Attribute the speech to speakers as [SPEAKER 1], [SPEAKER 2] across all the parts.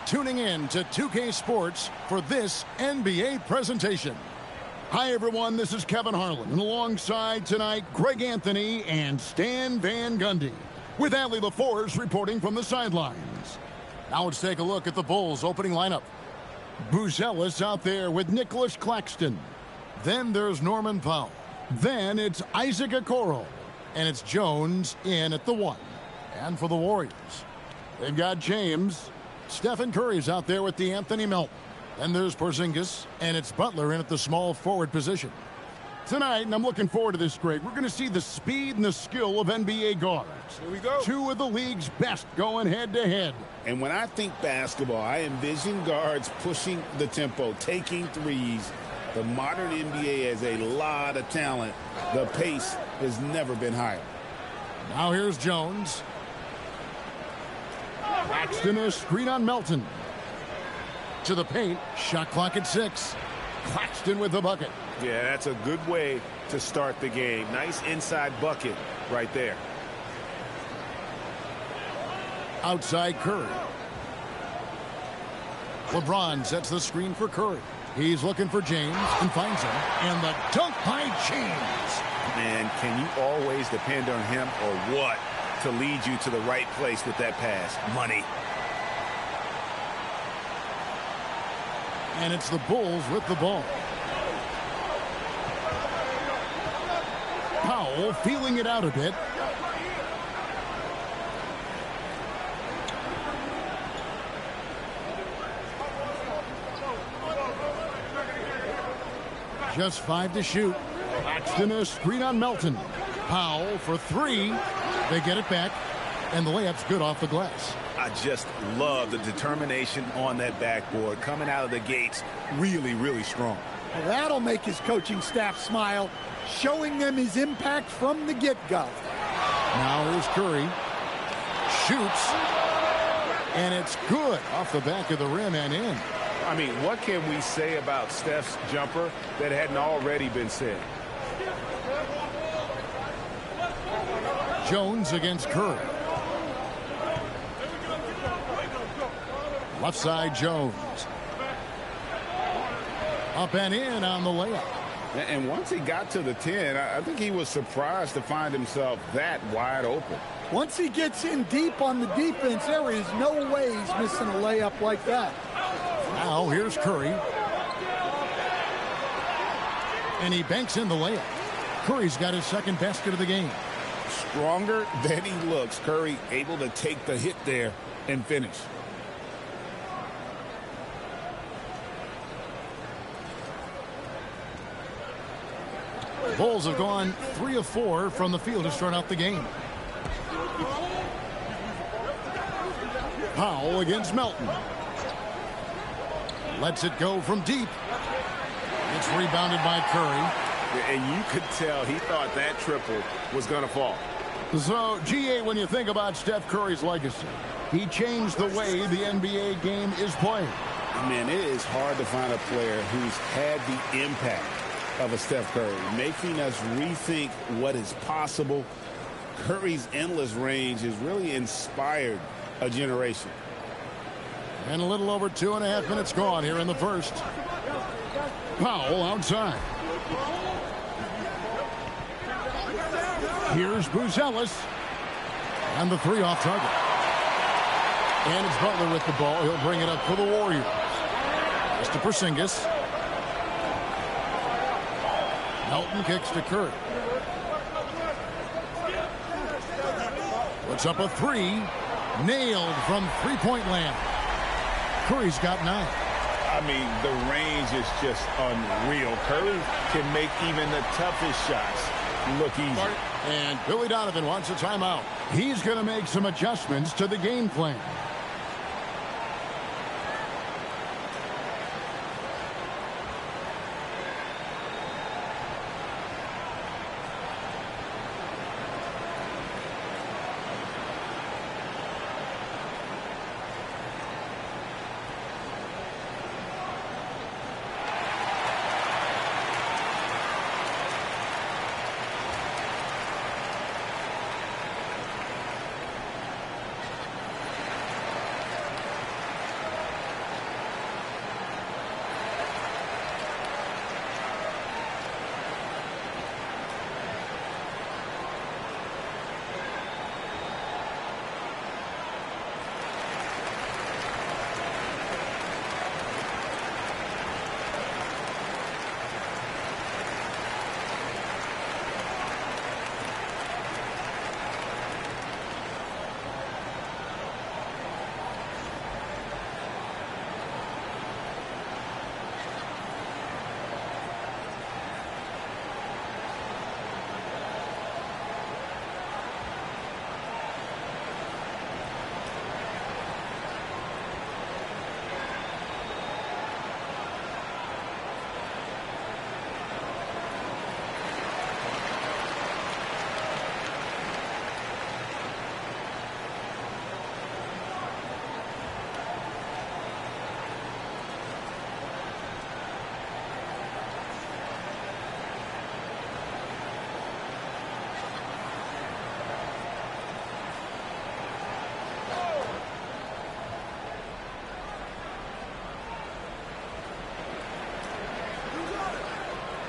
[SPEAKER 1] Tuning in to 2K Sports for this NBA presentation. Hi, everyone. This is Kevin Harlan, and alongside tonight, Greg Anthony and Stan Van Gundy, with Allie LaForce reporting from the sidelines. Now let's take a look at the Bulls' opening lineup. Buzelis out there with Nicholas Claxton. Then there's Norman Powell. Then it's Isaac Okoro. And it's Jones in at the 1. And for the Warriors, they've got James. Stephen Curry's out there with DeAnthony Melton. Then there's Porzingis, and it's Butler in at the small forward position. Tonight, and I'm looking forward to this, Greg, we're going to see the speed and the skill of NBA guards.
[SPEAKER 2] Here we go.
[SPEAKER 1] Two of the league's best going head-to-head.
[SPEAKER 2] And when I think basketball, I envision guards pushing the tempo, taking threes. The modern NBA has a lot of talent. The pace has never been higher.
[SPEAKER 1] Now here's Jones. Claxton, a screen on Melton. To the paint, shot clock at 6. Claxton with the bucket.
[SPEAKER 3] Yeah, that's a good way to start the game. Nice inside bucket right there.
[SPEAKER 1] Outside Curry. LeBron sets the screen for Curry. He's looking for James and finds him. And the dunk by James.
[SPEAKER 3] Man, can you always depend on him or what to lead you to the right place with that pass? Money.
[SPEAKER 1] And it's the Bulls with the ball. Powell feeling it out a bit. Just 5 to shoot. Claxton, a screen on Melton. Powell for 3. They get it back. And the layup's good off the glass.
[SPEAKER 3] I just love the determination on that backboard. Coming out of the gates really, really strong.
[SPEAKER 4] Well, that'll make his coaching staff smile, showing them his impact from the get-go.
[SPEAKER 1] Now here's Curry. Shoots. And it's good off the back of the rim and in.
[SPEAKER 3] I mean, what can we say about Steph's jumper that hadn't already been said?
[SPEAKER 1] Jones against Curry. Left side, Jones. Up and in on the layup.
[SPEAKER 2] And once he got to the 10, I think he was surprised to find himself that wide open.
[SPEAKER 4] Once he gets in deep on the defense, there is no way he's missing a layup like that.
[SPEAKER 1] Now here's Curry. And he banks in the layup. Curry's got his second basket of the game.
[SPEAKER 2] Stronger than he looks. Curry able to take the hit there and finish.
[SPEAKER 1] Bulls have gone 3 of 4 from the field to start out the game. Powell against Melton. Lets it go from deep. It's rebounded by Curry.
[SPEAKER 3] And you could tell he thought that triple was going to fall.
[SPEAKER 1] So, GA, when you think about Steph Curry's legacy, he changed the way the NBA game is played.
[SPEAKER 2] Man, it is hard to find a player who's had the impact of a Steph Curry, making us rethink what is possible. Curry's endless range has really inspired a generation.
[SPEAKER 1] And a little over 2.5 minutes gone here in the first. Powell outside. Here's Buzelis. And the 3 off target. And it's Butler with the ball. He'll bring it up for the Warriors. It's to Porzingis. Melton kicks to Curry. Puts up a 3. Nailed from three-point land. Curry's got 9.
[SPEAKER 3] I mean, the range is just unreal. Curry can make even the toughest shots look easy.
[SPEAKER 1] And Billy Donovan wants a timeout. He's going to make some adjustments to the game plan.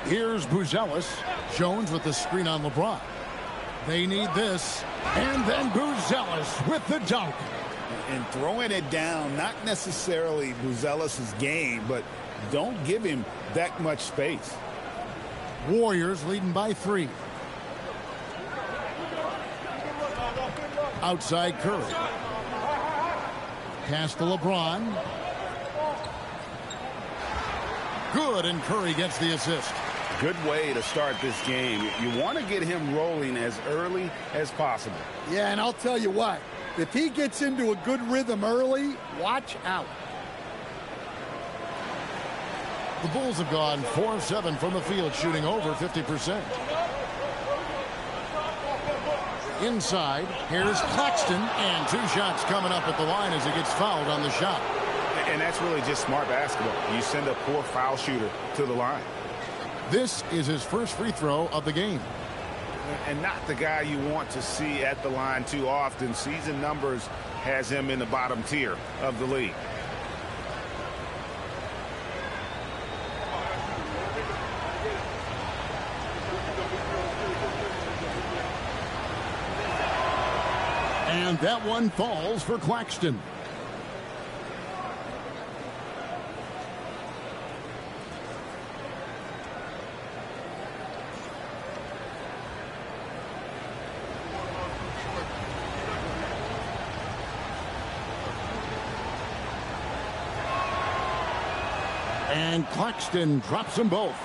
[SPEAKER 1] Here's Buzelis. Jones with the screen on LeBron. They need this. And then Buzelis with the dunk.
[SPEAKER 2] And throwing it down, not necessarily Buzelis' game, but don't give him that much space.
[SPEAKER 1] Warriors leading by 3. Outside Curry. Pass to LeBron. Good, and Curry gets the assist.
[SPEAKER 2] Good way to start this game. You want to get him rolling as early as possible.
[SPEAKER 4] Yeah, and I'll tell you what. If he gets into a good rhythm early, watch out.
[SPEAKER 1] The Bulls have gone 4 of 7 from the field, shooting over 50%. Inside, here's Claxton, and 2 shots coming up at the line as he gets fouled on the shot.
[SPEAKER 2] And that's really just smart basketball. You send a poor foul shooter to the line.
[SPEAKER 1] This is his first free throw of the game.
[SPEAKER 2] And not the guy you want to see at the line too often. Season numbers has him in the bottom tier of the league.
[SPEAKER 1] And that one falls for Claxton. And Claxton drops them both.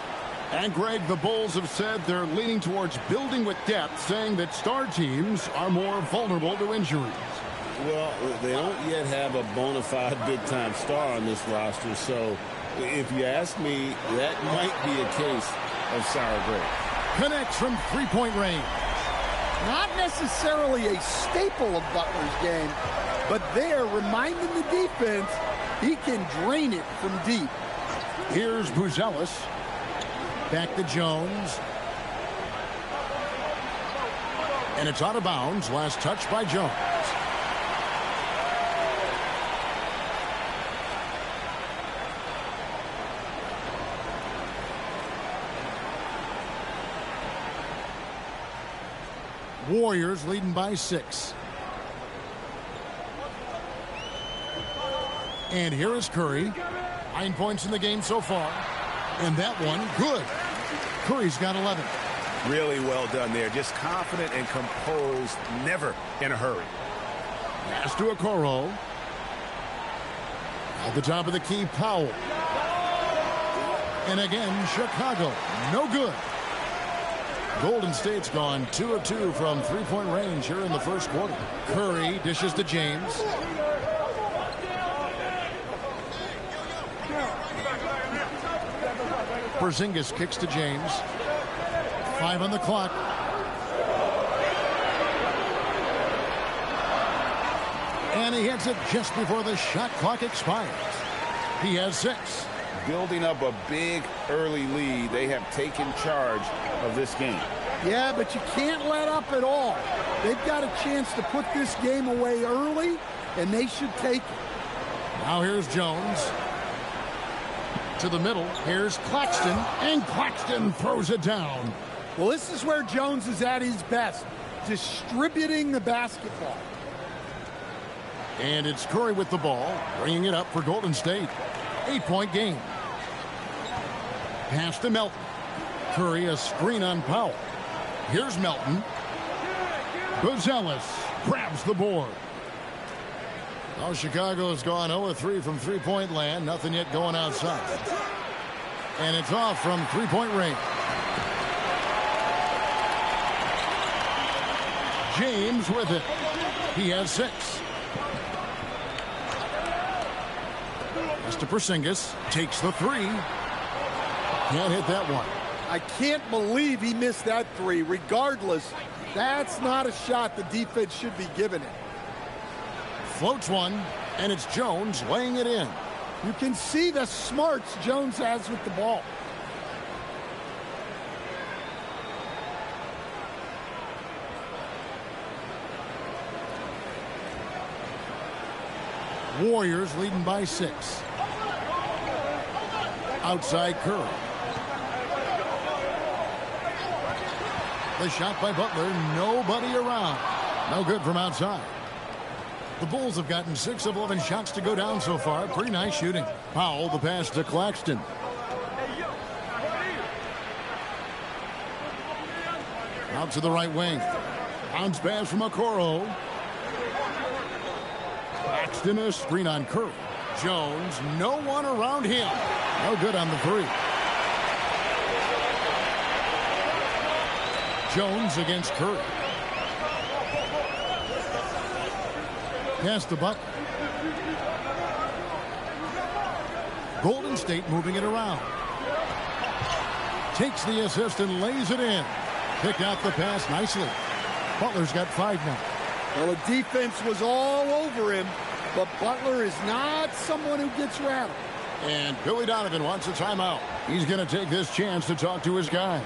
[SPEAKER 1] And Greg, the Bulls have said they're leaning towards building with depth, saying that star teams are more vulnerable to injuries.
[SPEAKER 5] Well, they don't yet have a bona fide big-time star on this roster, so if you ask me, that might be a case of sour grapes.
[SPEAKER 1] Connects from three-point range.
[SPEAKER 4] Not necessarily a staple of Butler's game, but there, reminding the defense he can drain it from deep.
[SPEAKER 1] Here's Buzelis. Back to Jones. And it's out of bounds. Last touch by Jones. Warriors leading by 6. And here is Curry. 9 points in the game so far. And that one, good. Curry's got 11.
[SPEAKER 2] Really well done there. Just confident and composed, never in a hurry.
[SPEAKER 1] Pass to Okoro. At the top of the key, Powell. And again, Chicago. No good. Golden State's gone 2 of 2 from three-point range here in the first quarter. Curry dishes to James. Porzingis kicks to James. 5 on the clock. And he hits it just before the shot clock expires. He has 6.
[SPEAKER 2] Building up a big early lead. They have taken charge of this game.
[SPEAKER 4] Yeah, but you can't let up at all. They've got a chance to put this game away early, and they should take it.
[SPEAKER 1] Now here's Jones. To the middle. Here's Claxton. And Claxton throws it down.
[SPEAKER 4] Well, this is where Jones is at his best, distributing the basketball.
[SPEAKER 1] And it's Curry with the ball, bringing it up for Golden State. 8-point game. Pass to Melton. Curry, a screen on Powell. Here's Melton. Buzelis grabs the board. Well, Chicago has gone 0-3 from three-point land. Nothing yet going outside. And it's off from three-point range. James with it. He has 6. Pass to Porzingis. Takes the 3. Can't hit that one.
[SPEAKER 4] I can't believe he missed that 3. Regardless, that's not a shot the defense should be giving it.
[SPEAKER 1] Floats one, and it's Jones laying it in.
[SPEAKER 4] You can see the smarts Jones has with the ball.
[SPEAKER 1] Warriors leading by 6. Outside Curry. The shot by Butler. Nobody around. No good from outside. The Bulls have gotten 6 of 11 shots to go down so far. Pretty nice shooting. Powell, the pass to Claxton. Out to the right wing. Bounce pass from Okoro. Claxton, a screen on Curry. Jones, no one around him. No good on the three. Jones against Curry. Pass to Butler. Golden State moving it around. Takes the assist and lays it in. Picked out the pass nicely. Butler's got 5 now.
[SPEAKER 4] Well, the defense was all over him, but Butler is not someone who gets rattled.
[SPEAKER 1] And Billy Donovan wants a timeout. He's going to take this chance to talk to his guys.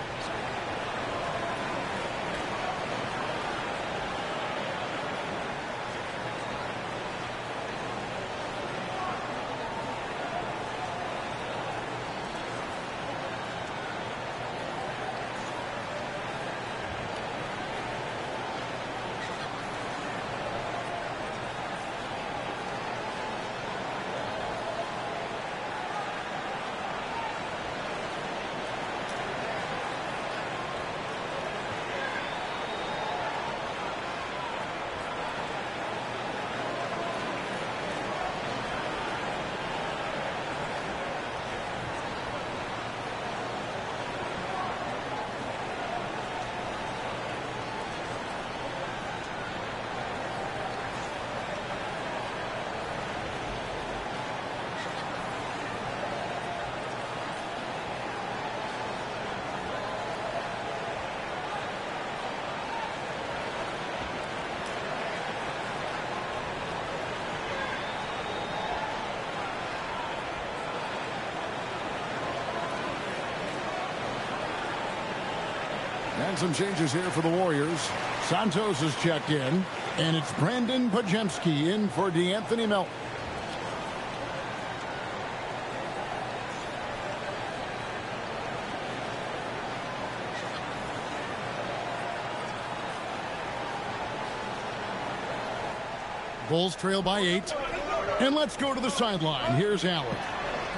[SPEAKER 1] And some changes here for the Warriors. Santos is checked in, and it's Brandon Podziemski in for DeAnthony Melton. Bulls trail by 8. And let's go to the sideline. Here's Allen.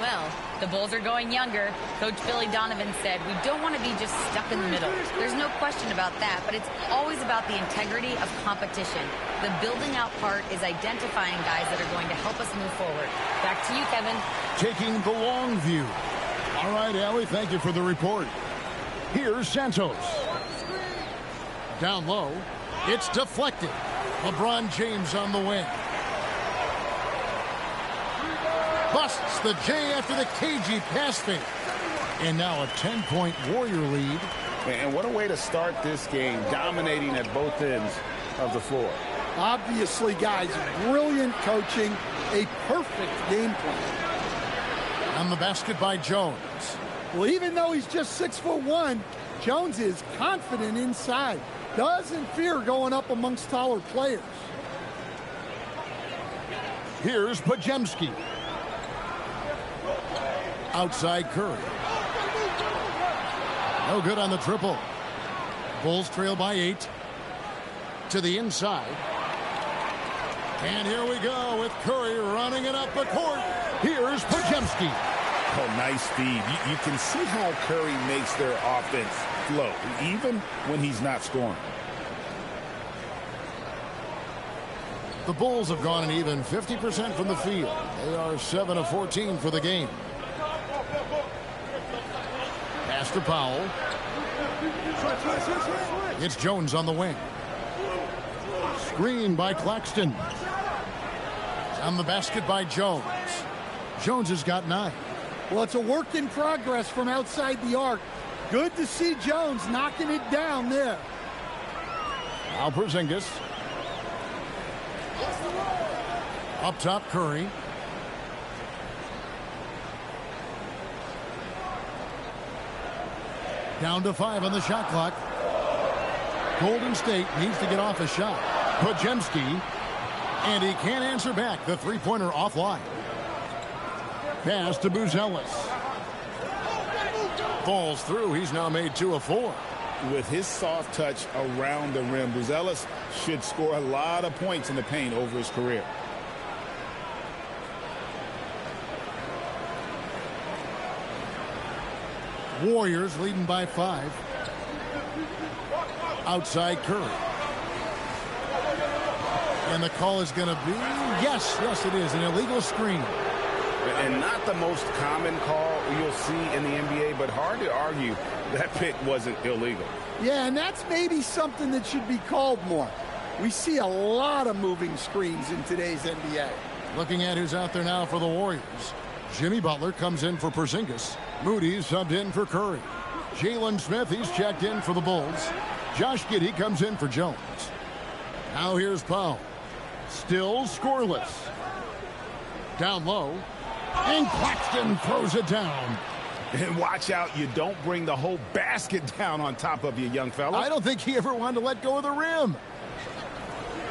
[SPEAKER 6] Well, the Bulls are going younger. Coach Billy Donovan said, we don't want to be just stuck in the middle. There's no question about that, but it's always about the integrity of competition. The building out part is identifying guys that are going to help us move forward. Back to you, Kevin.
[SPEAKER 1] Taking the long view. All right, Allie, thank you for the report. Here's Santos. Down low. It's deflected. LeBron James on the wing. Busts the J after the cagey pass fake. And now a 10-point Warrior lead.
[SPEAKER 2] And what a way to start this game, dominating at both ends of the floor.
[SPEAKER 4] Obviously, guys, brilliant coaching, a perfect game plan.
[SPEAKER 1] On the basket by Jones.
[SPEAKER 4] Well, even though he's just 6'1", Jones is confident inside. Doesn't fear going up amongst taller players.
[SPEAKER 1] Here's Podziemski. Outside Curry. No good on the triple. Bulls trail by 8. To the inside. And here we go with Curry running it up the court. Here's Podziemski.
[SPEAKER 2] Oh, nice feed. You can see how Curry makes their offense flow, even when he's not scoring.
[SPEAKER 1] The Bulls have gone an even 50% from the field. They are 7 of 14 for the game. Pass to Powell. It's Jones on the wing. Screen by Claxton. On the basket by Jones. Jones has got 9.
[SPEAKER 4] Well, it's a work in progress from outside the arc. Good to see Jones knocking it down there.
[SPEAKER 1] Now Porzingis. Up top, Curry. Down to 5 on the shot clock. Golden State needs to get off a shot. Podziemski, and he can't answer back. The three-pointer offline. Pass to Buzelis. Falls through. He's now made 2 of 4.
[SPEAKER 2] with his soft touch around the rim, Buzelis should score a lot of points in the paint over his career.
[SPEAKER 1] Warriors leading by 5. Outside Curry. And the call is going to be, yes, it is, an illegal screen.
[SPEAKER 2] And not the most common call you'll see in the NBA, but hard to argue that pick wasn't illegal.
[SPEAKER 4] Yeah, and that's maybe something that should be called more. We see a lot of moving screens in today's NBA.
[SPEAKER 1] Looking at who's out there now for the Warriors. Jimmy Butler comes in for Porzingis. Moody subbed in for Curry. Jalen Smith, he's checked in for the Bulls. Josh Giddey comes in for Jones. Now here's Powell. Still scoreless. Down low. And Claxton throws it down.
[SPEAKER 2] And watch out, you don't bring the whole basket down on top of you, young fella.
[SPEAKER 1] I don't think he ever wanted to let go of the rim.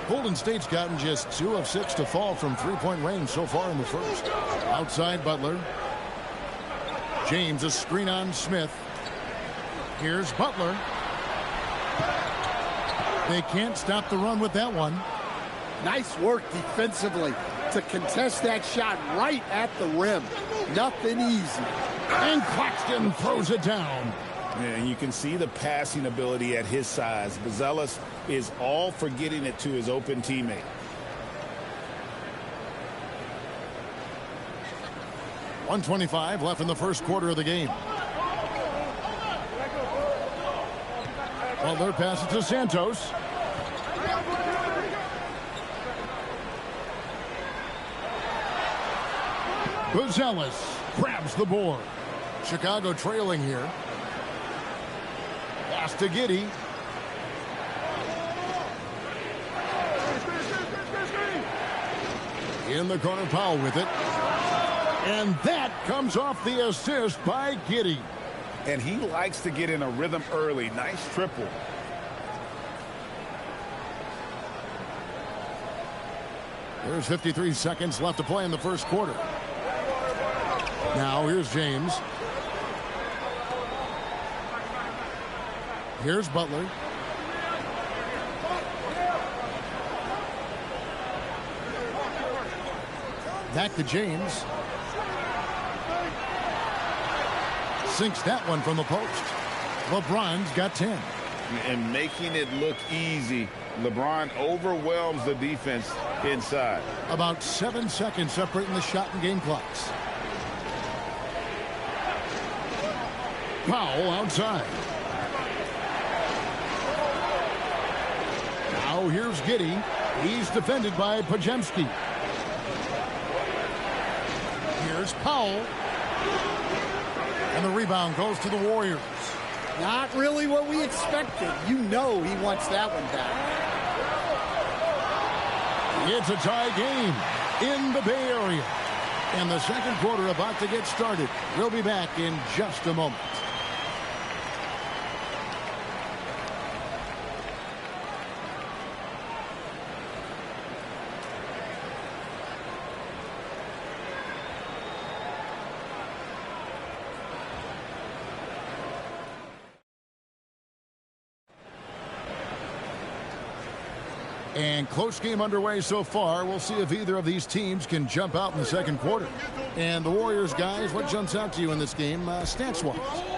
[SPEAKER 1] Golden State's gotten just 2 of 6 to fall from three-point range so far in the first. Outside Butler. James, a screen on Smith. Here's Butler. They can't stop the run with that one.
[SPEAKER 4] Nice work defensively to contest that shot right at the rim. Nothing easy.
[SPEAKER 1] And Claxton throws it down.
[SPEAKER 2] And you can see the passing ability at his size. Buzelis is all for getting it to his open teammate.
[SPEAKER 1] .125 left in the first quarter of the game. Butler passes to Santos. Buzelis grabs the board. Chicago trailing here. Pass to Giddey. In the corner, Powell with it. And that comes off the assist by Giddey.
[SPEAKER 2] And he likes to get in a rhythm early. Nice triple.
[SPEAKER 1] There's 53 seconds left to play in the first quarter. Now here's James. Here's Butler. Back to James. Sinks that one from the post. LeBron's got 10.
[SPEAKER 3] And making it look easy, LeBron overwhelms the defense inside.
[SPEAKER 1] About 7 seconds separating the shot and game clocks. Powell outside. Now here's Giddey. He's defended by Podziemski. Here's Powell. And the rebound goes to the Warriors.
[SPEAKER 4] Not really what we expected. You know he wants that one back.
[SPEAKER 1] It's a tie game in the Bay Area. And the second quarter about to get started. We'll be back in just a moment. And close game underway so far. We'll see if either of these teams can jump out in the second quarter. And the Warriors, guys, what jumps out to you in this game, stats-wise?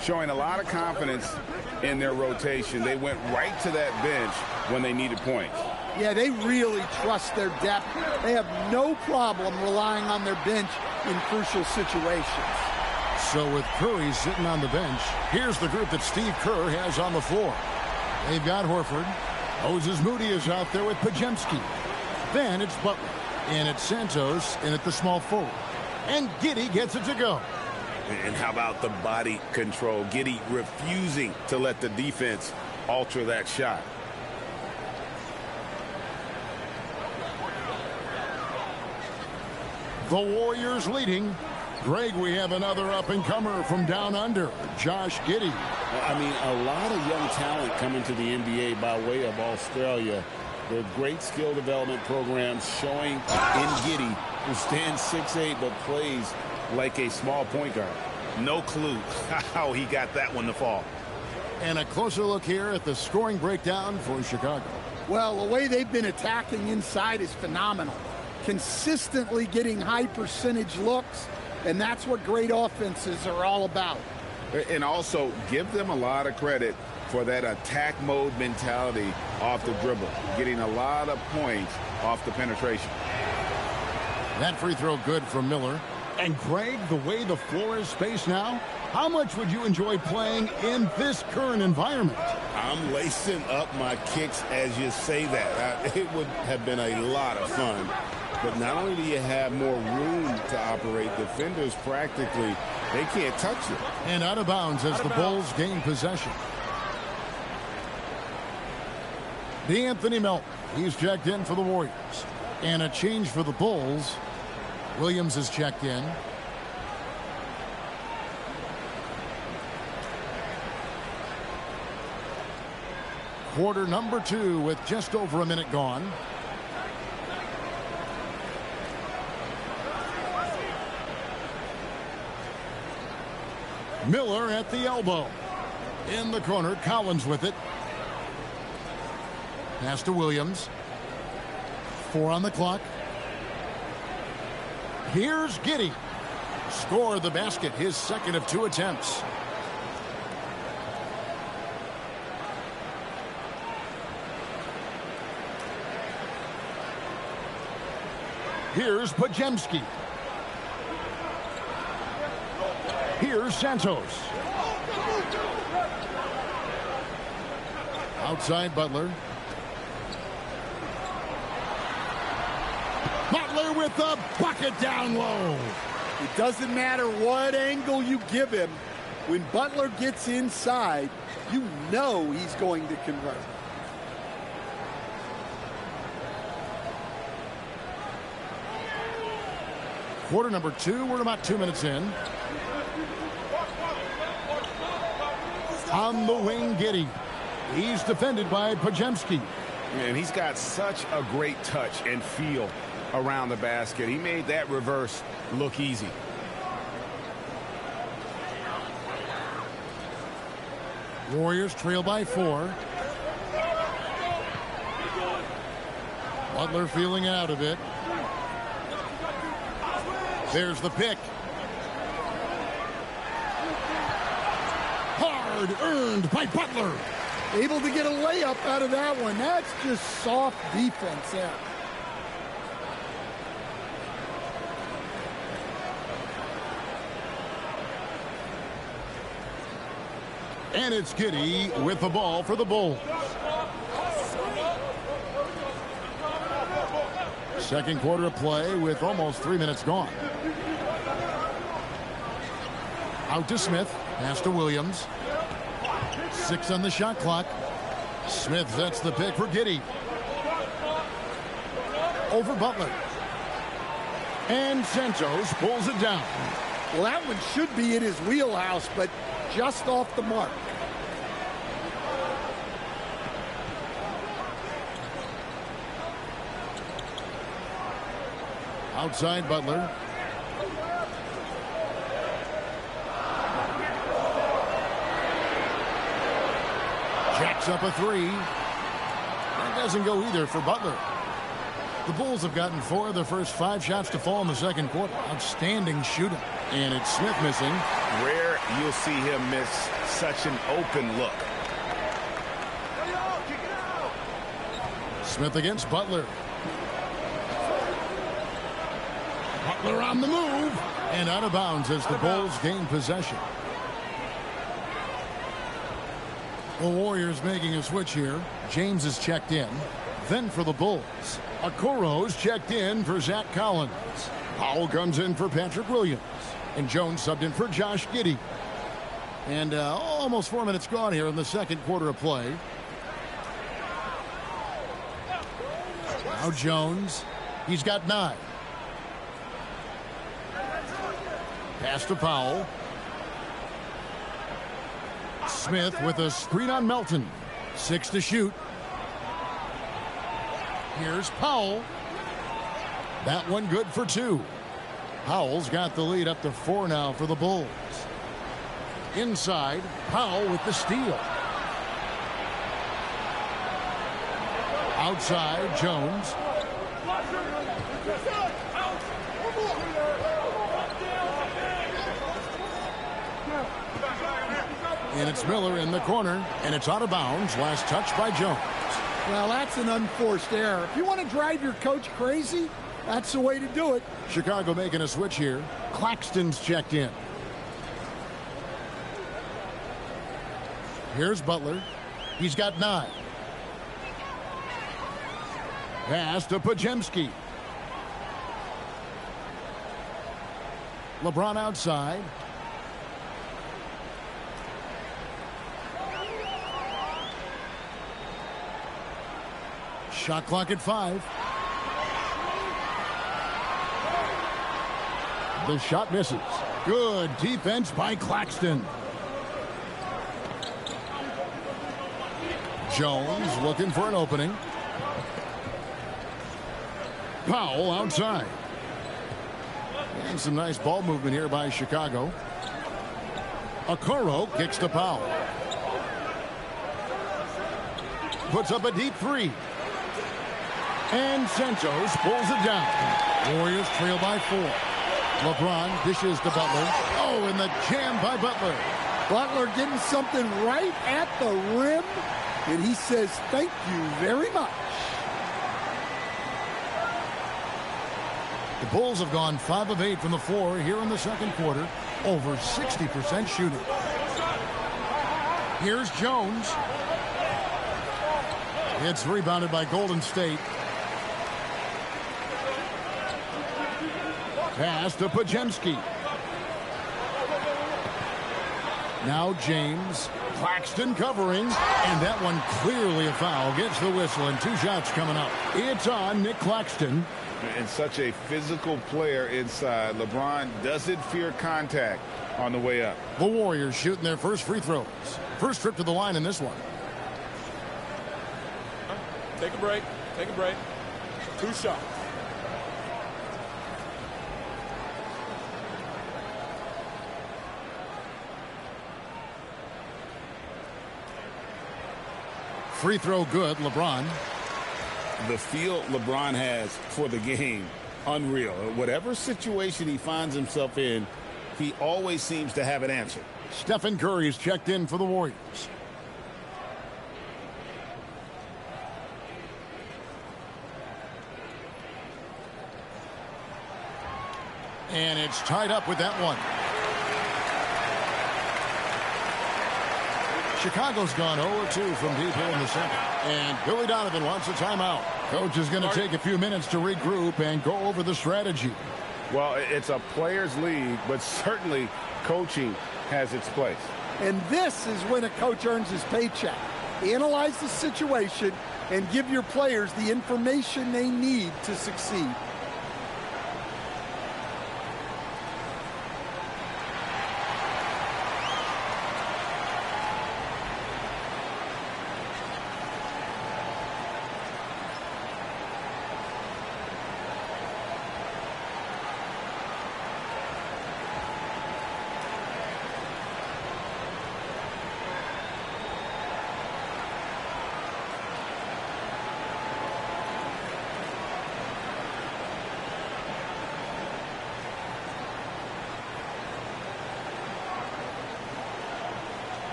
[SPEAKER 2] Showing a lot of confidence in their rotation. They went right to that bench when they needed points.
[SPEAKER 4] Yeah, they really trust their depth. They have no problem relying on their bench in crucial situations.
[SPEAKER 1] So with Curry sitting on the bench, here's the group that Steve Kerr has on the floor. They've got Horford. Moses Moody is out there with Podziemski. Then it's Butler. And it's Santos in at the small forward. And Giddey gets it to go.
[SPEAKER 2] And how about the body control? Giddey refusing to let the defense alter that shot.
[SPEAKER 1] The Warriors leading. Greg, we have another up-and-comer from down under, Josh Giddey.
[SPEAKER 2] I mean, a lot of young talent coming to the NBA by way of Australia. There are great skill development programs showing in Giddey, who stands 6'8", but plays like a small point guard. No clue how he got that one to fall.
[SPEAKER 1] And a closer look here at the scoring breakdown for Chicago.
[SPEAKER 4] Well, the way they've been attacking inside is phenomenal. Consistently getting high percentage looks, and that's what great offenses are all about.
[SPEAKER 2] And also give them a lot of credit for that attack mode mentality off the dribble, getting a lot of points off the penetration.
[SPEAKER 1] That free throw good from Miller. And Greg, the way the floor is spaced now, how much would you enjoy playing in this current environment?
[SPEAKER 2] I'm lacing up my kicks as you say that. It would have been a lot of fun. But not only do you have more room to operate, defenders practically, they can't touch you.
[SPEAKER 1] And out of bounds as the Bulls gain possession. DeAnthony Melton, he's checked in for the Warriors. And a change for the Bulls. Williams is checked in. Quarter number 2 with just over a minute gone. Miller at the elbow. In the corner, Collins with it. Pass to Williams. 4 on the clock. Here's Giddey. Score the basket, his second of 2 attempts. Here's Podziemski. Here's Santos. Outside Butler. Butler with the bucket down low.
[SPEAKER 4] It doesn't matter what angle you give him. When Butler gets inside, you know he's going to convert.
[SPEAKER 1] Quarter number 2, we're about 2 minutes in. On the wing, Giddey. He's defended by Podziemski.
[SPEAKER 2] And he's got such a great touch and feel around the basket. He made that reverse look easy.
[SPEAKER 1] Warriors trail by 4. Butler feeling out of it. There's the pick. Hard earned by Butler.
[SPEAKER 4] Able to get a layup out of that one. That's just soft defense there.
[SPEAKER 1] And it's Giddey with the ball for the Bulls. Second quarter of play with almost 3 minutes gone. Out to Smith. Pass to Williams. 6 on the shot clock. Smith sets the pick for Giddey. Over Butler. And Santos pulls it down.
[SPEAKER 4] Well, that one should be in his wheelhouse, but just off the mark.
[SPEAKER 1] Outside Butler. Jacks up a 3. That doesn't go either for Butler. The Bulls have gotten 4 of their first 5 shots to fall in the second quarter. Outstanding shooting. And it's Smith missing.
[SPEAKER 2] Rare you'll see him miss such an open look.
[SPEAKER 1] Smith against Butler. Butler on the move. And out of bounds as the Bulls gain possession. The Warriors making a switch here. James is checked in. Then for the Bulls, Okoro's checked in for Zach Collins. Powell comes in for Patrick Williams. And Jones subbed in for Josh Giddey. And almost 4 minutes gone here in the second quarter of play. Now Jones. He's got 9. Pass to Powell. Smith with a screen on Melton. 6 to shoot. Here's Powell. That one good for 2. Powell's got the lead up to 4 now for the Bulls. Inside, Powell with the steal. Outside, Jones. And it's Miller in the corner, and it's out of bounds. Last touch by Jones.
[SPEAKER 4] Well, that's an unforced error. If you want to drive your coach crazy, that's the way to do it.
[SPEAKER 1] Chicago making a switch here. Claxton's checked in. Here's Butler. He's got 9. Pass to Podziemski. LeBron outside. Shot clock at 5. The shot misses. Good defense by Claxton. Jones looking for an opening. Powell outside. And some nice ball movement here by Chicago. Okoro kicks to Powell. Puts up a deep 3. And Santos pulls it down. Warriors trail by 4. LeBron dishes to Butler. Oh, and the jam by Butler.
[SPEAKER 4] Butler getting something right at the rim. And he says, thank you very much.
[SPEAKER 1] The Bulls have gone 5 of 8 from the floor here in the second quarter. Over 60% shooting. Here's Jones. It's rebounded by Golden State. Pass to Podziemski. Now James. Claxton covering. And that one clearly a foul. Gets the whistle and 2 shots coming up. It's on Nick Claxton.
[SPEAKER 3] And such a physical player inside. LeBron doesn't fear contact on the way up.
[SPEAKER 1] The Warriors shooting their first free throws. First trip to the line in this one.
[SPEAKER 7] Take a break. Take a break. 2 shots.
[SPEAKER 1] Free throw good, LeBron.
[SPEAKER 2] The feel LeBron has for the game, unreal. Whatever situation he finds himself in, he always seems to have an answer.
[SPEAKER 1] Stephen Curry is checked in for the Warriors. And it's tied up with that one. Chicago's gone 0-2 from deep here in the second. And Billy Donovan wants a timeout. Coach is going to take a few minutes to regroup and go over the strategy.
[SPEAKER 3] Well, it's a players' league, but certainly coaching has its place.
[SPEAKER 4] And this is when a coach earns his paycheck. Analyze the situation and give your players the information they need to succeed.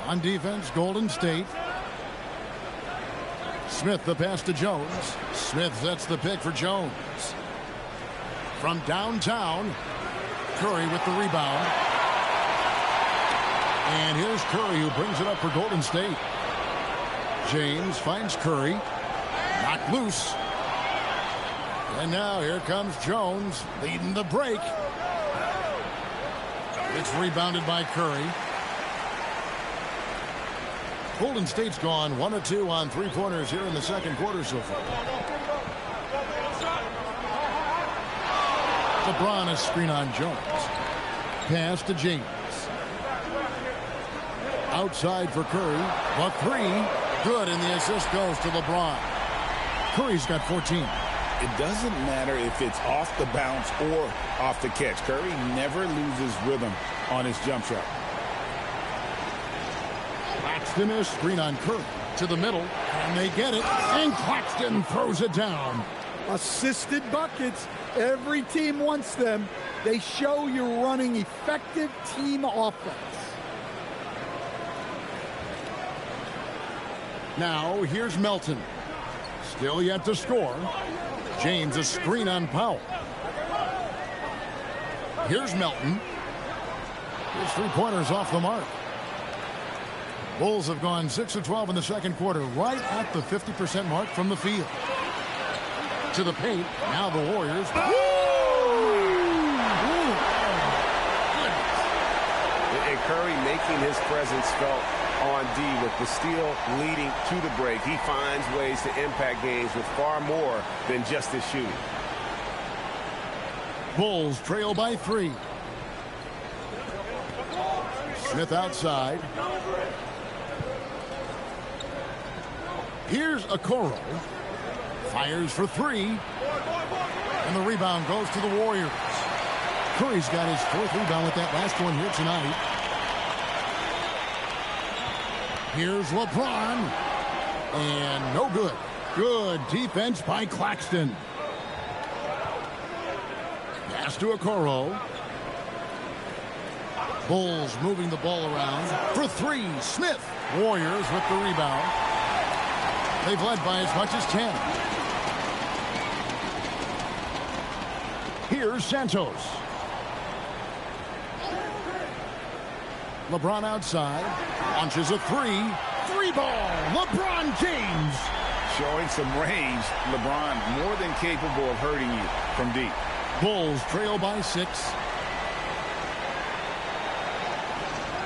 [SPEAKER 4] On defense, Golden State.
[SPEAKER 1] Smith the pass to Jones. Smith sets the pick for Jones. From downtown, Curry with the rebound. And here's Curry who brings it up for Golden State. James finds Curry. Knocked loose. And now here comes Jones leading the break. It's rebounded by Curry. Golden State's gone 1 of 2 on three-pointers here in the second quarter so far. LeBron is screen on Jones. Pass to James. Outside for Curry. The three. Good, and the assist goes to LeBron. Curry's got 14.
[SPEAKER 2] It doesn't matter if it's off the bounce or off the catch. Curry never loses rhythm on his jump shot.
[SPEAKER 1] Claxton is screen on Curry to the middle, and they get it, and Claxton throws it down.
[SPEAKER 4] Assisted buckets. Every team wants them. They show you're running effective team offense.
[SPEAKER 1] Now here's Melton. Still yet to score. James a screen on Powell. Here's Melton. His three-pointers off the mark. Bulls have gone 6 of 12 in the second quarter, right at the 50% mark from the field. To the paint. Now the Warriors.
[SPEAKER 8] And Curry making his presence felt on D with the steal leading to the break. He finds ways to impact games with far more than just his shooting.
[SPEAKER 1] Bulls trail by 3. Smith outside. Here's Okoro. Fires for 3. And the rebound goes to the Warriors. Curry's got his 4th rebound with that last one here tonight. Here's LeBron. And no good. Good defense by Claxton. Pass to Okoro. Bulls moving the ball around. For 3, Smith. Warriors with the rebound. They've led by as much as 10. Here's Santos. LeBron outside. Launches a 3. 3-ball. LeBron James.
[SPEAKER 2] Showing some range. LeBron more than capable of hurting you from deep.
[SPEAKER 1] Bulls trail by 6.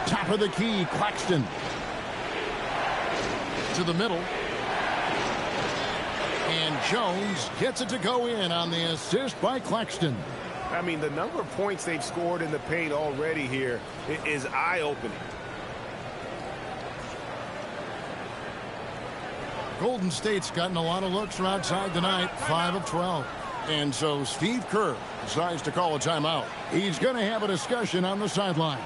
[SPEAKER 1] Top of the key, Claxton. To the middle. And Jones gets it to go in on the assist by Claxton.
[SPEAKER 8] I mean, the number of points they've scored in the paint already here is eye-opening.
[SPEAKER 1] Golden State's gotten a lot of looks from outside tonight, 5 of 12. And so Steve Kerr decides to call a timeout. He's going to have a discussion on the sideline.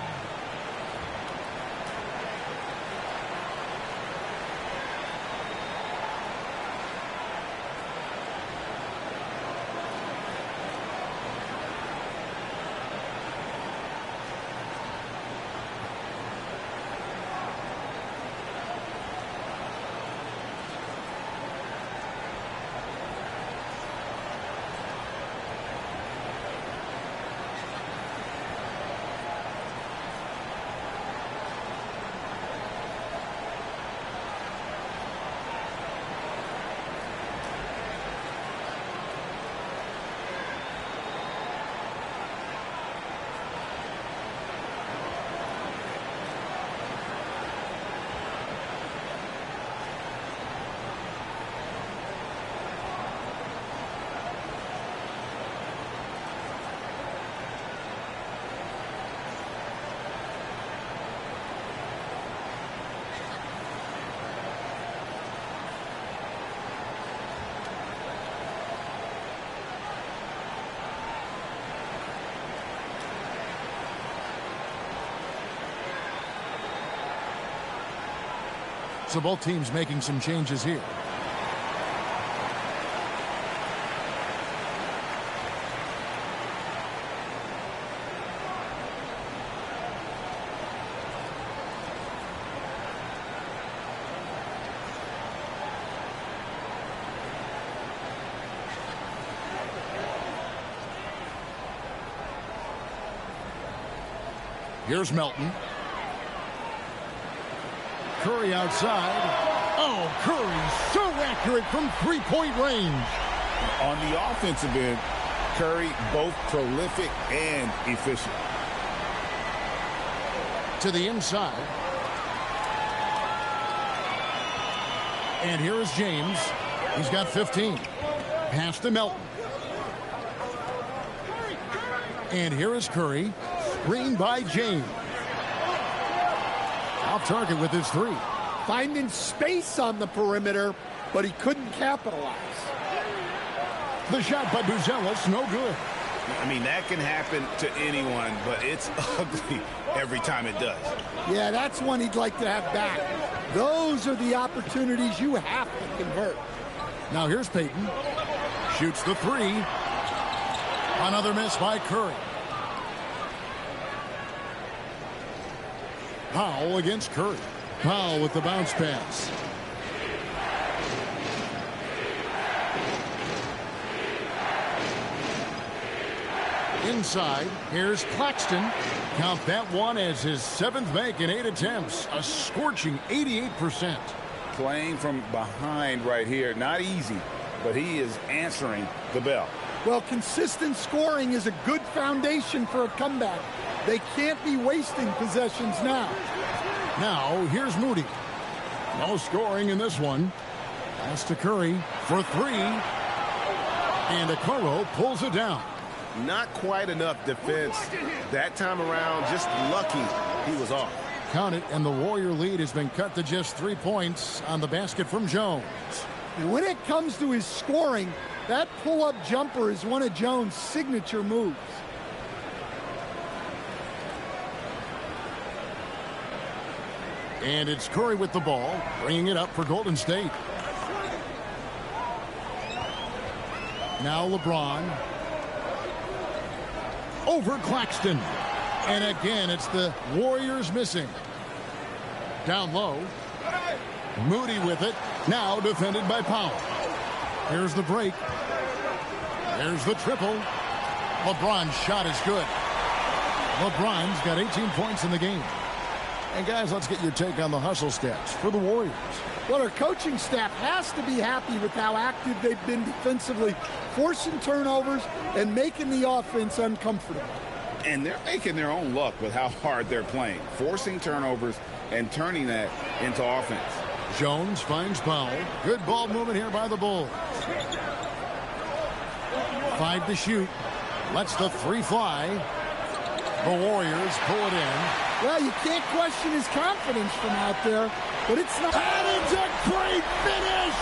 [SPEAKER 1] So both teams making some changes here. Here's Melton. Curry outside. Oh, Curry so accurate from three-point range.
[SPEAKER 2] On the offensive end, Curry both prolific and efficient.
[SPEAKER 1] To the inside. And here is James. He's got 15. Pass to Melton. And here is Curry. Screened by James. Off target with his three.
[SPEAKER 4] Finding space on the perimeter, but he couldn't capitalize.
[SPEAKER 1] The shot by Buzelis, no good.
[SPEAKER 2] I mean, that can happen to anyone, but it's ugly every time it does.
[SPEAKER 4] Yeah, that's one he'd like to have back. Those are the opportunities you have to convert.
[SPEAKER 1] Now here's Payton. Shoots the three. Another miss by Curry. Powell against Curry. Powell with the bounce pass. Inside, here's Claxton. Count that one as his 7th make in 8 attempts. A scorching 88%.
[SPEAKER 3] Playing from behind right here. Not easy, but he is answering the bell.
[SPEAKER 4] Well, consistent scoring is a good foundation for a comeback. They can't be wasting possessions now.
[SPEAKER 1] Now, here's Moody. No scoring in this one. Pass to Curry for three. And Okoro pulls it down.
[SPEAKER 8] Not quite enough defense that time around. Just lucky he was off.
[SPEAKER 1] Count it, and the Warrior lead has been cut to just 3 points on the basket from Jones.
[SPEAKER 4] And when it comes to his scoring, that pull-up jumper is one of Jones' signature moves.
[SPEAKER 1] And it's Curry with the ball, bringing it up for Golden State. Now LeBron. Over Claxton. And again, it's the Warriors missing. Down low. Moody with it. Now defended by Powell. Here's the break. There's the triple. LeBron's shot is good. LeBron's got 18 points in the game. And guys, let's get your take on the hustle stats for the Warriors.
[SPEAKER 4] Well, our coaching staff has to be happy with how active they've been defensively, forcing turnovers and making the offense uncomfortable.
[SPEAKER 2] And they're making their own luck with how hard they're playing, forcing turnovers and turning that into offense.
[SPEAKER 1] Jones finds Powell. Good ball movement here by the Bulls. 5 to shoot. Lets the three fly. The Warriors pull it in.
[SPEAKER 4] Well, you can't question his confidence from out there, but it's not.
[SPEAKER 1] And it's a great finish!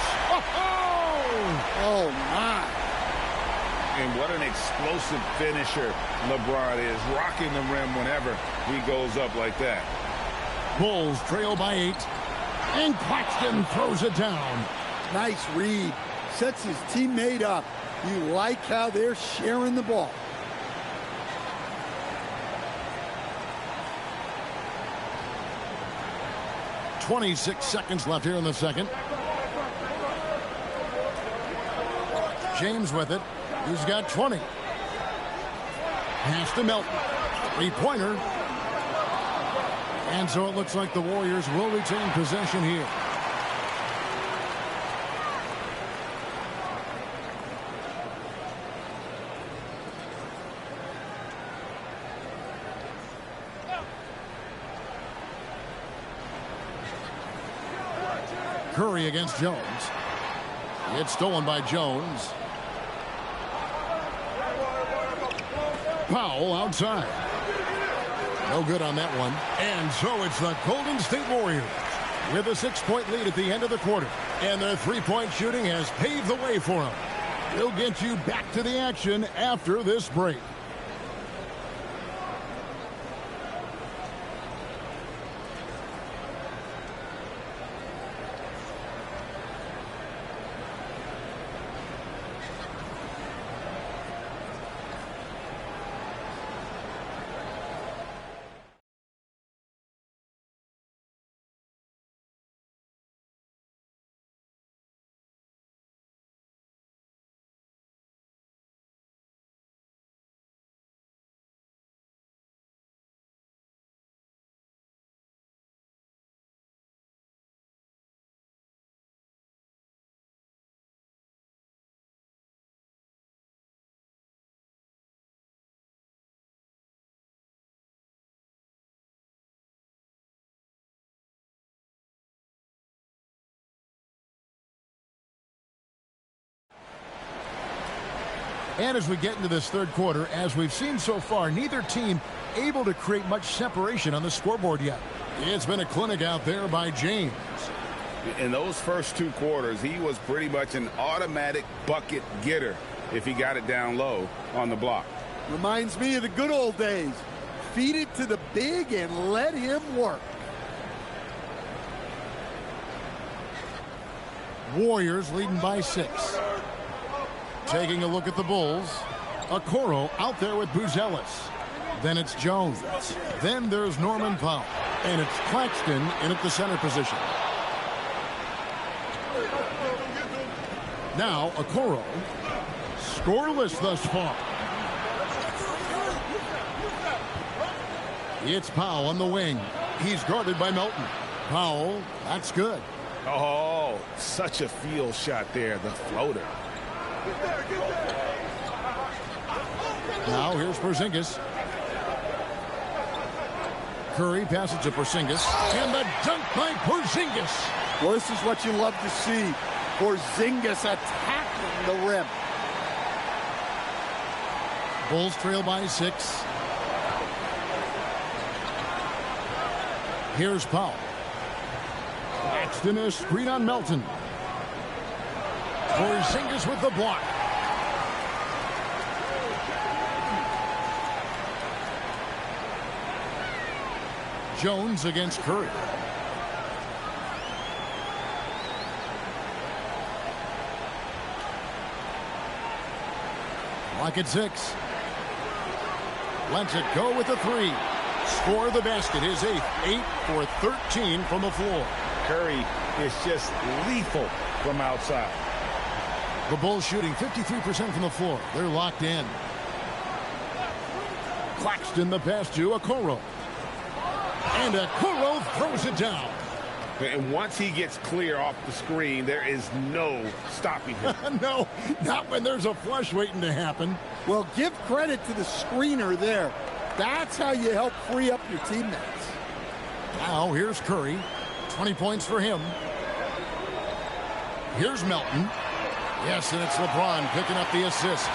[SPEAKER 4] Oh, my.
[SPEAKER 3] And what an explosive finisher LeBron is, rocking the rim whenever he goes up like that.
[SPEAKER 1] Bulls trail by 8. And Claxton throws it down.
[SPEAKER 4] Nice read. Sets his teammate up. You like how they're sharing the ball.
[SPEAKER 1] .26 seconds left here in the second. James with it. He's got 20. Pass to Melton. Three-pointer. And so it looks like the Warriors will retain possession here. Curry against Jones. It's stolen by Jones. Powell outside. No good on that one. And so it's the Golden State Warriors with a 6-point lead at the end of the quarter. And their three-point shooting has paved the way for them. We'll get you back to the action after this break. And as we get into this third quarter, as we've seen so far, neither team able to create much separation on the scoreboard yet. It's been a clinic out there by James.
[SPEAKER 2] In those first 2 quarters, he was pretty much an automatic bucket getter if he got it down low on the block.
[SPEAKER 4] Reminds me of the good old days. Feed it to the big and let him work.
[SPEAKER 1] Warriors leading by 6. Taking a look at the Bulls. Okoro out there with Buzelis. Then it's Jones. Then there's Norman Powell. And it's Claxton in at the center position. Now Okoro. Scoreless thus far. It's Powell on the wing. He's guarded by Melton. Powell, that's good.
[SPEAKER 2] Oh, such a field shot there, the floater.
[SPEAKER 1] Now here's Porzingis. Curry passes to Porzingis. And the dunk by Porzingis.
[SPEAKER 4] Well, this is what you love to see. Porzingis attacking the rim.
[SPEAKER 1] Bulls trail by 6. Here's Powell. Claxton a screen on Melton. Porzingis with the block. Jones against Curry. Clock at 6. Lets it go with the 3. Score the basket, his 8th. 8 for 13 from the floor.
[SPEAKER 3] Curry is just lethal from outside.
[SPEAKER 1] The Bulls shooting 53% from the floor. They're locked in. Claxton the pass to Okoro. And Okoro throws it down.
[SPEAKER 2] And once he gets clear off the screen, there is no stopping him.
[SPEAKER 1] No, not when there's a flush waiting to happen.
[SPEAKER 4] Well, give credit to the screener there. That's how you help free up your teammates.
[SPEAKER 1] Now here's Curry. 20 points for him. Here's Melton. Yes, and it's LeBron picking up the assist.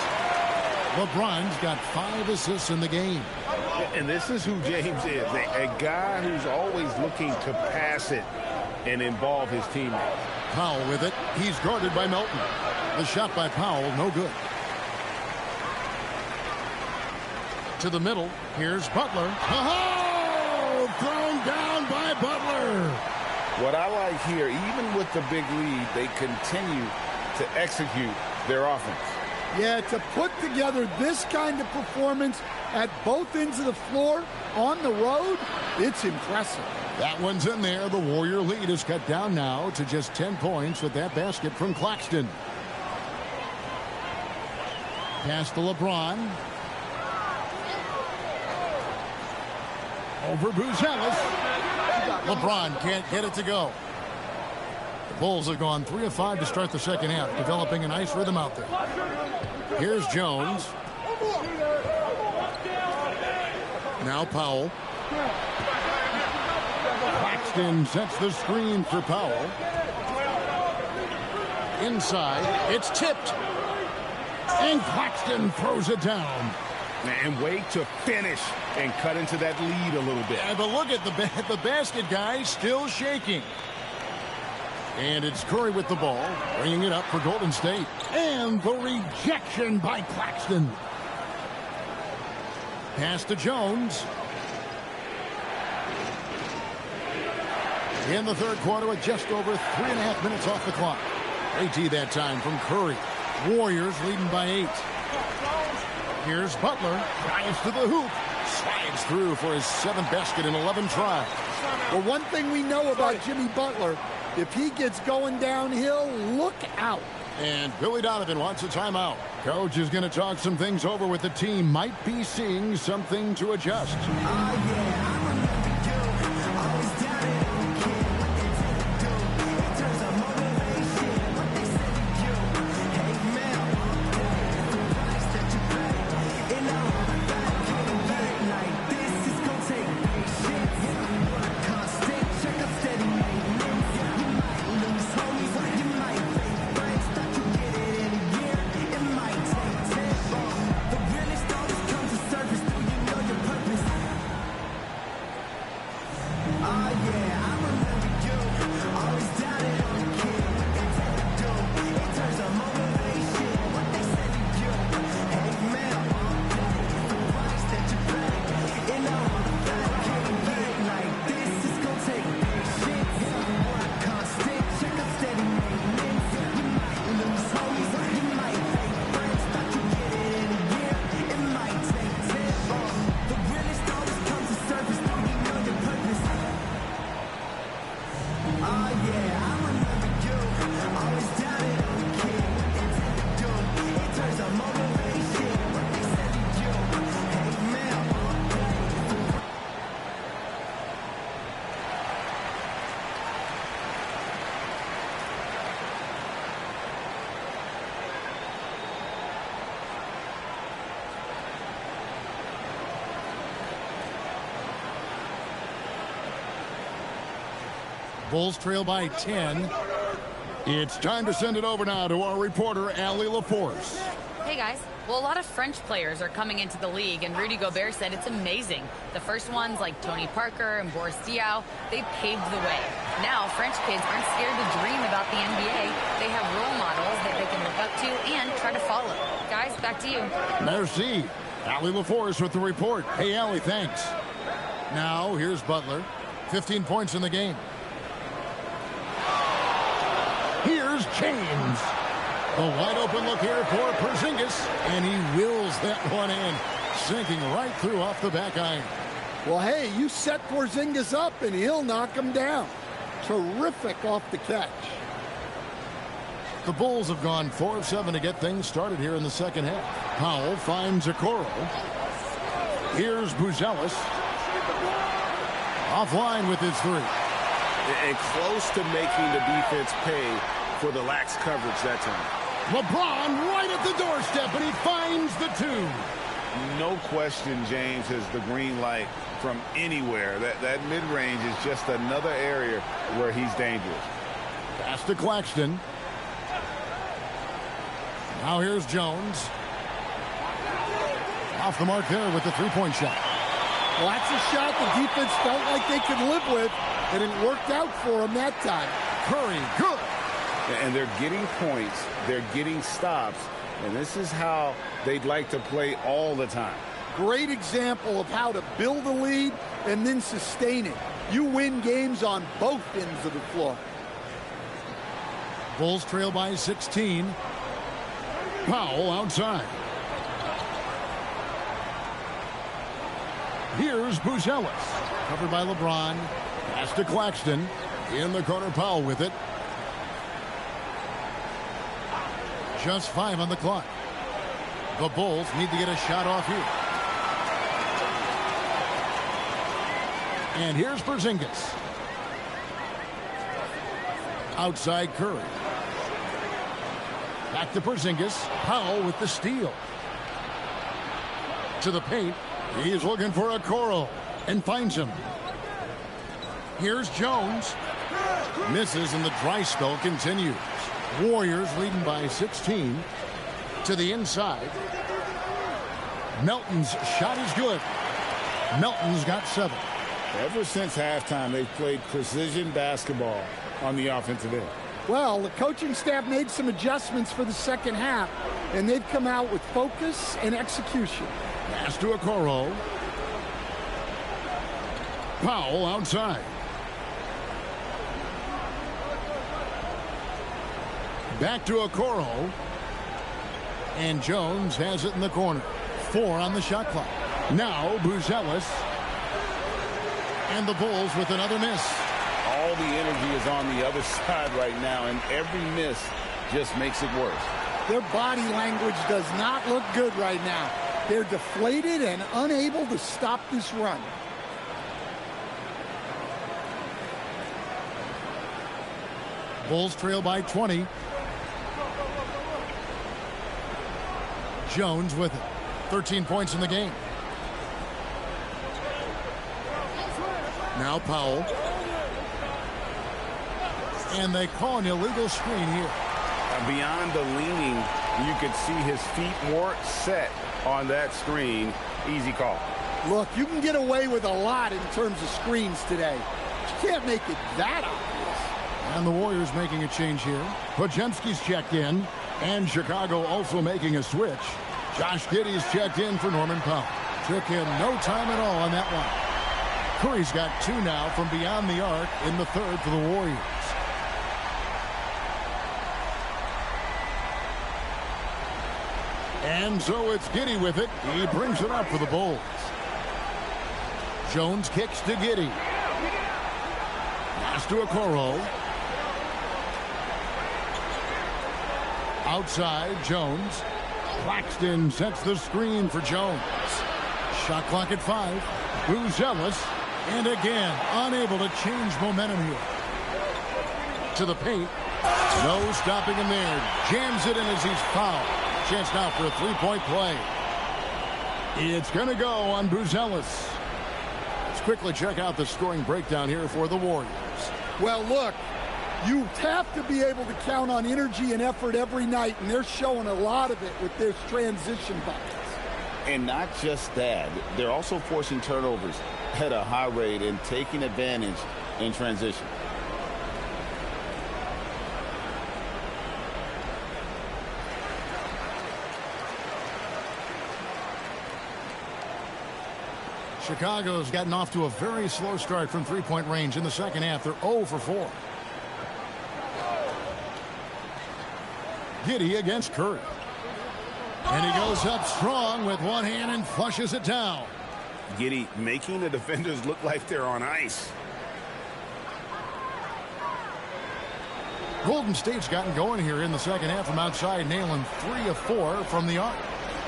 [SPEAKER 1] LeBron's got 5 assists in the game.
[SPEAKER 2] And this is who James is, a guy who's always looking to pass it and involve his teammates.
[SPEAKER 1] Powell with it. He's guarded by Melton. The shot by Powell, no good. To the middle. Here's Butler. Oh! Thrown down by Butler.
[SPEAKER 2] What I like here, even with the big lead, they continue to execute their offense.
[SPEAKER 4] Yeah, to put together this kind of performance at both ends of the floor on the road, it's impressive.
[SPEAKER 1] That one's in there. The Warrior lead is cut down now to just 10 points with that basket from Claxton. Pass to LeBron. Over Buzelis. LeBron can't get it to go. The Bulls have gone 3 of 5 to start the second half, developing a nice rhythm out there. Here's Jones. Now Powell. Claxton sets the screen for Powell. Inside, it's tipped. And Claxton throws it down.
[SPEAKER 2] And wait to finish and cut into that lead a little bit.
[SPEAKER 1] Yeah, but look at the basket guy still shaking. And it's Curry with the ball, bringing it up for Golden State. And the rejection by Claxton. Pass to Jones. In the third quarter with just over 3.5 minutes off the clock. AT that time from Curry. Warriors leading by 8. Here's Butler. Drives to the hoop. Slides through for his 7th basket in 11 tries.
[SPEAKER 4] Well, one thing we know about Jimmy Butler, if he gets going downhill, look out.
[SPEAKER 1] And Billy Donovan wants a timeout. Coach is going to talk some things over with the team. Might be seeing something to adjust. Bulls trail by 10. It's time to send it over now to our reporter, Allie LaForce.
[SPEAKER 6] Hey, guys. Well, a lot of French players are coming into the league, and Rudy Gobert said it's amazing. The first ones, like Tony Parker and Boris Diaw, they paved the way. Now, French kids aren't scared to dream about the NBA. They have role models that they can look up to and try to follow. Guys, back to you.
[SPEAKER 1] Merci. Allie LaForce with the report. Hey, Allie, thanks. Now, here's Butler. 15 points in the game. Here's James. A wide open look here for Porzingis, and he wills that one in, sinking right through off the back iron.
[SPEAKER 4] Well, hey, you set Porzingis up, and he'll knock him down. Terrific off the catch.
[SPEAKER 1] The Bulls have gone 4 of 7 to get things started here in the second half. Powell finds Okoro. Here's Buzelis. Offline with his three.
[SPEAKER 8] And close to making the defense pay for the lax coverage that time.
[SPEAKER 1] LeBron right at the doorstep, and he finds the two.
[SPEAKER 3] No question, James has the green light from anywhere. That mid-range is just another area where he's dangerous.
[SPEAKER 1] Pass to Claxton. Now here's Jones. Off the mark there with the three-point shot.
[SPEAKER 4] Well, that's a shot the defense felt like they could live with, and it worked out for them that time.
[SPEAKER 1] Curry, good.
[SPEAKER 2] And they're getting points, they're getting stops, and this is how they'd like to play all the time.
[SPEAKER 4] Great example of how to build a lead and then sustain it. You win games on both ends of the floor.
[SPEAKER 1] Bulls trail by 16. Powell outside. Here's Buzelis. Covered by LeBron. Pass to Claxton. In the corner, Powell with it. Just 5 on the clock. The Bulls need to get a shot off here. And here's Porzingis. Outside Curry. Back to Porzingis. Powell with the steal. To the paint. He's looking for Okoro and finds him. Here's Jones. Misses, and the dry spell continues. Warriors leading by 16. To the inside. Melton's shot is good. Melton's got 7.
[SPEAKER 2] Ever since halftime, they've played precision basketball on the offensive end.
[SPEAKER 4] Well, the coaching staff made some adjustments for the second half, and they've come out with focus and execution.
[SPEAKER 1] Pass to Okoro. Powell outside. Back to Okoro. And Jones has it in the corner. 4 on the shot clock. Now Buzelis. And the Bulls with another miss.
[SPEAKER 2] All the energy is on the other side right now, and every miss just makes it worse.
[SPEAKER 4] Their body language does not look good right now. They're deflated and unable to stop this run.
[SPEAKER 1] Bulls trail by 20. Jones with it. 13 points in the game. Now Powell. And they call an illegal screen here.
[SPEAKER 2] Beyond the leaning, you could see his feet more set on that screen. Easy call.
[SPEAKER 4] Look, you can get away with a lot in terms of screens today. You can't make it that obvious.
[SPEAKER 1] And the Warriors making a change here. Podziemski's checked in. And Chicago also making a switch. Josh Giddey's checked in for Norman Powell. Took him no time at all on that one. Curry's got 2 now from beyond the arc in the third for the Warriors. And so it's Giddey with it. He brings it up for the Bulls. Jones kicks to Giddey. Pass to Okoro. Outside, Jones. Claxton sets the screen for Jones. Shot clock at 5. Buzelis. And again, unable to change momentum here. To the paint. No stopping him there. Jams it in as he's fouled. Chance now for a three-point play. It's going to go on Buzelis. Let's quickly check out the scoring breakdown here for the Warriors.
[SPEAKER 4] Well, look, you have to be able to count on energy and effort every night, and they're showing a lot of it with their transition buckets.
[SPEAKER 2] And not just that, they're also forcing turnovers at a high rate and taking advantage in transition.
[SPEAKER 1] Chicago's gotten off to a very slow start from three-point range in the second half. They're 0 for 4. Giddey against Curry. And he goes up strong with one hand and flushes it down.
[SPEAKER 2] Giddey making the defenders look like they're on ice.
[SPEAKER 1] Golden State's gotten going here in the second half from outside, nailing 3 of 4 from the arc.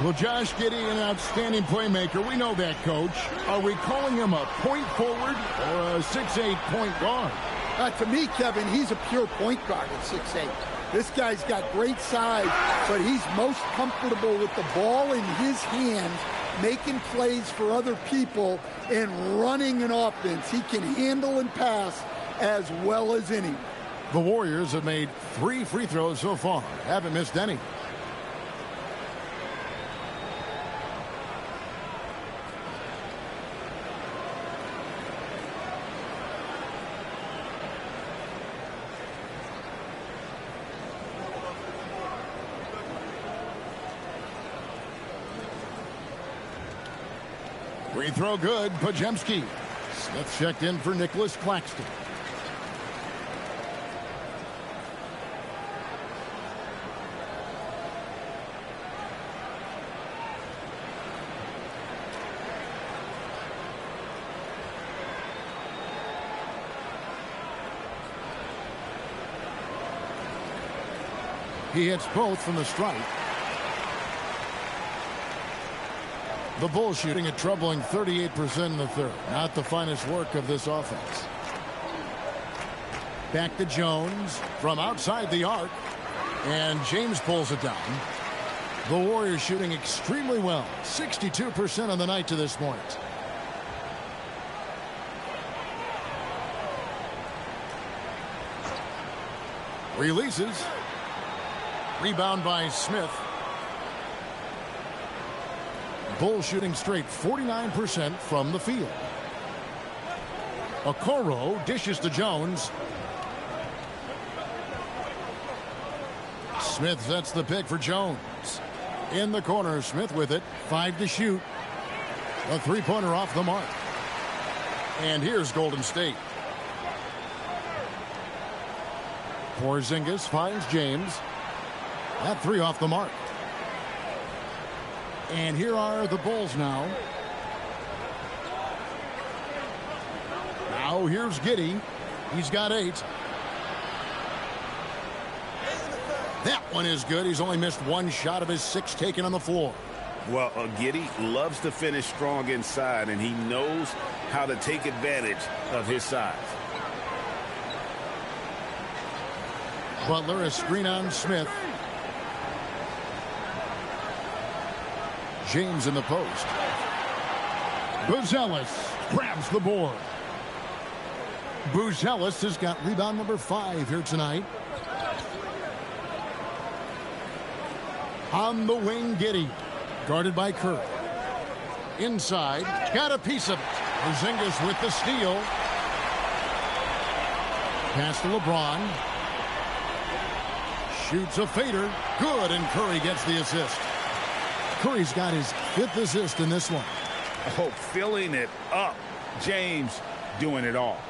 [SPEAKER 1] Well, Josh Giddey, an outstanding playmaker. We know that, Coach. Are we calling him a point forward or a 6'8" point guard?
[SPEAKER 4] To me, Kevin, he's a pure point guard at 6'8". This guy's got great size, but he's most comfortable with the ball in his hands, making plays for other people and running an offense. He can handle and pass as well as any.
[SPEAKER 1] The Warriors have made 3 free throws so far. Haven't missed any. Free throw good, Podziemski. Smith checked in for Nicholas Claxton. He hits both from the stripe. The Bulls shooting a troubling 38% in the third. Not the finest work of this offense. Back to Jones from outside the arc. And James pulls it down. The Warriors shooting extremely well. 62% on the night to this point. Releases. Rebound by Smith. Bulls shooting straight 49% from the field. Okoro dishes to Jones. Smith sets the pick for Jones. In the corner, Smith with it. 5 to shoot. A three-pointer off the mark. And here's Golden State. Porzingis finds James. That 3 off the mark. And here are the Bulls now. Now here's Giddey. He's got 8. That one is good. He's only missed 1 shot of his 6 taken on the floor.
[SPEAKER 2] Well, Giddey loves to finish strong inside, and he knows how to take advantage of his size.
[SPEAKER 1] Butler, a screen on Smith. James in the post. Buzelis grabs the board. Buzelis has got rebound number 5 here tonight. On the wing, Giddey. Guarded by Curry. Inside. Got a piece of it. Porzingis with the steal. Pass to LeBron. Shoots a fader. Good, and Curry gets the assist. Curry's got his 5th assist in this one.
[SPEAKER 2] Oh, filling it up. James doing it all.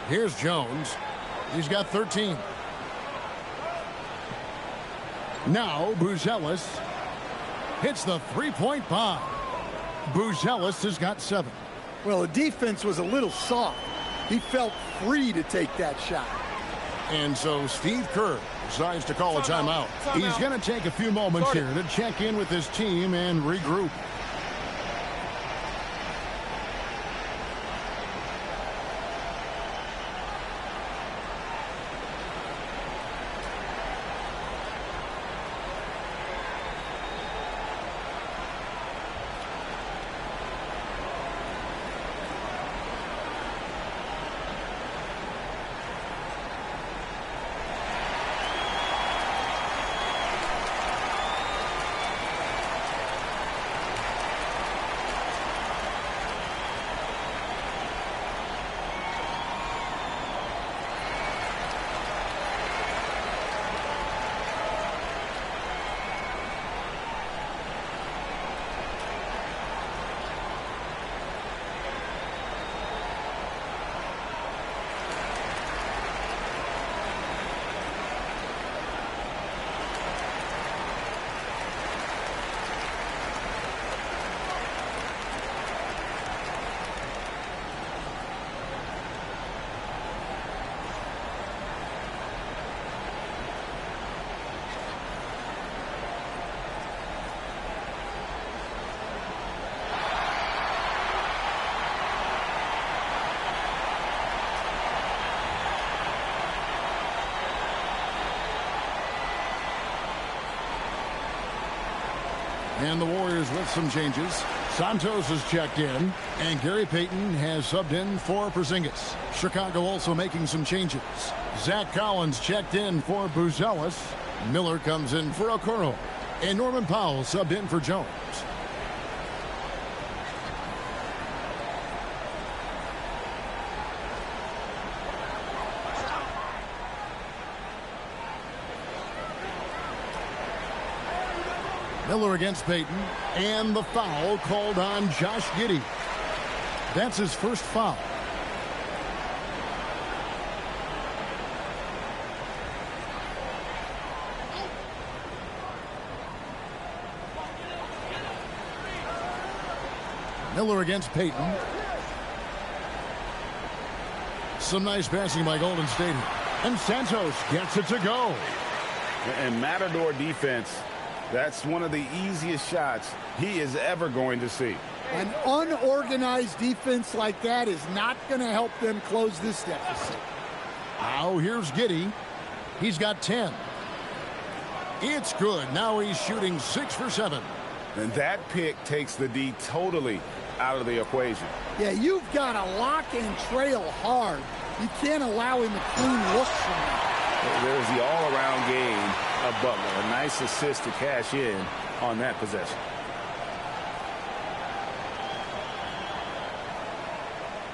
[SPEAKER 1] Here's Jones. He's got 13. Now Buzelis hits the three-point bomb. Buzelis has got 7.
[SPEAKER 4] Well, the defense was a little soft. He felt free to take that shot.
[SPEAKER 1] And so Steve Kerr decides to call a timeout. He's going to take a few moments here to check in with his team and regroup. And the Warriors with some changes. Santos has checked in, and Gary Payton has subbed in for Porzingis. Chicago also making some changes. Zach Collins checked in for Buzelis. Miller comes in for Okoro. And Norman Powell subbed in for Jones. Miller against Payton, and the foul called on Josh Giddey. That's his first foul. Miller against Payton. Some nice passing by Golden State here. And Santos gets it to go.
[SPEAKER 2] And Matador defense, that's one of the easiest shots he is ever going to see.
[SPEAKER 4] An unorganized defense like that is not going to help them close this deficit.
[SPEAKER 1] Now here's Giddey. He's got 10. It's good. Now he's shooting 6 for 7.
[SPEAKER 2] And that pick takes the D totally out of the equation.
[SPEAKER 4] Yeah, you've got to lock and trail hard. You can't allow him to clean looks from that.
[SPEAKER 2] There's the all-around game of Butler. A nice assist to cash in on that possession.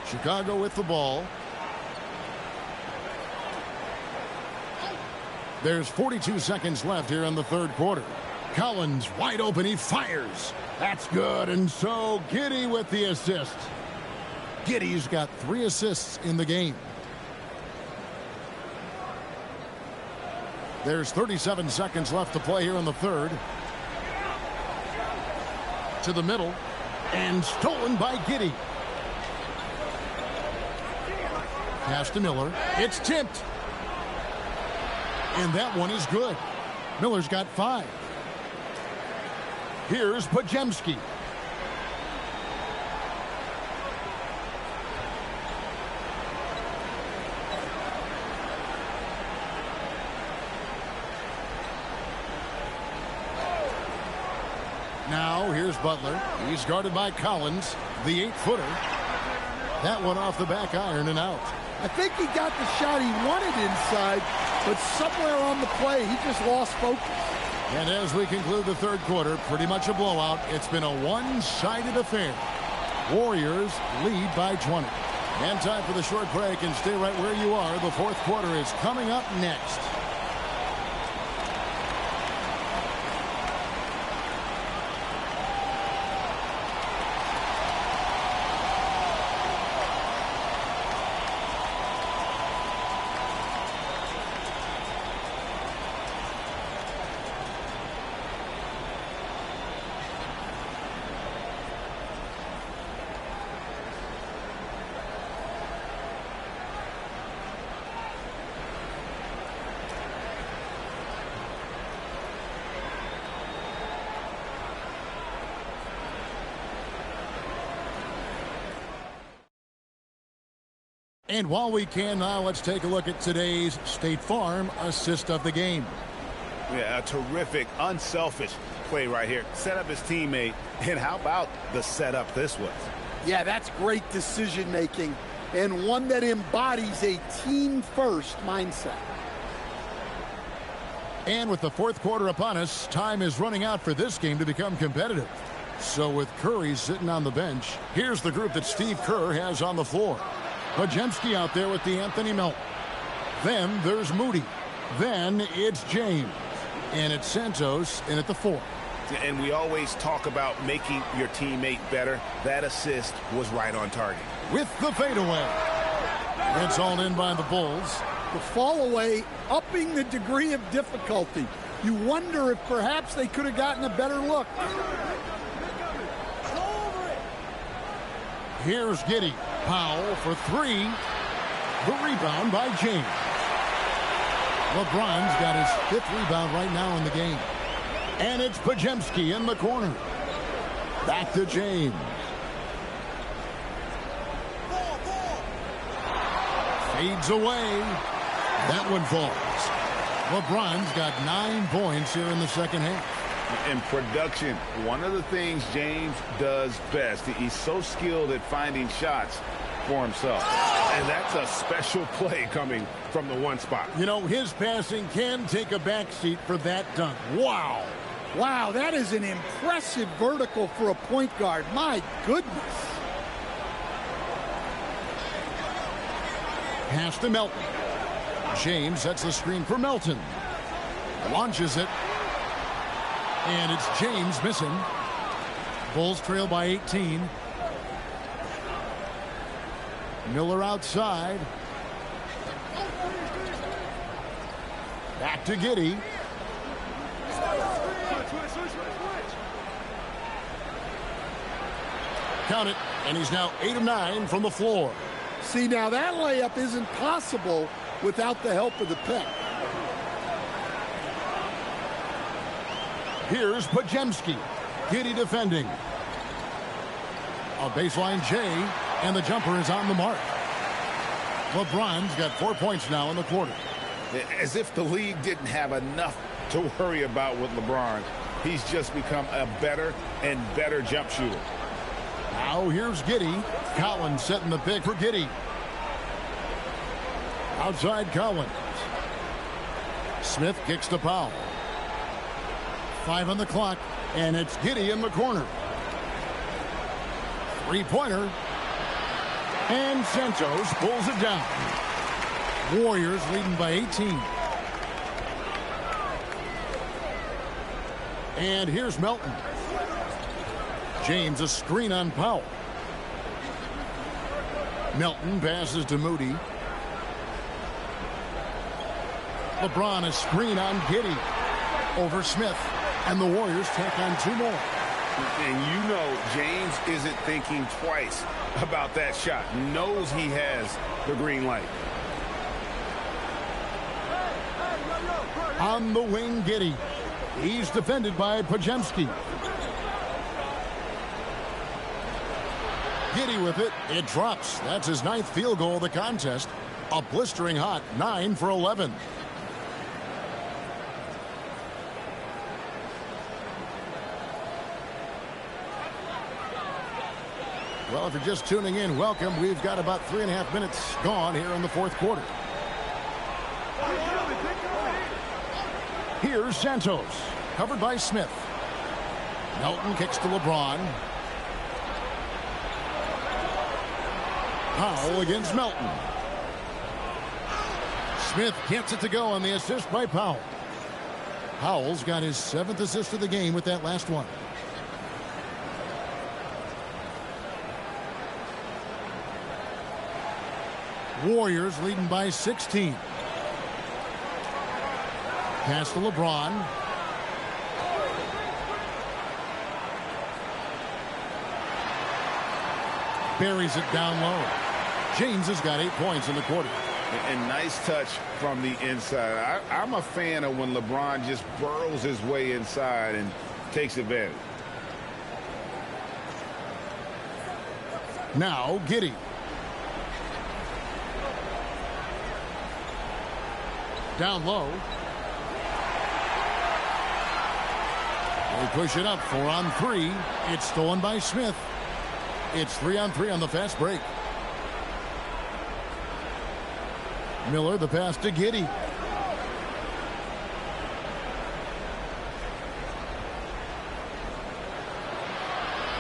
[SPEAKER 1] Chicago with the ball. There's 42 seconds left here in the third quarter. Collins wide open. He fires. That's good. And so Giddey with the assist. Giddey's got 3 assists in the game. There's 37 seconds left to play here in the third. To the middle. And stolen by Giddey. Pass to Miller. It's tipped. And that one is good. Miller's got 5. Here's Podziemski. Now here's Butler. He's guarded by Collins, the 8-footer. That one off the back iron and out.
[SPEAKER 4] I think he got the shot he wanted inside, but somewhere on the play, he just lost focus.
[SPEAKER 1] And as we conclude the third quarter, pretty much a blowout. It's been a one-sided affair. Warriors lead by 20. And time for the short break, and stay right where you are. The fourth quarter is coming up next. And while we can now, let's take a look at today's State Farm assist of the game.
[SPEAKER 2] Yeah, a terrific, unselfish play right here. Set up his teammate, and how about the setup this was?
[SPEAKER 4] Yeah, that's great decision-making, and one that embodies a team-first mindset.
[SPEAKER 1] And with the fourth quarter upon us, time is running out for this game to become competitive. So with Curry sitting on the bench, here's the group that Steve Kerr has on the floor. Podziemski out there with the Anthony Melton. Then there's Moody. Then it's James. And it's Santos in at the 4.
[SPEAKER 2] And we always talk about making your teammate better. That assist was right on target.
[SPEAKER 1] With the fadeaway. It's all in by the Bulls.
[SPEAKER 4] The fall away, upping the degree of difficulty. You wonder if perhaps they could have gotten a better look.
[SPEAKER 1] Here's Giddey. Powell for 3. The rebound by James. LeBron's got his 5th rebound right now in the game. And it's Podziemski in the corner. Back to James. Fades away. That one falls. LeBron's got 9 points here in the second half.
[SPEAKER 3] In production, one of the things James does best, he's so skilled at finding shots for himself.
[SPEAKER 8] And that's a special play coming from the one spot.
[SPEAKER 1] You know, his passing can take a backseat for that dunk. Wow.
[SPEAKER 4] Wow, that is an impressive vertical for a point guard. My goodness.
[SPEAKER 1] Pass to Melton. James sets the screen for Melton. Launches it. And it's James missing. Bulls trail by 18. Miller outside. Back to Giddey. Count it. And he's now 8 of 9 from the floor.
[SPEAKER 4] See, now that layup isn't possible without the help of the pick.
[SPEAKER 1] Here's Podziemski. Giddey defending. A baseline J, and the jumper is on the mark. LeBron's got 4 points now in the quarter.
[SPEAKER 3] As if the league didn't have enough to worry about with LeBron. He's just become a better and better jump shooter.
[SPEAKER 1] Now here's Giddey. Collins setting the pick for Giddey. Outside Collins. Smith kicks to Powell. 5 on the clock, and it's Giddey in the corner. Three-pointer. And Santos pulls it down. Warriors leading by 18. And here's Melton. James a screen on Powell. Melton passes to Moody. LeBron a screen on Giddey. Over Smith. And the Warriors take on 2 more.
[SPEAKER 3] And you know James isn't thinking twice about that shot. Knows he has the green light.
[SPEAKER 1] On the wing, Giddey. He's defended by Podziemski. Giddey with it. It drops. That's his 9th field goal of the contest. A blistering hot 9 for 11. Well, if you're just tuning in, welcome. We've got about 3.5 minutes gone here in the 4th quarter. Here's Santos, covered by Smith. Melton kicks to LeBron. Powell against Melton. Smith gets it to go on the assist by Powell. Powell's got his 7th assist of the game with that last one. Warriors leading by 16. Pass to LeBron. Buries it down low. James has got 8 points in the quarter.
[SPEAKER 3] And nice touch from the inside. I'm a fan of when LeBron just burrows his way inside and takes advantage.
[SPEAKER 1] Now Giddey. Down low. They push it up. 4 on 3. It's stolen by Smith. It's 3 on 3 on the fast break. Miller, the pass to Giddey.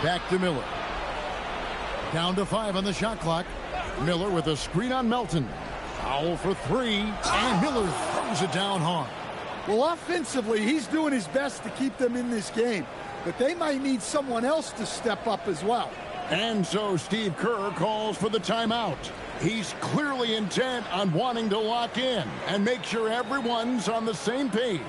[SPEAKER 1] Back to Miller. Down to 5 on the shot clock. Miller with a screen on Melton. Foul for 3, and Miller throws it down hard.
[SPEAKER 4] Well, offensively, he's doing his best to keep them in this game, but they might need someone else to step up as well.
[SPEAKER 1] And so Steve Kerr calls for the timeout. He's clearly intent on wanting to lock in and make sure everyone's on the same page.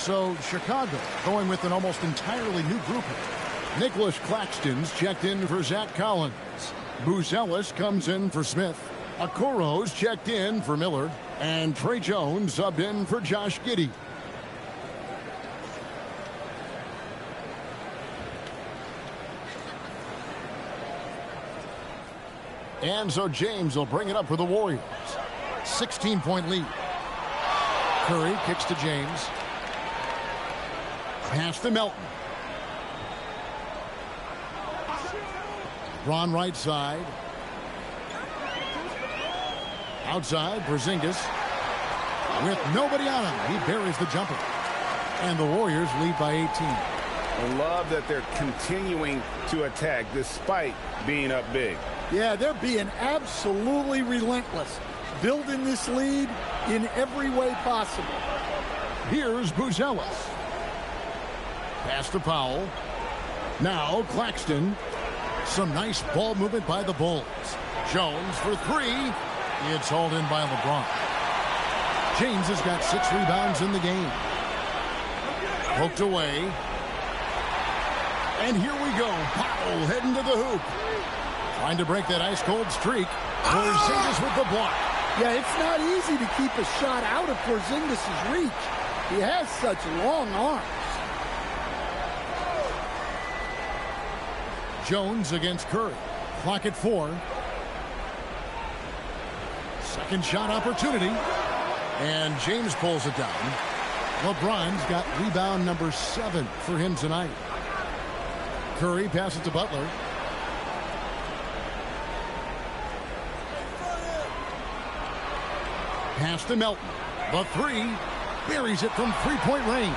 [SPEAKER 1] So Chicago going with an almost entirely new grouping. Nicholas Claxton's checked in for Zach Collins. Buzelis comes in for Smith. Okoro's checked in for Miller. And Trey Jones subbed in for Josh Giddey. And so James will bring it up for the Warriors. 16-point lead. Curry kicks to James. Pass to Melton. Ron right side. Outside, Porzingis. With nobody on him, he buries the jumper. And the Warriors lead by 18.
[SPEAKER 2] I love that they're continuing to attack despite being up big.
[SPEAKER 4] Yeah, they're being absolutely relentless, building this lead in every way possible.
[SPEAKER 1] Here's Buzelis. Pass to Powell. Now Claxton. Some nice ball movement by the Bulls. Jones for three. It's hauled in by LeBron. James has got 6 rebounds in the game. Poked away. And here we go. Powell heading to the hoop. Trying to break that ice-cold streak. Porzingis with the block.
[SPEAKER 4] Yeah, it's not easy to keep a shot out of Porzingis' reach. He has such long arms.
[SPEAKER 1] Jones against Curry. Clock at 4. Second shot opportunity. And James pulls it down. LeBron's got rebound number 7 for him tonight. Curry passes to Butler. Pass to Melton. The 3. Buries it from 3-point range.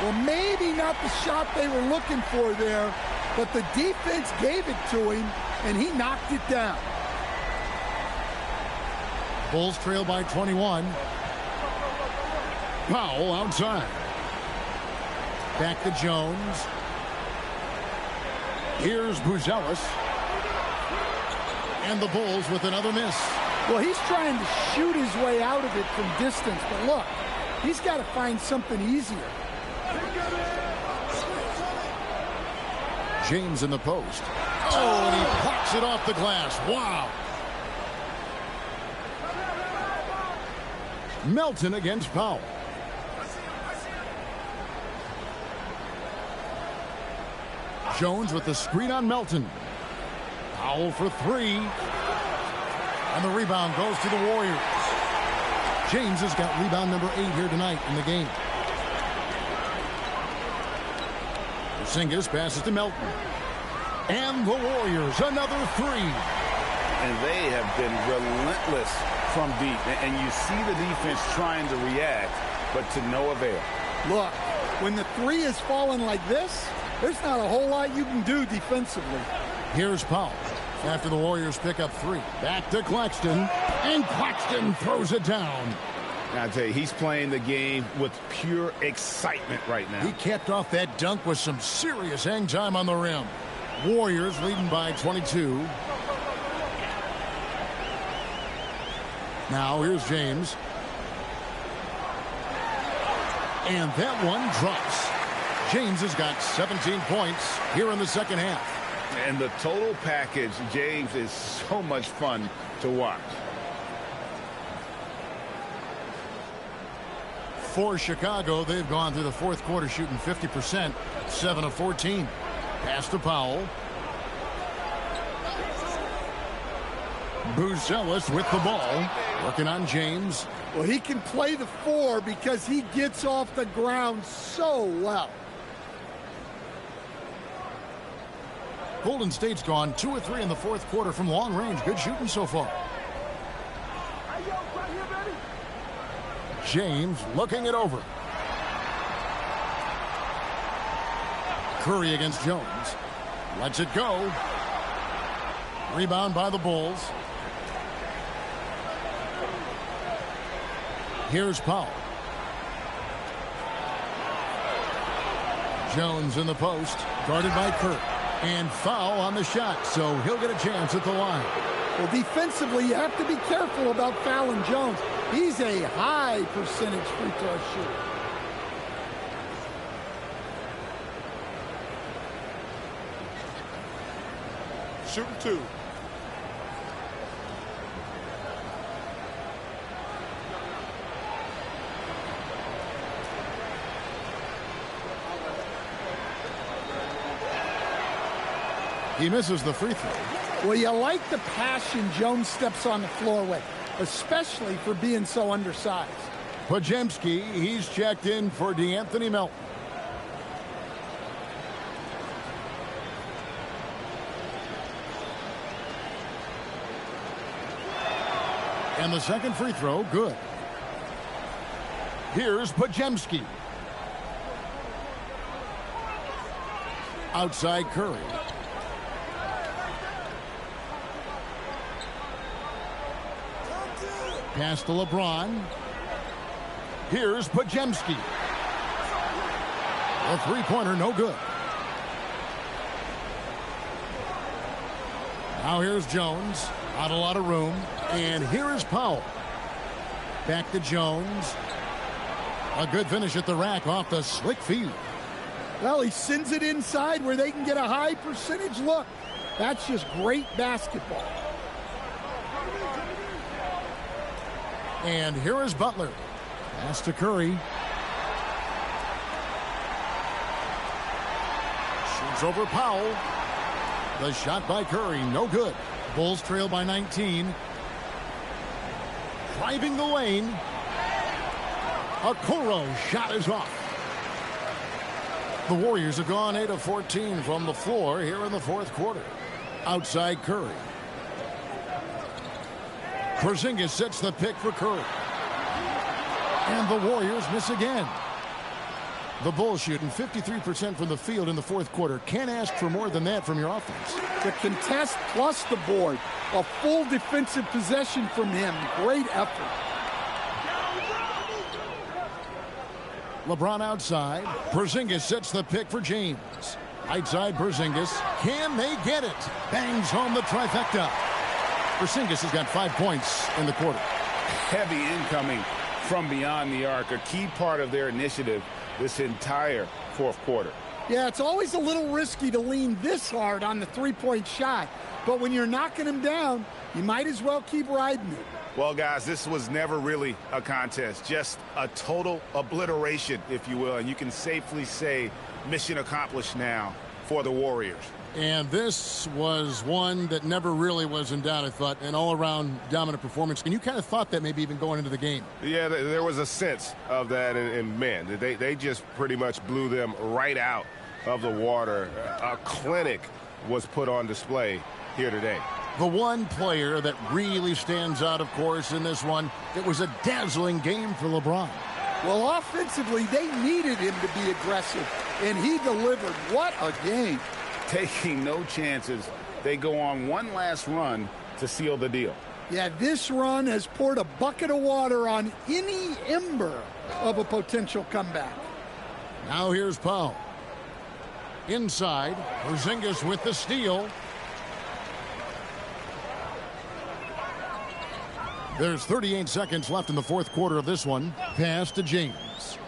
[SPEAKER 4] Well, maybe not the shot they were looking for there, but the defense gave it to him, and he knocked it down.
[SPEAKER 1] Bulls trail by 21. Powell outside. Back to Jones. Here's Buzelis. And the Bulls with another miss.
[SPEAKER 4] Well, he's trying to shoot his way out of it from distance, but look, he's got to find something easier.
[SPEAKER 1] James in the post. Oh, and he pops it off the glass. Wow. Melton against Powell. Jones with the screen on Melton. Powell for 3. And the rebound goes to the Warriors. James has got rebound number 8 here tonight in the game. Porzingis passes to Melton. And the Warriors, another 3.
[SPEAKER 2] And they have been relentless from deep. And you see the defense trying to react, but to no avail.
[SPEAKER 4] Look, when the 3 is falling like this, there's not a whole lot you can do defensively.
[SPEAKER 1] Here's Powell. After the Warriors pick up 3. Back to Claxton. And Claxton throws it down.
[SPEAKER 2] Now, I tell you, he's playing the game with pure excitement right now.
[SPEAKER 1] He capped off that dunk with some serious hang time on the rim. Warriors leading by 22. Now here's James. And that one drops. James has got 17 points here in the second half.
[SPEAKER 2] And the total package, James, is so much fun to watch.
[SPEAKER 1] For Chicago, they've gone through the fourth quarter shooting 50%, 7 of 14. Pass to Powell. Buzelis with the ball, working on James.
[SPEAKER 4] Well, he can play the 4 because he gets off the ground so well.
[SPEAKER 1] Golden State's gone 2 of 3 in the fourth quarter from long range. Good shooting so far. James looking it over. Curry against Jones. Lets it go. Rebound by the Bulls. Here's Powell. Jones in the post, guarded by Kirk. And foul on the shot, so he'll get a chance at the line.
[SPEAKER 4] Well, defensively, you have to be careful about fouling Jones. He's a high percentage free throw shooter.
[SPEAKER 7] Shooting 2.
[SPEAKER 1] He misses the free throw.
[SPEAKER 4] Well, you like the passion Jones steps on the floor with, especially for being so undersized.
[SPEAKER 1] Podziemski, he's checked in for DeAnthony Melton. And the second free throw, good. Here's Podziemski. Outside Curry. Pass to LeBron. Here's Podziemski. A three-pointer, no good. Now here's Jones. Not a lot of room. And here is Powell. Back to Jones. A good finish at the rack off the slick feed.
[SPEAKER 4] Well, he sends it inside where they can get a high percentage look. That's just great basketball.
[SPEAKER 1] And here is Butler. Pass to Curry. Shoots over Powell. The shot by Curry, no good. Bulls trail by 19. Driving the lane. Okoro shot is off. The Warriors have gone 8 of 14 from the floor here in the fourth quarter. Outside Curry. Porzingis sets the pick for Curry. And the Warriors miss again. The Bulls shooting 53% from the field in the fourth quarter. Can't ask for more than that from your offense.
[SPEAKER 4] The contest plus the board. A full defensive possession from him. Great effort.
[SPEAKER 1] LeBron outside. Porzingis sets the pick for James. Outside Porzingis. Can they get it? Bangs home the trifecta. Porzingis has got 5 points in the quarter.
[SPEAKER 2] Heavy incoming from beyond the arc. A key part of their initiative this entire fourth quarter.
[SPEAKER 4] Yeah, it's always a little risky to lean this hard on the three-point shot. But when you're knocking him down, you might as well keep riding it.
[SPEAKER 2] Well, guys, this was never really a contest. Just a total obliteration, if you will. And you can safely say mission accomplished now for the Warriors.
[SPEAKER 1] And this was one that never really was in doubt, I thought, an all-around dominant performance. And you kind of thought that maybe even going into the game.
[SPEAKER 8] Yeah, there was a sense of that, and man, they just pretty much blew them right out of the water. A clinic was put on display here today.
[SPEAKER 1] The one player that really stands out, of course, in this one, it was a dazzling game for LeBron.
[SPEAKER 4] Well, offensively, they needed him to be aggressive, and he delivered. What a game.
[SPEAKER 2] Taking no chances, they go on one last run to seal the deal.
[SPEAKER 4] Yeah, this run has poured a bucket of water on any ember of a potential comeback.
[SPEAKER 1] Now here's Powell. Inside, Porzingis with the steal. There's 38 seconds left in the fourth quarter of this one. Pass to James.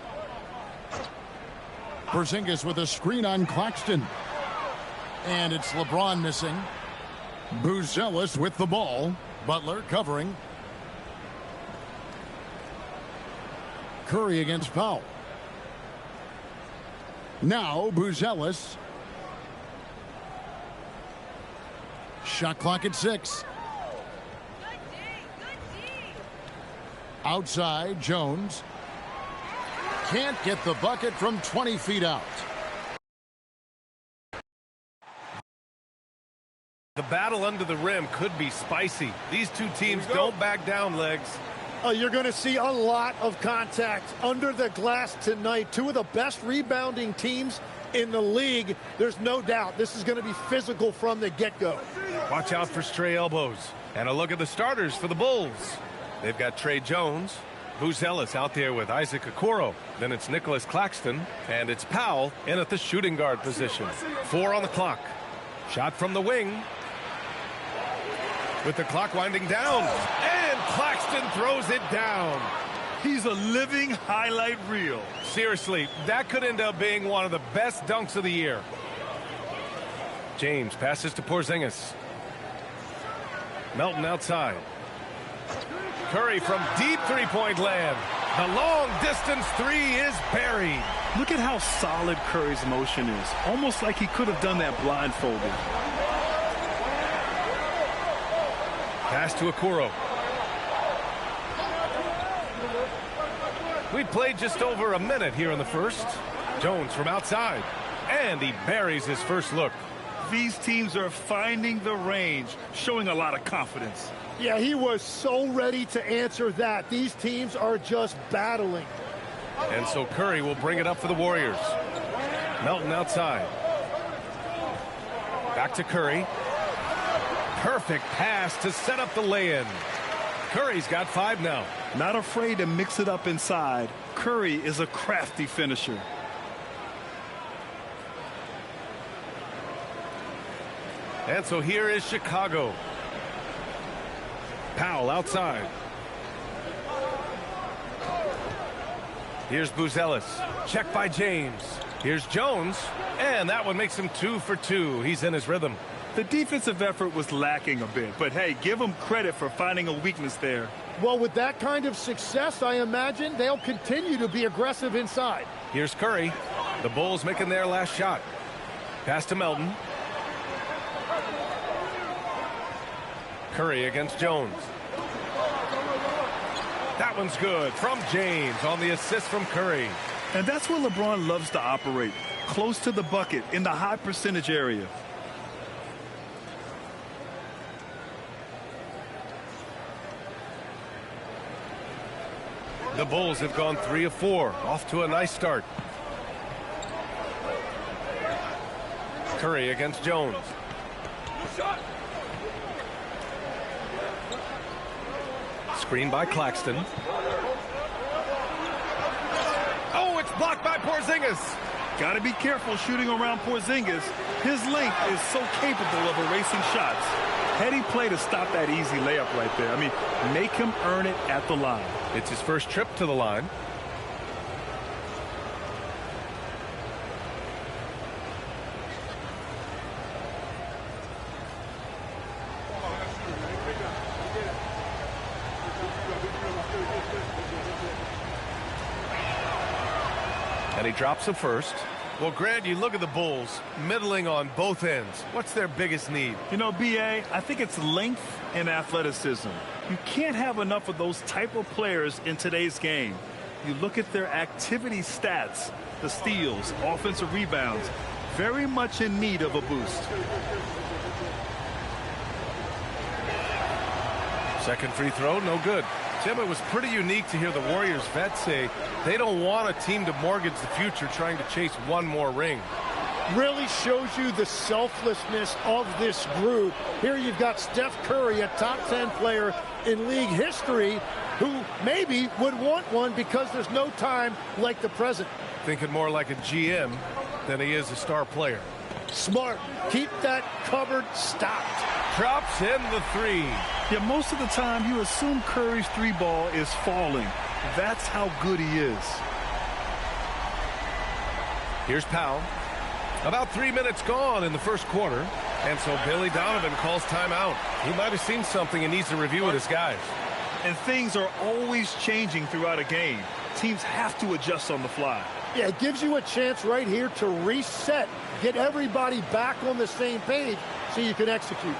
[SPEAKER 1] Porzingis with a screen on Claxton. And it's LeBron missing. Buzelis with the ball. Butler covering. Curry against Powell. Now Buzelis. Shot clock at 6. Outside, Jones. Can't get the bucket from 20 feet out.
[SPEAKER 9] The battle under the rim could be spicy. These two teams don't back down, Legs.
[SPEAKER 10] You're going to see a lot of contact under the glass tonight. Two of the best rebounding teams in the league. There's no doubt this is going to be physical from the get-go.
[SPEAKER 9] Watch out for stray elbows. And a look at the starters for the Bulls. They've got Trey Jones, Buzelis out there with Isaac Okoro. Then it's Nicholas Claxton, and it's Powell in at the shooting guard position. 4 on the clock. Shot from the wing. With the clock winding down. And Claxton throws it down.
[SPEAKER 11] He's a living highlight reel.
[SPEAKER 9] Seriously, that could end up being one of the best dunks of the year. James passes to Porzingis. Melton outside. Curry from deep three-point land. The long-distance three is buried.
[SPEAKER 11] Look at how solid Curry's motion is. Almost like he could have done that blindfolded.
[SPEAKER 9] Pass to Okoro. We played just over a minute here in the first. Jones from outside. And he buries his first look.
[SPEAKER 11] These teams are finding the range, showing a lot of confidence.
[SPEAKER 10] Yeah, he was so ready to answer that. These teams are just battling.
[SPEAKER 9] And so Curry will bring it up for the Warriors. Melton outside. Back to Curry. Perfect pass to set up the lay-in. Curry's got 5 now.
[SPEAKER 11] Not afraid to mix it up inside. Curry is a crafty finisher.
[SPEAKER 9] And so here is Chicago. Powell outside. Here's Buzelis. Check by James. Here's Jones. And that one makes him 2 for 2. He's in his rhythm.
[SPEAKER 11] The defensive effort was lacking a bit, but hey, give them credit for finding a weakness there.
[SPEAKER 10] Well, with that kind of success, I imagine they'll continue to be aggressive inside.
[SPEAKER 9] Here's Curry. The Bulls making their last shot. Pass to Melton. Curry against Jones. That one's good from James on the assist from Curry.
[SPEAKER 11] And that's where LeBron loves to operate, close to the bucket in the high percentage area.
[SPEAKER 9] The Bulls have gone 3 of 4, off to a nice start. Curry against Jones. Screen by Claxton. Oh, it's blocked by Porzingis.
[SPEAKER 11] Got to be careful shooting around Porzingis. His length is so capable of erasing shots. Heady play to stop that easy layup right there. I mean, make him earn it at the line.
[SPEAKER 9] It's his first trip to the line. And he drops the first. Well, Grant, you look at the Bulls, middling on both ends. What's their biggest need?
[SPEAKER 11] You know, B.A., I think it's length and athleticism. You can't have enough of those type of players in today's game. You look at their activity stats, the steals, offensive rebounds, very much in need of a boost.
[SPEAKER 9] Second free throw, no good. Tim, it was pretty unique to hear the Warriors vets say they don't want a team to mortgage the future trying to chase one more ring.
[SPEAKER 10] Really shows you the selflessness of this group. Here you've got Steph Curry, a top 10 player in league history, who maybe would want one because there's no time like the present.
[SPEAKER 9] Thinking more like a GM than he is a star player.
[SPEAKER 10] Smart. Keep that cupboard stocked.
[SPEAKER 9] Drops in the three.
[SPEAKER 11] Yeah, most of the time you assume Curry's three ball is falling. That's how good he is.
[SPEAKER 9] Here's Powell. About 3 minutes gone in the first quarter. And so Billy Donovan calls timeout. He might have seen something and needs to review with his guys.
[SPEAKER 11] And things are always changing throughout a game. Teams have to adjust on the fly.
[SPEAKER 10] Yeah, it gives you a chance right here to reset. Get everybody back on the same page so you can execute.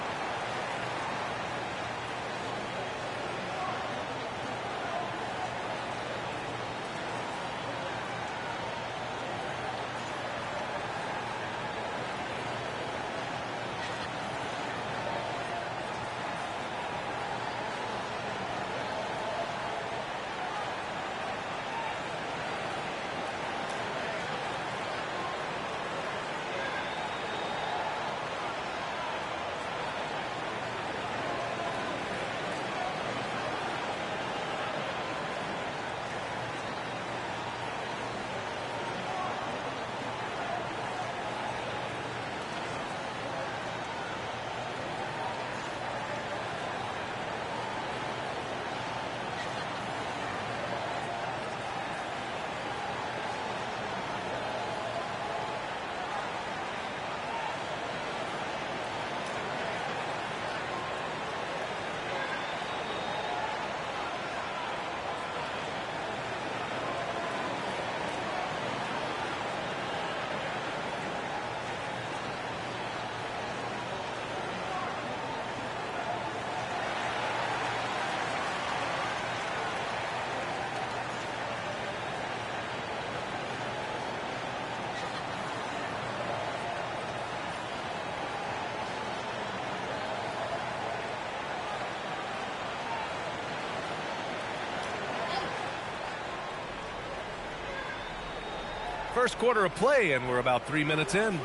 [SPEAKER 9] First quarter of play, and we're about 3 minutes in.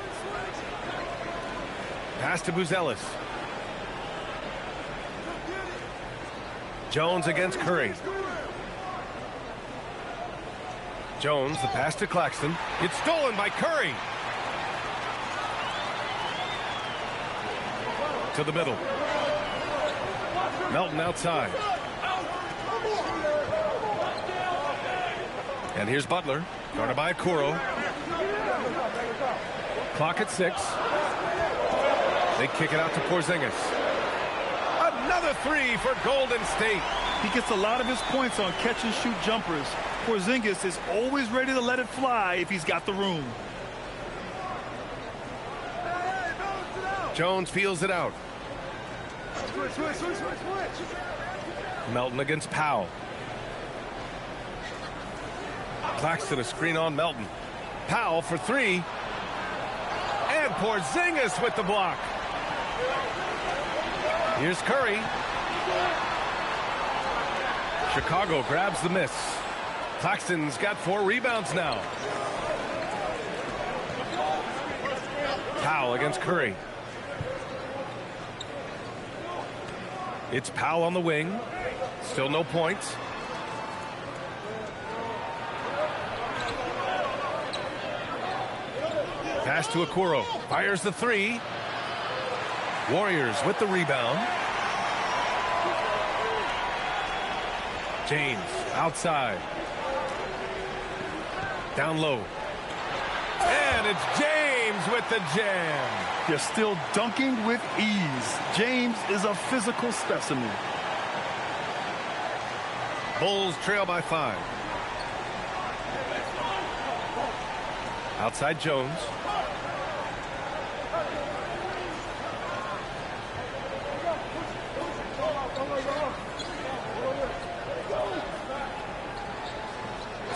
[SPEAKER 9] Pass to Buzelis. Jones against Curry. Jones, the pass to Claxton. It's stolen by Curry. To the middle. Melton outside. And here's Butler, guarded by Okoro. Clock at 6. They kick it out to Porzingis. Another three for Golden State.
[SPEAKER 11] He gets a lot of his points on catch-and-shoot jumpers. Porzingis is always ready to let it fly if he's got the room.
[SPEAKER 9] Jones feels it out. Melton against Powell. Claxton a screen on Melton. Powell for three. And Porzingis with the block. Here's Curry. Chicago grabs the miss. Claxton's got 4 rebounds now. Powell against Curry. It's Powell on the wing. Still no points. Pass to Okoro. Fires the three. Warriors with the rebound. James outside. Down low. And it's James with the jam.
[SPEAKER 11] They're still dunking with ease. James is a physical specimen.
[SPEAKER 9] Bulls trail by 5. Outside Jones.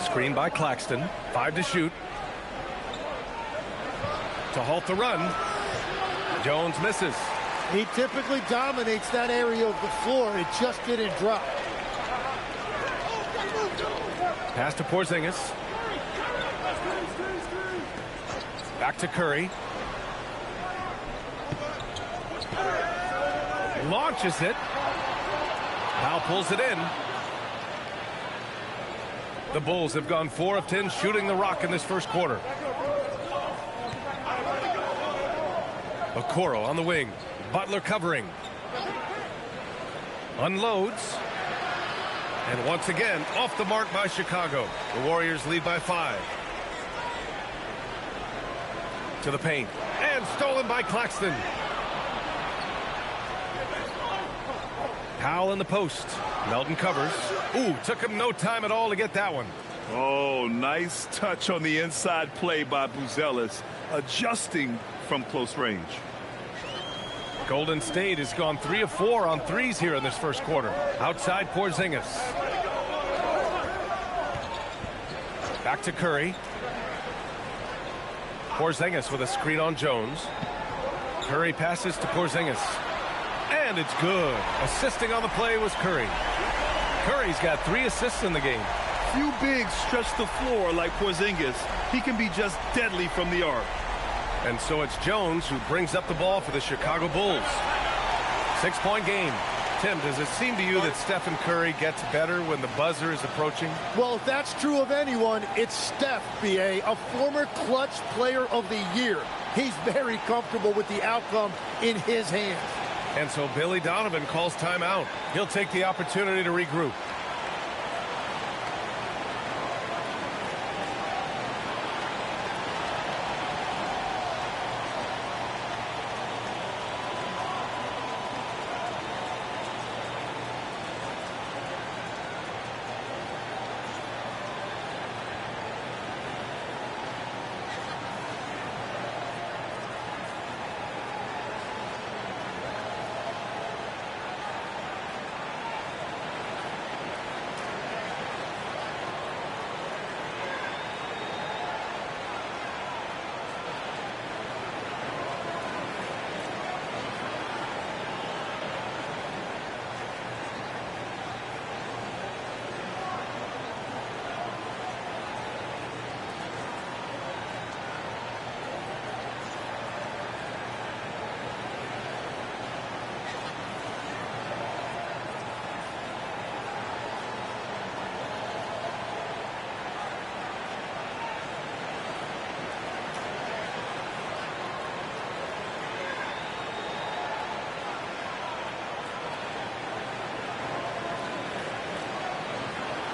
[SPEAKER 9] Screen by Claxton. 5 to shoot. To halt the run. Jones misses.
[SPEAKER 10] He typically dominates that area of the floor. It just didn't drop.
[SPEAKER 9] Pass to Porzingis. Back to Curry. Launches it. Powell pulls it in. The Bulls have gone 4 of 10 shooting the rock in this first quarter. Okoro on the wing. Butler covering. Unloads. And once again, off the mark by Chicago. The Warriors lead by 5. To the paint. And stolen by Claxton. Powell in the post. Melton covers. Ooh, took him no time at all to get that one.
[SPEAKER 11] Oh, nice touch on the inside play by Buzelis, adjusting from close range.
[SPEAKER 9] Golden State has gone 3 of 4 on threes here in this first quarter. Outside Porzingis. Back to Curry. Porzingis with a screen on Jones. Curry passes to Porzingis. And it's good. Assisting on the play was Curry. Curry's got 3 assists in the game.
[SPEAKER 11] Few bigs stretch the floor like Porzingis. He can be just deadly from the arc.
[SPEAKER 9] And so it's Jones who brings up the ball for the Chicago Bulls. 6-point game. Tim, does it seem to you that Stephen Curry gets better when the buzzer is approaching?
[SPEAKER 10] Well, if that's true of anyone, it's Steph, B.A., a former clutch player of the year. He's very comfortable with the outcome in his hands.
[SPEAKER 9] And so Billy Donovan calls timeout. He'll take the opportunity to regroup.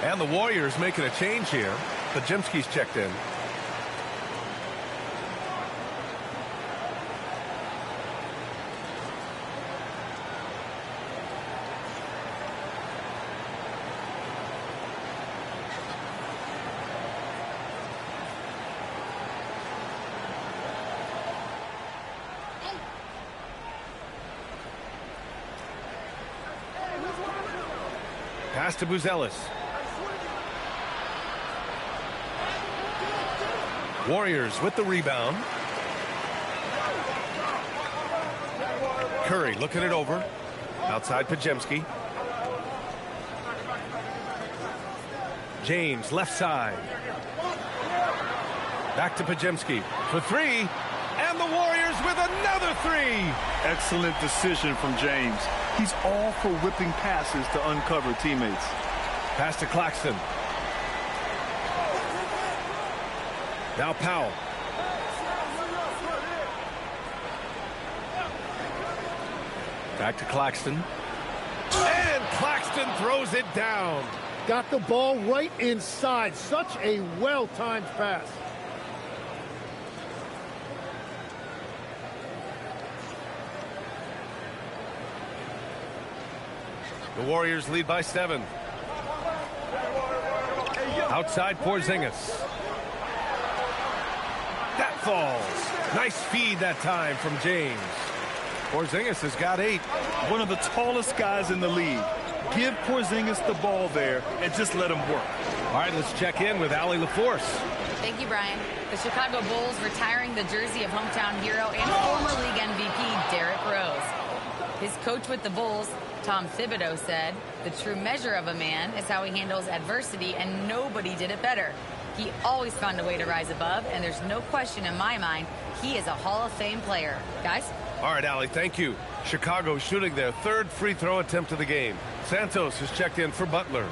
[SPEAKER 9] And the Warriors making a change here. Podziemski's checked in. Pass to Buzelis. Warriors with the rebound. Curry looking it over. Outside Podziemski. James left side. Back to Podziemski for three. And the Warriors with another three.
[SPEAKER 11] Excellent decision from James. He's all for whipping passes to uncover teammates.
[SPEAKER 9] Pass to Claxton. Now Powell. Back to Claxton. And Claxton throws it down.
[SPEAKER 10] Got the ball right inside. Such a well-timed pass.
[SPEAKER 9] The Warriors lead by 7. Outside Porzingis. That falls. Nice feed that time from James. Porzingis has got 8.
[SPEAKER 11] One of the tallest guys in the league. Give Porzingis the ball there and just let him work.
[SPEAKER 9] All right, let's check in with Allie LaForce.
[SPEAKER 6] Thank you, Brian. The Chicago Bulls retiring the jersey of hometown hero and former league MVP Derrick Rose. His coach with the Bulls, Tom Thibodeau, said, "The true measure of a man is how he handles adversity, and nobody did it better. He always found a way to rise above, and there's no question in my mind he is a Hall of Fame player." Guys?
[SPEAKER 9] All right, Allie, thank you. Chicago shooting their 3rd free throw attempt of the game. Santos has checked in for Butler.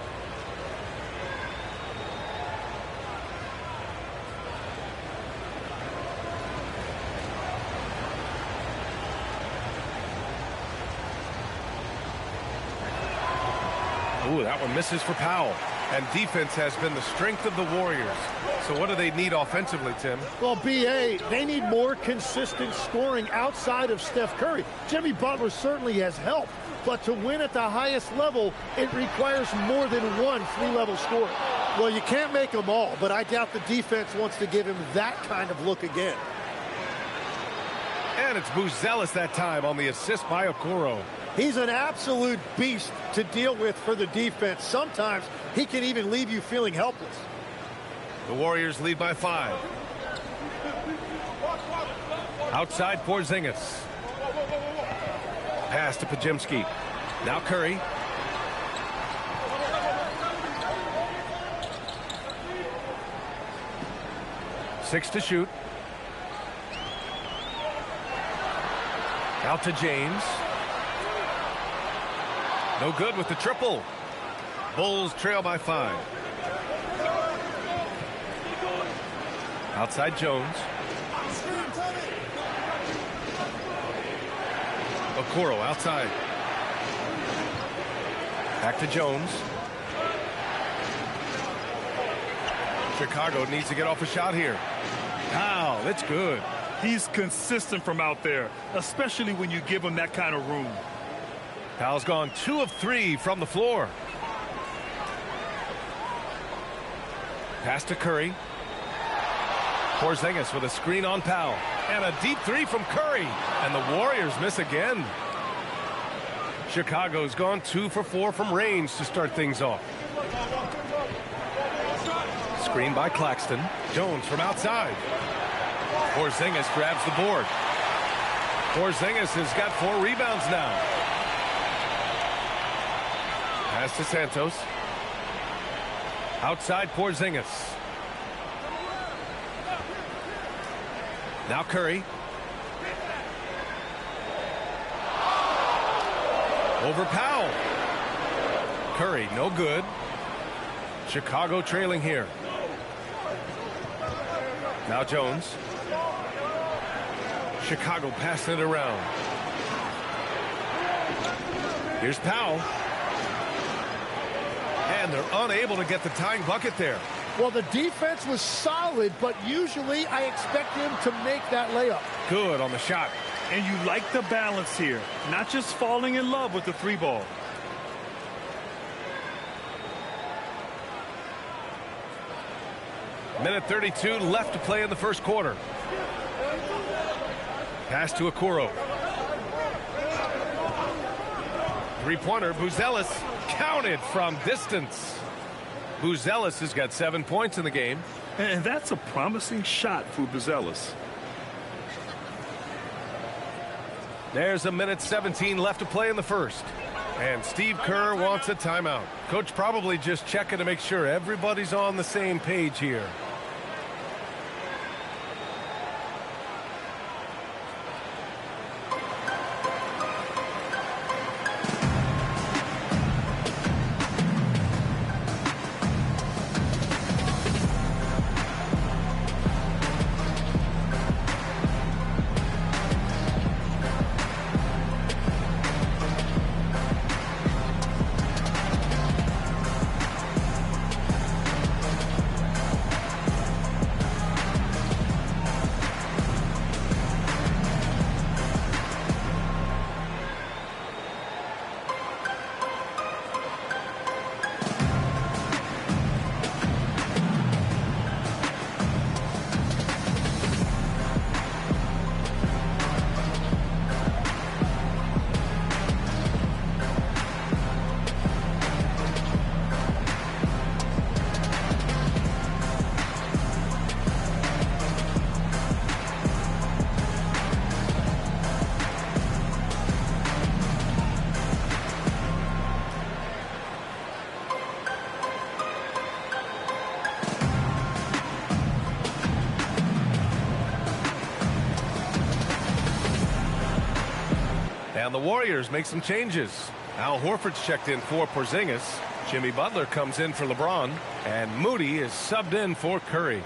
[SPEAKER 9] Ooh, that one misses for Powell. And defense has been the strength of the Warriors. So what do they need offensively, Tim?
[SPEAKER 10] Well, B.A., they need more consistent scoring outside of Steph Curry. Jimmy Butler certainly has helped, but to win at the highest level, it requires more than one three-level scorer. Well, you can't make them all, but I doubt the defense wants to give him that kind of look again.
[SPEAKER 9] And it's Buzelis that time on the assist by Okoro.
[SPEAKER 10] He's an absolute beast to deal with for the defense. Sometimes he can even leave you feeling helpless.
[SPEAKER 9] The Warriors lead by 5. Outside Porzingis. Pass to Podziemski. Now Curry. Six to shoot. Out to James. No good with the triple. Bulls trail by 5. Outside Jones. Okoro outside. Back to Jones. Chicago needs to get off a shot here. Wow, that's good.
[SPEAKER 11] He's consistent from out there, especially when you give him that kind of room.
[SPEAKER 9] Powell's gone 2 of 3 from the floor. Pass to Curry. Porzingis with a screen on Powell. And a deep 3 from Curry. And the Warriors miss again. Chicago's gone 2 for 4 from range to start things off. Screen by Claxton. Jones from outside. Porzingis grabs the board. Porzingis has got 4 rebounds now. Pass to Santos. Outside Porzingis. Now Curry. Over Powell. Curry, no good. Chicago trailing here. Now Jones. Chicago passing it around. Here's Powell. And And they're unable to get the tying bucket there.
[SPEAKER 10] Well, the defense was solid, but usually I expect him to make that layup.
[SPEAKER 9] Good on the shot.
[SPEAKER 11] And you like the balance here, not just falling in love with the three ball.
[SPEAKER 9] Minute 32 left to play in the first quarter. Pass to Okoro. Three-pointer, Buzelis counted from distance. Buzelis has got 7 points in the game.
[SPEAKER 11] And that's a promising shot for Buzelis.
[SPEAKER 9] There's a minute 17 left to play in the first. And Steve Kerr wants a timeout. Coach probably just checking to make sure everybody's on the same page here. And the Warriors make some changes. Al Horford's checked in for Porzingis. Jimmy Butler comes in for LeBron. And Moody is subbed in for Curry.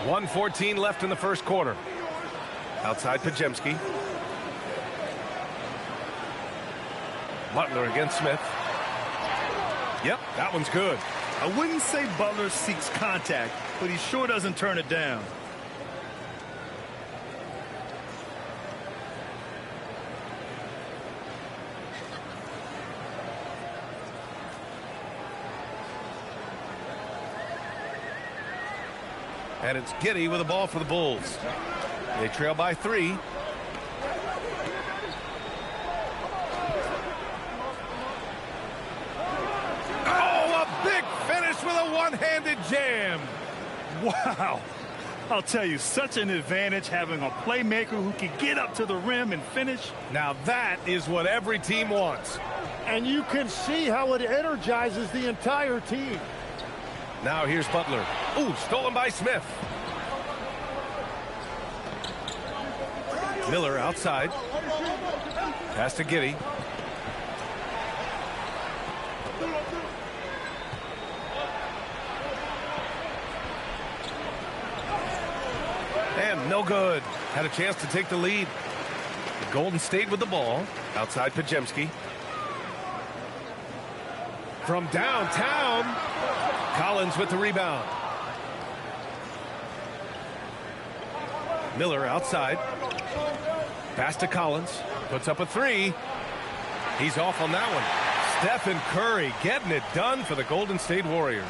[SPEAKER 9] .114 left in the first quarter. Outside Podziemski. Butler against Smith. Yep, that one's good.
[SPEAKER 11] I wouldn't say Butler seeks contact, but he sure doesn't turn it down.
[SPEAKER 9] And it's Giddey with the ball for the Bulls. They trail by 3. Oh, a big finish with a one-handed jam.
[SPEAKER 11] Wow. I'll tell you, such an advantage having a playmaker who can get up to the rim and finish.
[SPEAKER 9] Now that is what every team wants.
[SPEAKER 10] And you can see how it energizes the entire team.
[SPEAKER 9] Now here's Butler. Ooh, stolen by Smith. Miller outside. Pass to Giddey. And no good. Had a chance to take the lead. Golden State with the ball. Outside Podziemski. From downtown. Collins with the rebound. Miller outside. Pass to Collins. Puts up a 3. He's off on that one. Stephen Curry getting it done for the Golden State Warriors.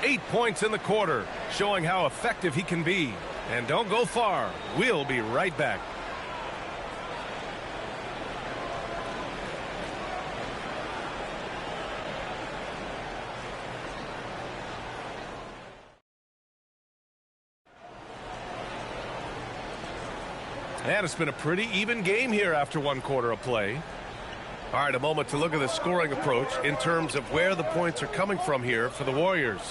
[SPEAKER 9] 8 points in the quarter, showing how effective he can be. And don't go far. We'll be right back. And it's been a pretty even game here after 1 quarter of play. All right, a moment to look at the scoring approach in terms of where the points are coming from here for the Warriors.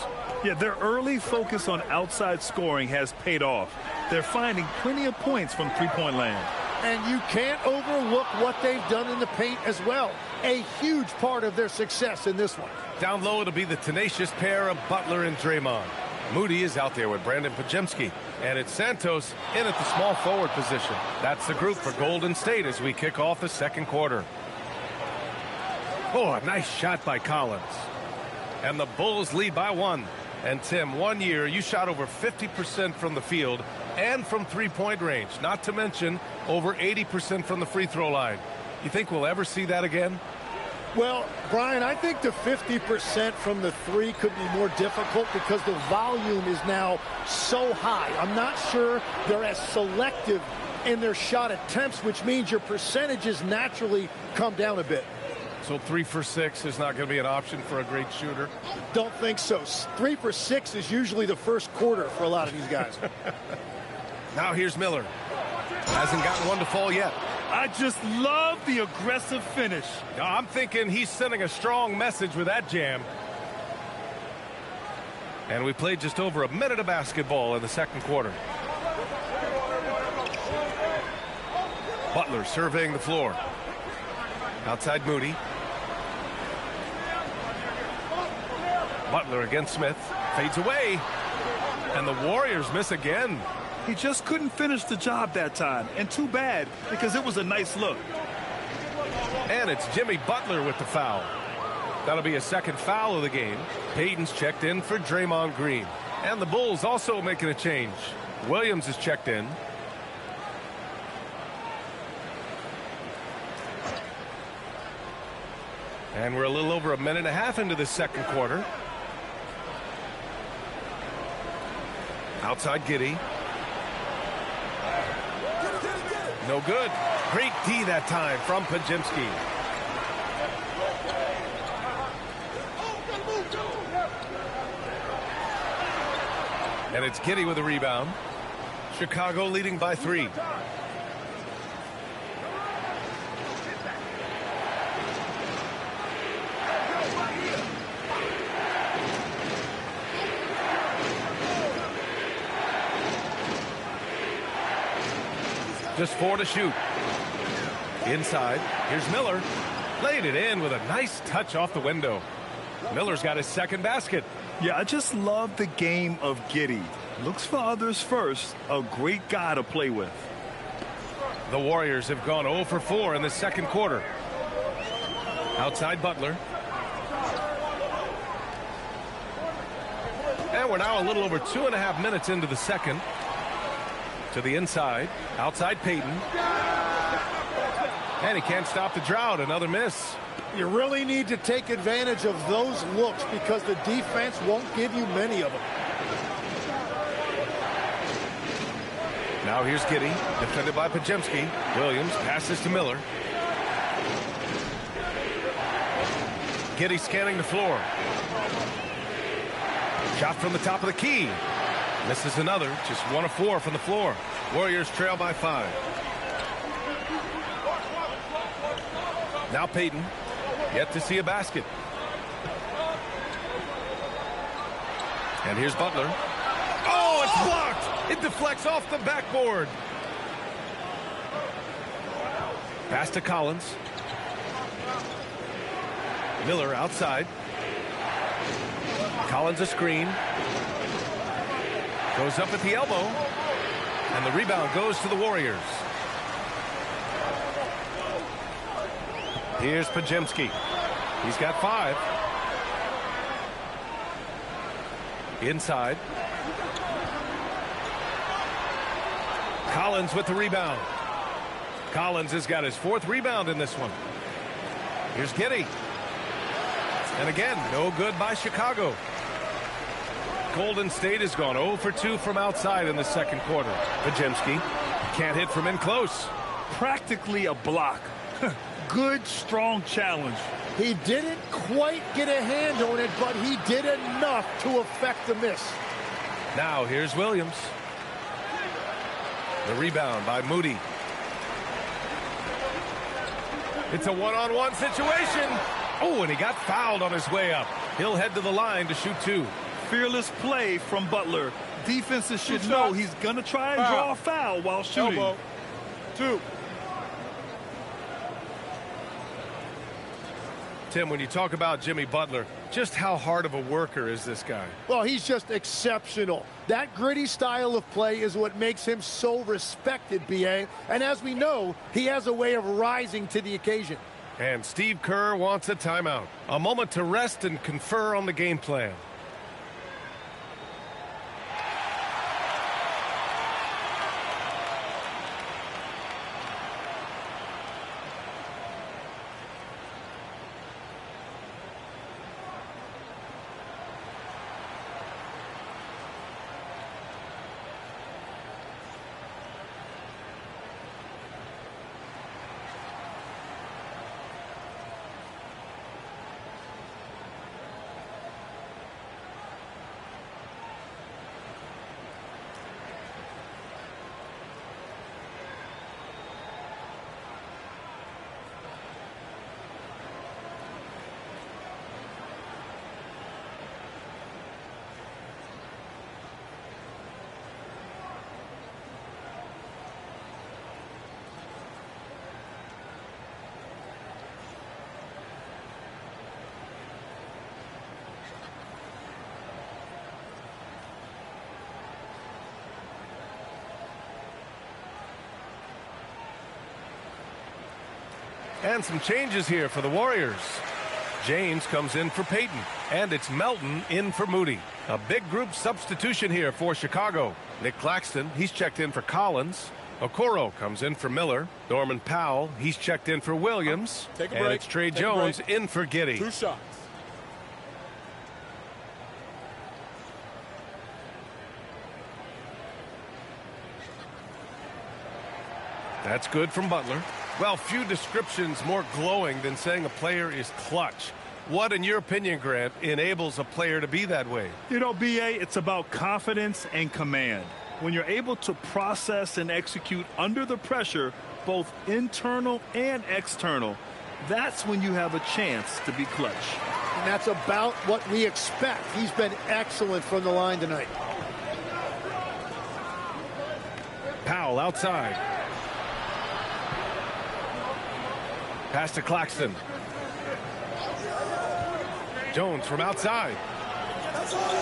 [SPEAKER 11] Yeah, their early focus on outside scoring has paid off. They're finding plenty of points from three-point land.
[SPEAKER 10] And you can't overlook what they've done in the paint as well. A huge part of their success in this one.
[SPEAKER 9] Down low, it'll be the tenacious pair of Butler and Draymond. Moody is out there with Brandon Podziemski. And it's Santos in at the small forward position. That's the group for Golden State as we kick off the second quarter. Oh, a nice shot by Collins. And the Bulls lead by 1. And Tim, 1 year, you shot over 50% from the field and from three-point range. Not to mention over 80% from the free throw line. You think we'll ever see that again?
[SPEAKER 10] Well, Brian, I think the 50% from the three could be more difficult because the volume is now so high. I'm not sure they're as selective in their shot attempts, which means your percentages naturally come down a bit.
[SPEAKER 9] So 3 for 6 is not going to be an option for a great shooter?
[SPEAKER 10] Don't think so. 3 for 6 is usually the first quarter for a lot of these guys.
[SPEAKER 9] Now here's Miller. Hasn't gotten one to fall yet.
[SPEAKER 11] I just love the aggressive finish.
[SPEAKER 9] I'm thinking he's sending a strong message with that jam. And we played just over a minute of basketball in the second quarter. Butler surveying the floor. Outside Moody. Butler against Smith. Fades away. And the Warriors miss again.
[SPEAKER 11] He just couldn't finish the job that time. And too bad, because it was a nice look.
[SPEAKER 9] And it's Jimmy Butler with the foul. That'll be a second foul of the game. Payton's checked in for Draymond Green. And the Bulls also making a change. Williams is checked in. And we're a little over a minute and a half into the second quarter. Outside Giddey. No good. Great D that time from Podziemski. And it's Giddey with a rebound. Chicago leading by 3. Just 4 to shoot. Inside. Here's Miller. Laid it in with a nice touch off the window. Miller's got his second basket.
[SPEAKER 11] Yeah, I just love the game of Giddey. Looks for others first. A great guy to play with.
[SPEAKER 9] The Warriors have gone 0 for 4 in the second quarter. Outside Butler. And we're now a little over 2.5 minutes into the second. To the inside. Outside Payton. And he can't stop the drought. Another miss.
[SPEAKER 10] You really need to take advantage of those looks because the defense won't give you many of them.
[SPEAKER 9] Now here's Giddey. Defended by Podziemski. Williams passes to Miller. Giddey scanning the floor. Shot from the top of the key. Misses another. Just 1 of 4 from the floor. Warriors trail by 5. Now Payton. Yet to see a basket. And here's Butler. Oh, it's blocked. It deflects off the backboard. Pass to Collins. Miller outside. Collins a screen. Goes up at the elbow. And the rebound goes to the Warriors. Here's Podziemski. He's got 5. Inside. Collins with the rebound. Collins has got his 4th rebound in this one. Here's Giddey. And again, no good by Chicago. Golden State has gone 0 for 2 from outside in the second quarter. Podziemski can't hit from in close.
[SPEAKER 11] Practically a block. Good, strong challenge.
[SPEAKER 10] He didn't quite get a hand on it, but he did enough to affect the miss.
[SPEAKER 9] Now here's Williams. The rebound by Moody. It's a one-on-one situation. Oh, and he got fouled on his way up. He'll head to the line to shoot 2.
[SPEAKER 11] Fearless play from Butler. Defenses should know he's going to try and draw a foul while shooting.
[SPEAKER 7] Elbow. 2.
[SPEAKER 9] Tim, when you talk about Jimmy Butler, just how hard of a worker is this guy?
[SPEAKER 10] Well, he's just exceptional. That gritty style of play is what makes him so respected, B.A. And as we know, he has a way of rising to the occasion.
[SPEAKER 9] And Steve Kerr wants a timeout. A moment to rest and confer on the game plan. And some changes here for the Warriors. James comes in for Payton, and it's Melton in for Moody. A big group substitution here for Chicago. Nick Claxton, he's checked in for Collins. Okoro comes in for Miller. Norman Powell, he's checked in for Williams.
[SPEAKER 7] Take a
[SPEAKER 9] and
[SPEAKER 7] break.
[SPEAKER 9] it's Trey Jones in for Giddey.
[SPEAKER 7] 2 shots.
[SPEAKER 9] That's good from Butler. Well, few descriptions more glowing than saying a player is clutch. What, in your opinion, Grant, enables a player to be that way?
[SPEAKER 11] You know, B.A., it's about confidence and command. When you're able to process and execute under the pressure, both internal and external, that's when you have a chance to be clutch.
[SPEAKER 10] And that's about what we expect. He's been excellent from the line tonight.
[SPEAKER 9] Powell outside. Pass to Claxton. Jones from outside.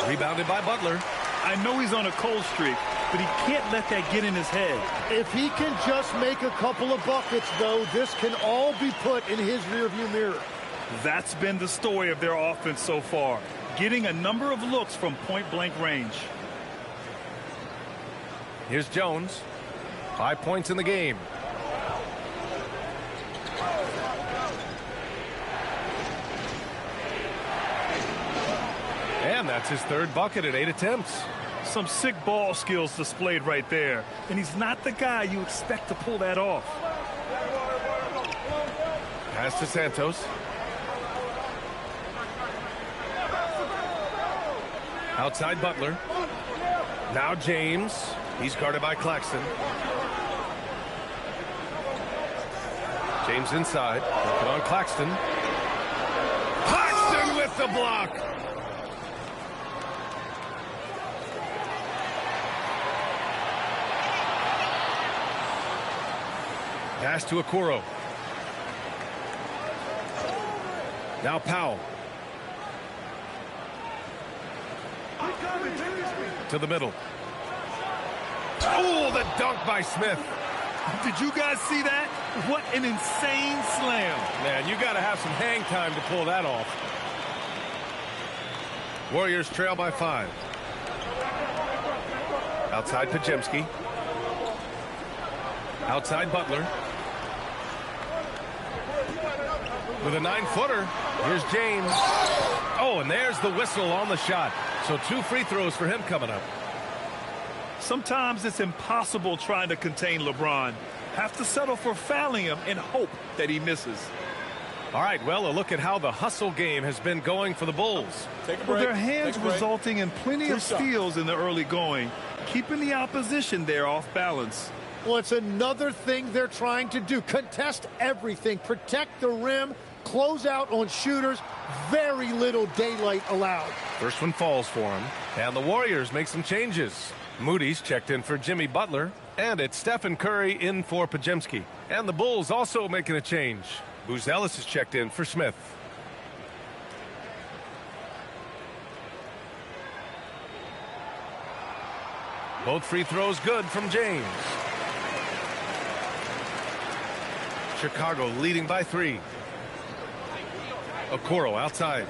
[SPEAKER 9] Rebounded by Butler.
[SPEAKER 11] I know he's on a cold streak, but he can't let that get in his head.
[SPEAKER 10] If he can just make a couple of buckets, though, this can all be put in his rearview mirror.
[SPEAKER 11] That's been the story of their offense so far, getting a number of looks from point-blank range.
[SPEAKER 9] Here's Jones. 5 points in the game. And that's his third bucket at 8 attempts.
[SPEAKER 11] Some sick ball skills displayed right there. And he's not the guy you expect to pull that off.
[SPEAKER 9] Pass to Santos. Outside Butler. Now James. He's guarded by Claxton. James inside. Working on Claxton. Claxton with the block. Pass to Okoro. Now Powell. To the middle. Oh, the dunk by Smith.
[SPEAKER 11] Did you guys see that? What an insane slam.
[SPEAKER 9] Man, you got to have some hang time to pull that off. Warriors trail by 5. Outside Podziemski. Outside Butler. With a 9-footer, here's James. Oh, and there's the whistle on the shot. So 2 free throws for him coming up.
[SPEAKER 11] Sometimes it's impossible trying to contain LeBron. Have to settle for fouling him and hope that he misses.
[SPEAKER 9] All right, well, a look at how the hustle game has been going for the Bulls.
[SPEAKER 7] Take a break.
[SPEAKER 11] Well, their hands
[SPEAKER 7] Take a break.
[SPEAKER 11] resulting in plenty of steals in the early going, keeping the opposition there off balance.
[SPEAKER 10] Well, it's another thing they're trying to do. Contest everything. Protect the rim. Close out on shooters. Very little daylight allowed.
[SPEAKER 9] First one falls for him. And the Warriors make some changes. Moody's checked in for Jimmy Butler. And it's Stephen Curry in for Podziemski. And the Bulls also making a change. Booz Ellis is checked in for Smith. Both free throws good from James. Chicago leading by 3. Okoro outside.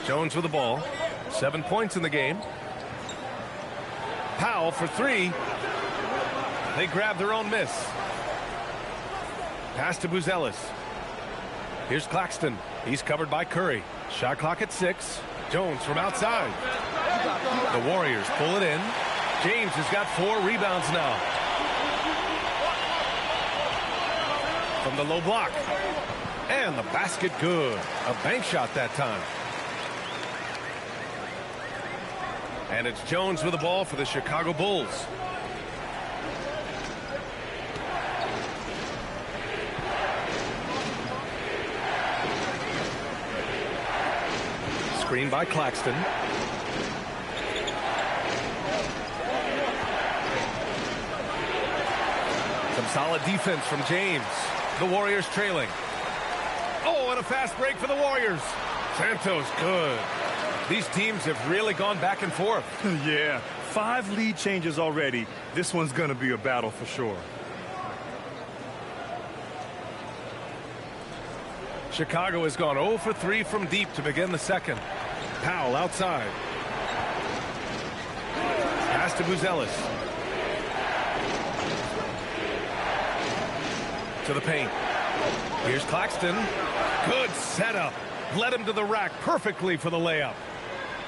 [SPEAKER 9] Jones with the ball. 7 points in the game. Powell for 3. They grab their own miss. Pass to Buzelis. Here's Claxton. He's covered by Curry. Shot clock at 6. Jones from outside. The Warriors pull it in. James has got 4 rebounds now. From the low block. And the basket good. A bank shot that time. And it's Jones with the ball for the Chicago Bulls. Screen by Claxton. Some solid defense from James. The Warriors trailing. Oh, and a fast break for the Warriors. Santos good. These teams have really gone back and forth.
[SPEAKER 11] Yeah, 5 lead changes already. This one's going to be a battle for sure.
[SPEAKER 9] Chicago has gone 0 for 3 from deep to begin the second. Powell outside. Pass to Buzelis. To the paint. Here's Claxton. Good setup. Led him to the rack perfectly for the layup.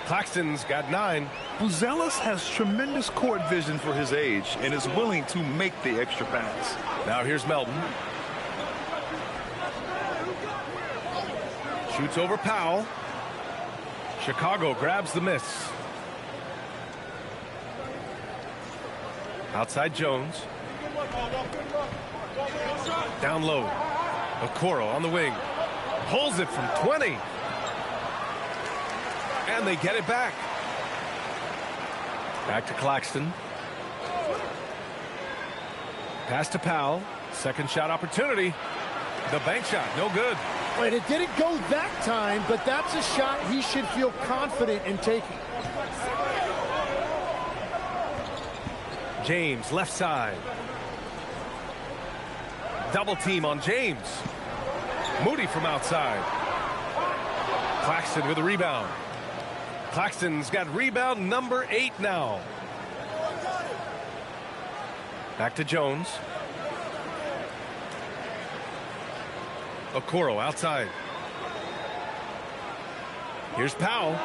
[SPEAKER 9] Claxton's got 9.
[SPEAKER 11] Buzelis has tremendous court vision for his age and is willing to make the extra pass.
[SPEAKER 9] Now here's Melton. Shoots over Powell. Chicago grabs the miss. Outside Jones. Down low. Okoro on the wing. Pulls it from 20. And they get it back. Back to Claxton. Pass to Powell. Second shot opportunity. The bank shot, no good.
[SPEAKER 10] Wait, it didn't go that time, but that's a shot he should feel confident in taking.
[SPEAKER 9] James, left side. Double team on James. Moody from outside. Claxton with a rebound. Claxton's got rebound number 8 now. Back to Jones. Okoro outside. Here's Powell.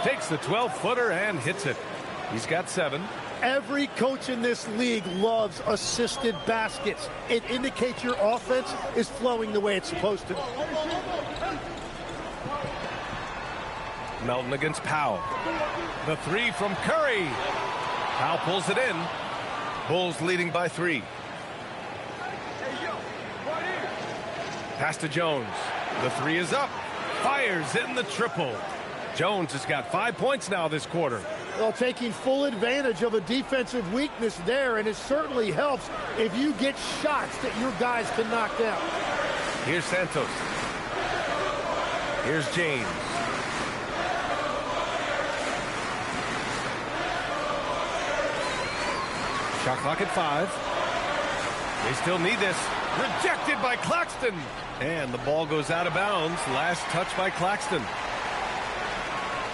[SPEAKER 9] Takes the 12-footer and hits it. He's got 7.
[SPEAKER 10] Every coach in this league loves assisted baskets. It indicates your offense is flowing the way it's supposed to.
[SPEAKER 9] Melton against Powell. The 3 from Curry. Powell pulls it in. Bulls leading by 3. Pass to Jones. The 3 is up. Fires in the triple. Jones has got 5 points now this quarter.
[SPEAKER 10] Well, taking full advantage of a defensive weakness there, and it certainly helps if you get shots that your guys can knock down.
[SPEAKER 9] Here's Santos. Here's James. Shot clock at 5. They still need this. Rejected by Claxton. And the ball goes out of bounds. Last touch by Claxton.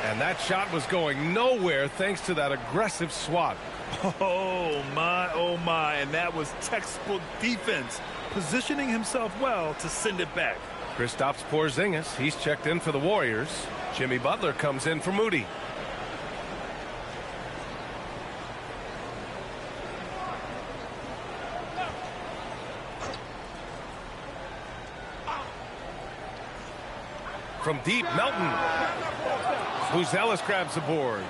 [SPEAKER 9] And that shot was going nowhere thanks to that aggressive swat.
[SPEAKER 11] Oh, my. And that was textbook defense. Positioning himself well to send it back.
[SPEAKER 9] Kristaps Porzingis, he's checked in for the Warriors. Jimmy Butler comes in for Moody. From deep, Melton. Buzelis grabs the board.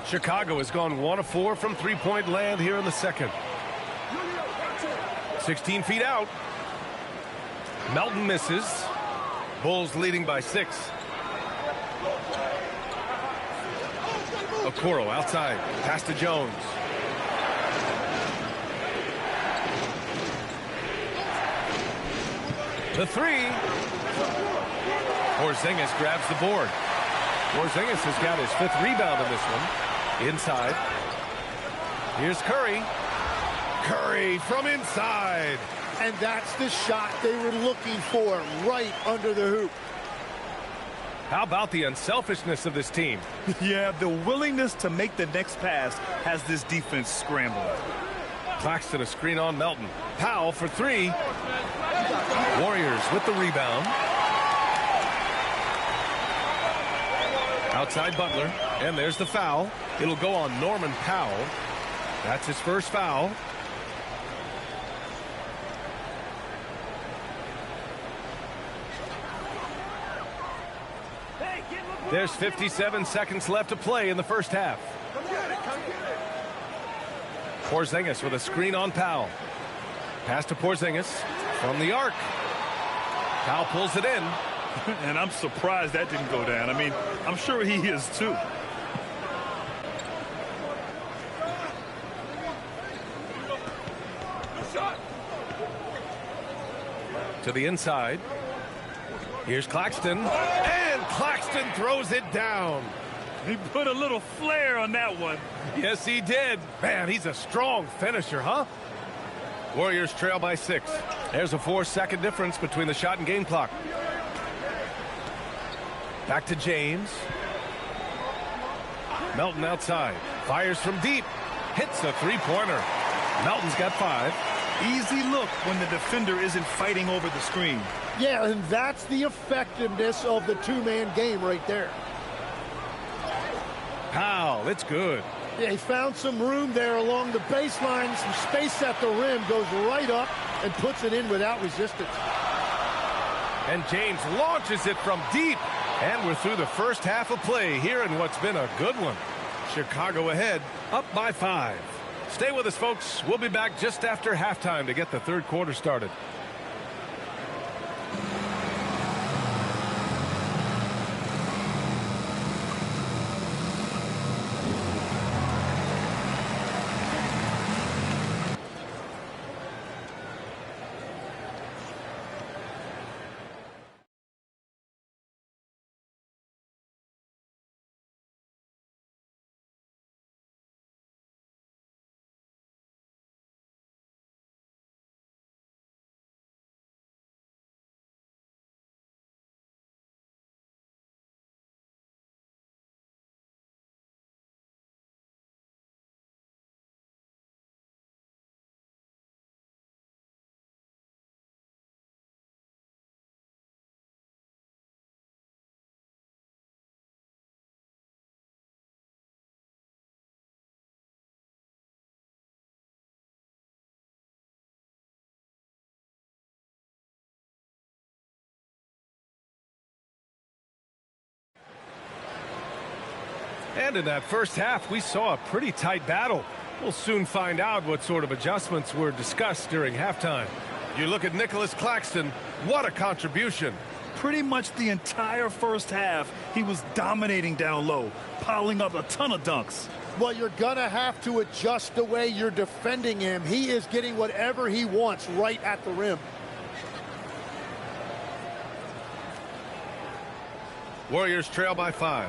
[SPEAKER 9] Chicago has gone 1 of 4 from three-point land here in the second. 16 feet out. Melton misses. Bulls leading by 6. Okoro outside. Pass to Jones. The 3. Porzingis grabs the board. Porzingis has got his 5th rebound in this one. Inside. Here's Curry. Curry from inside.
[SPEAKER 10] And that's the shot they were looking for, right under the hoop.
[SPEAKER 9] How about the unselfishness of this team?
[SPEAKER 11] Yeah, the willingness to make the next pass has this defense scrambling.
[SPEAKER 9] Claxton a screen on Melton. Powell for 3. Warriors with the rebound. Outside Butler. And there's the foul. It'll go on Norman Powell. That's his first foul. There's 57 seconds left to play in the first half. Porzingis with a screen on Powell. Pass to Porzingis from the arc. Powell pulls it in.
[SPEAKER 11] And I'm surprised that didn't go down. I mean, I'm sure he is too.
[SPEAKER 9] To the inside. Here's Claxton. And Claxton throws it down.
[SPEAKER 11] He put a little flair on that one.
[SPEAKER 9] Yes, he did. Man, he's a strong finisher, huh? Warriors trail by 6. There's a 4-second difference between the shot and game clock. Back to James. Melton outside. Fires from deep. Hits a 3-pointer. Melton's got 5.
[SPEAKER 11] Easy look when the defender isn't fighting over the screen.
[SPEAKER 10] Yeah, and that's the effectiveness of the two-man game right there.
[SPEAKER 9] Powell, it's good.
[SPEAKER 10] Yeah, he found some room there along the baseline, some space at the rim, goes right up and puts it in without resistance.
[SPEAKER 9] And James launches it from deep. And we're through the first half of play here in what's been a good one. Chicago ahead, up by 5. Stay with us, folks. We'll be back just after halftime to get the third quarter started. And in that first half, we saw a pretty tight battle. We'll soon find out what sort of adjustments were discussed during halftime. You look at Nicholas Claxton, what a contribution.
[SPEAKER 11] Pretty much the entire first half, he was dominating down low, piling up a ton of dunks.
[SPEAKER 10] Well, you're going to have to adjust the way you're defending him. He is getting whatever he wants right at the rim.
[SPEAKER 9] Warriors trail by 5.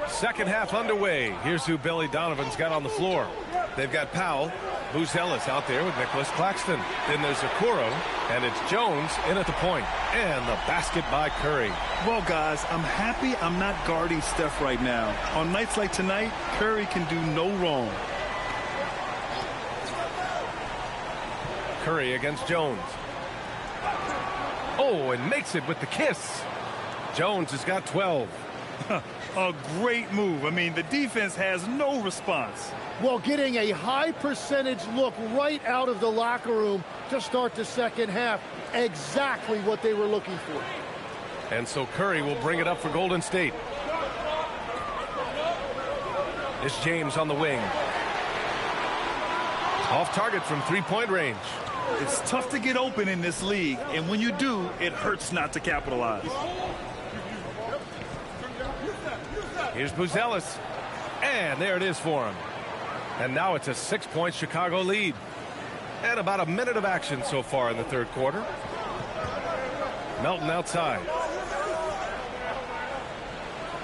[SPEAKER 9] Second half underway. Here's who Billy Donovan's got on the floor. They've got Powell, Buzelis out there with Nicholas Claxton. Then there's Okoro, and it's Jones in at the point. And the basket by Curry.
[SPEAKER 11] Well, guys, I'm happy I'm not guarding Steph right now. On nights like tonight, Curry can do no wrong.
[SPEAKER 9] Curry against Jones. Oh, and makes it with the kiss. Jones has got 12.
[SPEAKER 11] A great move. I mean, the defense has no response.
[SPEAKER 10] Well, getting a high percentage look right out of the locker room to start the second half. Exactly what they were looking for.
[SPEAKER 9] And so Curry will bring it up for Golden State. It's James on the wing. Off target from three-point range.
[SPEAKER 11] It's tough to get open in this league, and when you do, it hurts not to capitalize.
[SPEAKER 9] Here's Buzelis. And there it is for him. And now it's a 6-point Chicago lead. And about a minute of action so far in the third quarter. Melton outside.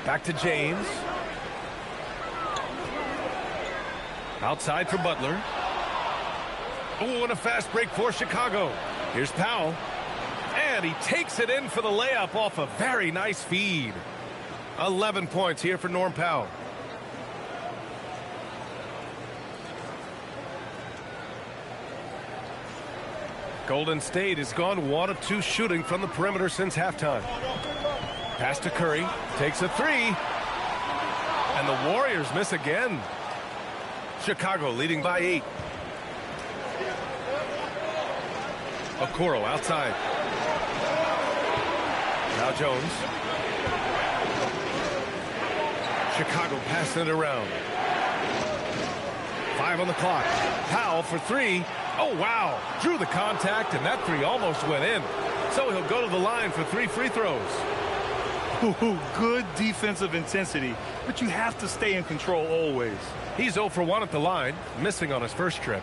[SPEAKER 9] Back to James. Outside for Butler. Oh, and a fast break for Chicago. Here's Powell. And he takes it in for the layup off a very nice feed. 11 points here for Norm Powell. Golden State has gone 1 of 2 shooting from the perimeter since halftime. Pass to Curry. Takes a 3. And the Warriors miss again. Chicago leading by 8. Okoro outside. Now Jones. Chicago passing it around. 5 on the clock. Powell for 3. Oh, wow. Drew the contact, and that 3 almost went in. So he'll go to the line for 3 free throws.
[SPEAKER 11] Ooh, good defensive intensity, but you have to stay in control always.
[SPEAKER 9] He's 0 for 1 at the line, missing on his first trip.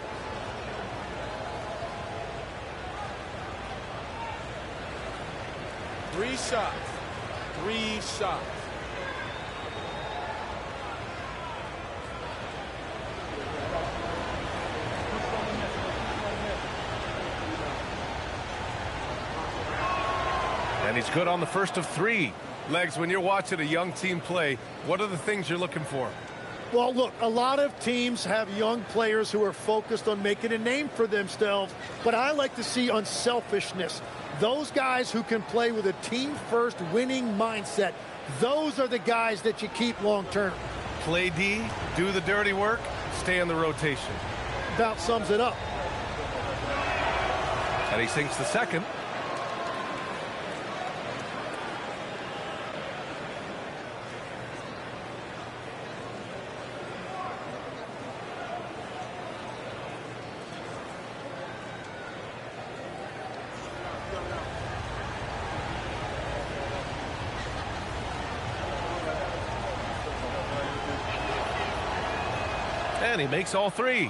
[SPEAKER 7] Three shots.
[SPEAKER 9] And he's good on the first of 3. Legs, when you're watching a young team play, what are the things you're looking for?
[SPEAKER 10] Well, look, a lot of teams have young players who are focused on making a name for themselves, but I like to see unselfishness. Those guys who can play with a team-first winning mindset, those are the guys that you keep long-term.
[SPEAKER 9] Play D, do the dirty work, stay in the rotation.
[SPEAKER 10] About sums it up.
[SPEAKER 9] And he sinks the second. And he makes all 3.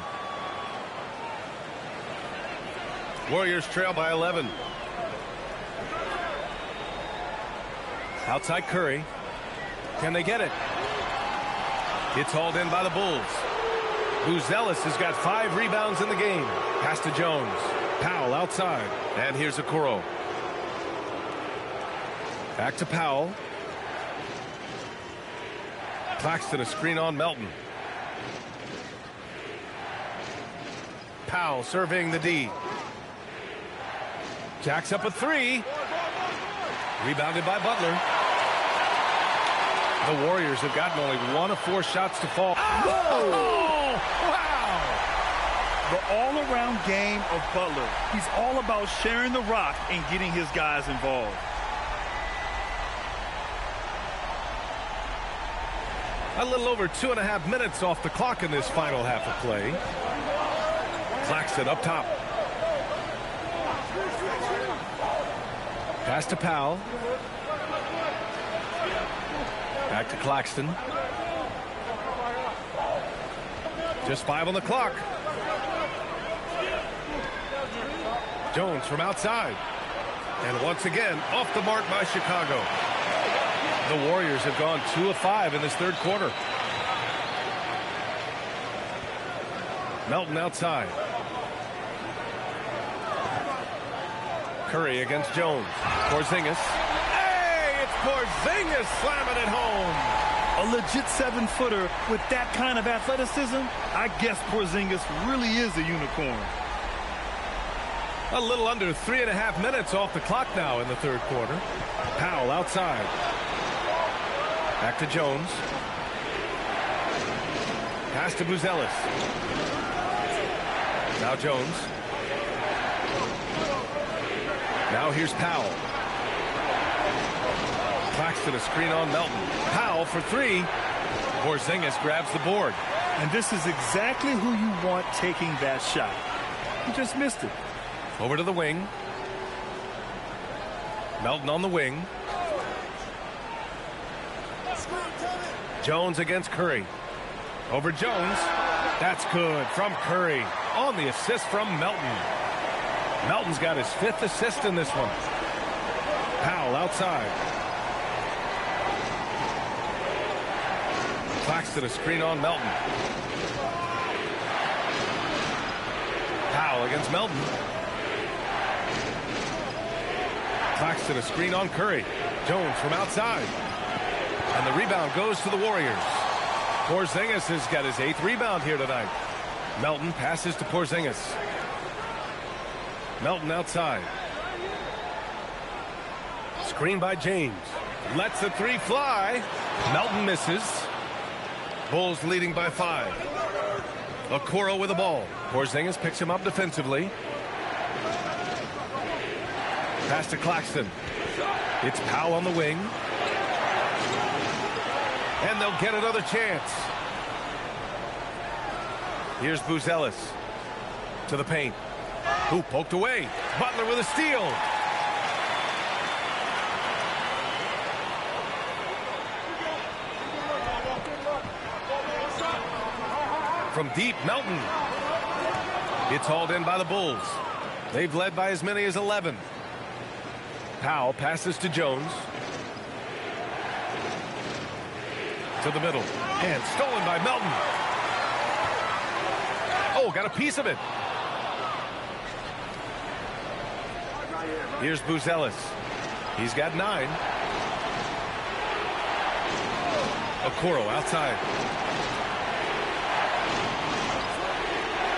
[SPEAKER 9] Warriors trail by 11. Outside Curry. Can they get it? It's hauled in by the Bulls. Buzelis has got 5 rebounds in the game. Pass to Jones. Powell outside. And here's Okoro. Back to Powell. Claxton a screen on Melton. Powell surveying the D. Jacks up a 3. Rebounded by Butler. The Warriors have gotten only 1 of 4 shots to fall.
[SPEAKER 11] Whoa! Oh, wow! The all-around game of Butler. He's all about sharing the rock and getting his guys involved.
[SPEAKER 9] A little over 2.5 minutes off the clock in this final half of play. Claxton up top. Pass to Powell. Back to Claxton. Just 5 on the clock. Jones from outside. And once again, off the mark by Chicago. The Warriors have gone 2 of 5 in this third quarter. Melton outside. Curry against Jones. Porzingis. Hey, it's Porzingis slamming it home.
[SPEAKER 11] A legit 7-footer with that kind of athleticism, I guess Porzingis really is a unicorn.
[SPEAKER 9] A little under 3.5 minutes off the clock now in the third quarter. Powell outside. Back to Jones. Pass to Buzelis. Now Jones. Now here's Powell. Claxton a screen on Melton. Powell for 3. Porzingis grabs the board.
[SPEAKER 11] And this is exactly who you want taking that shot. He just missed it.
[SPEAKER 9] Over to the wing. Melton on the wing. Jones against Curry. Over Jones. That's good from Curry. On the assist from Melton. Melton's got his 5th assist in this one. Powell outside. Claxton a screen on Melton. Powell against Melton. Claxton a screen on Curry. Jones from outside. And the rebound goes to the Warriors. Porzingis has got his 8th rebound here tonight. Melton passes to Porzingis. Melton outside. Screen by James. Lets the 3 fly. Melton misses. Bulls leading by 5. Okoro with the ball. Porzingis picks him up defensively. Pass to Claxton. It's Powell on the wing. And they'll get another chance. Here's Buzelis to the paint. Who poked away. Butler with a steal. From deep, Melton. It's hauled in by the Bulls. They've led by as many as 11. Powell passes to Jones. To the middle. And stolen by Melton. Oh, got a piece of it. Here's Buzelis. He's got 9. Okoro outside.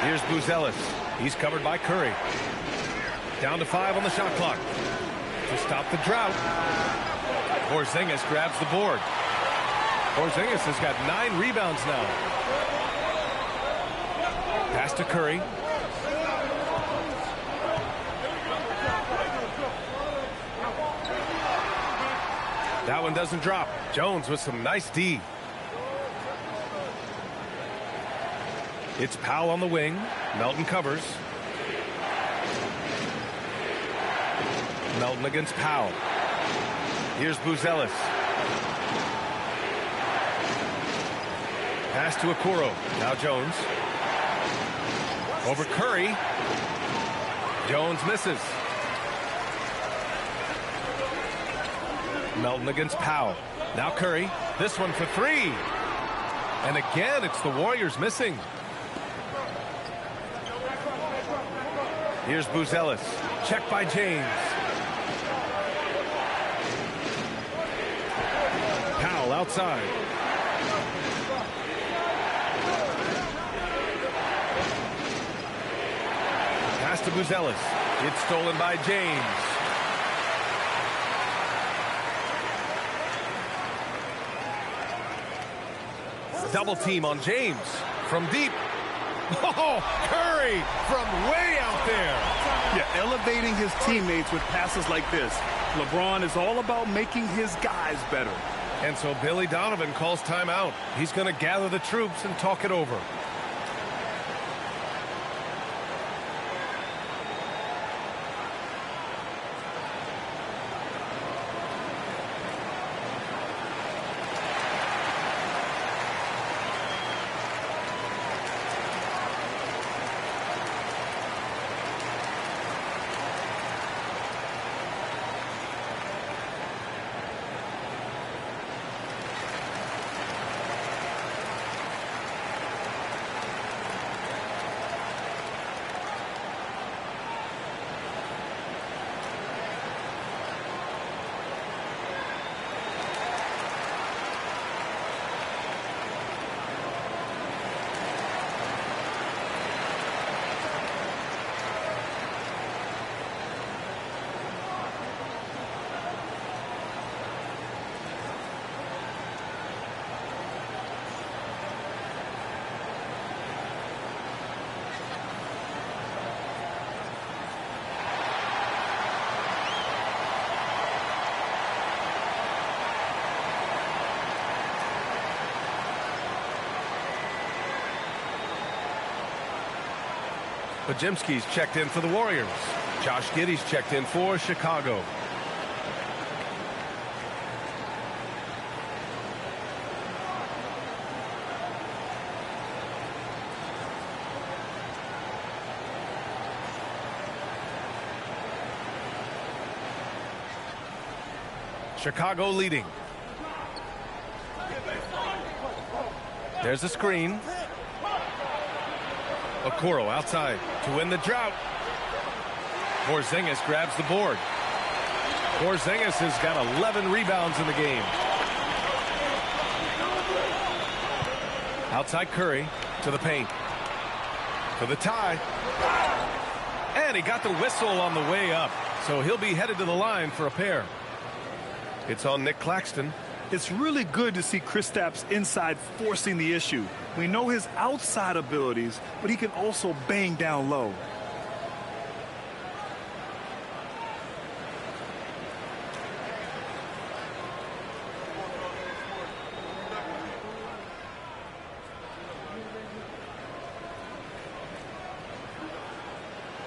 [SPEAKER 9] Here's Buzelis. He's covered by Curry. Down to 5 on the shot clock. To stop the drought. Porzingis grabs the board. Porzingis has got 9 rebounds now. Pass to Curry. That one doesn't drop. Jones with some nice D. It's Powell on the wing. Melton covers. Melton against Powell. Here's Buzelis. Pass to Okoro. Now Jones. Over Curry. Jones misses. Melton against Powell. Now Curry. This one for 3. And again, it's the Warriors missing. Here's Buzelis. Check by James. Powell outside. Pass to Buzelis. It's stolen by James. Double team on James. From deep. Oh, Curry from way out there.
[SPEAKER 11] Yeah, elevating his teammates with passes like this. LeBron is all about making his guys better.
[SPEAKER 9] And so Billy Donovan calls timeout. He's going to gather the troops and talk it over. Podziemski's checked in for the Warriors. Josh Giddey's checked in for Chicago. Chicago leading. There's a screen. Okoro outside to win the drought. Porzingis grabs the board. Porzingis has got 11 rebounds in the game. Outside Curry to the paint. For the tie. And he got the whistle on the way up. So he'll be headed to the line for a pair. It's on Nick Claxton.
[SPEAKER 11] It's really good to see Kristaps inside forcing the issue. We know his outside abilities, but he can also bang down low.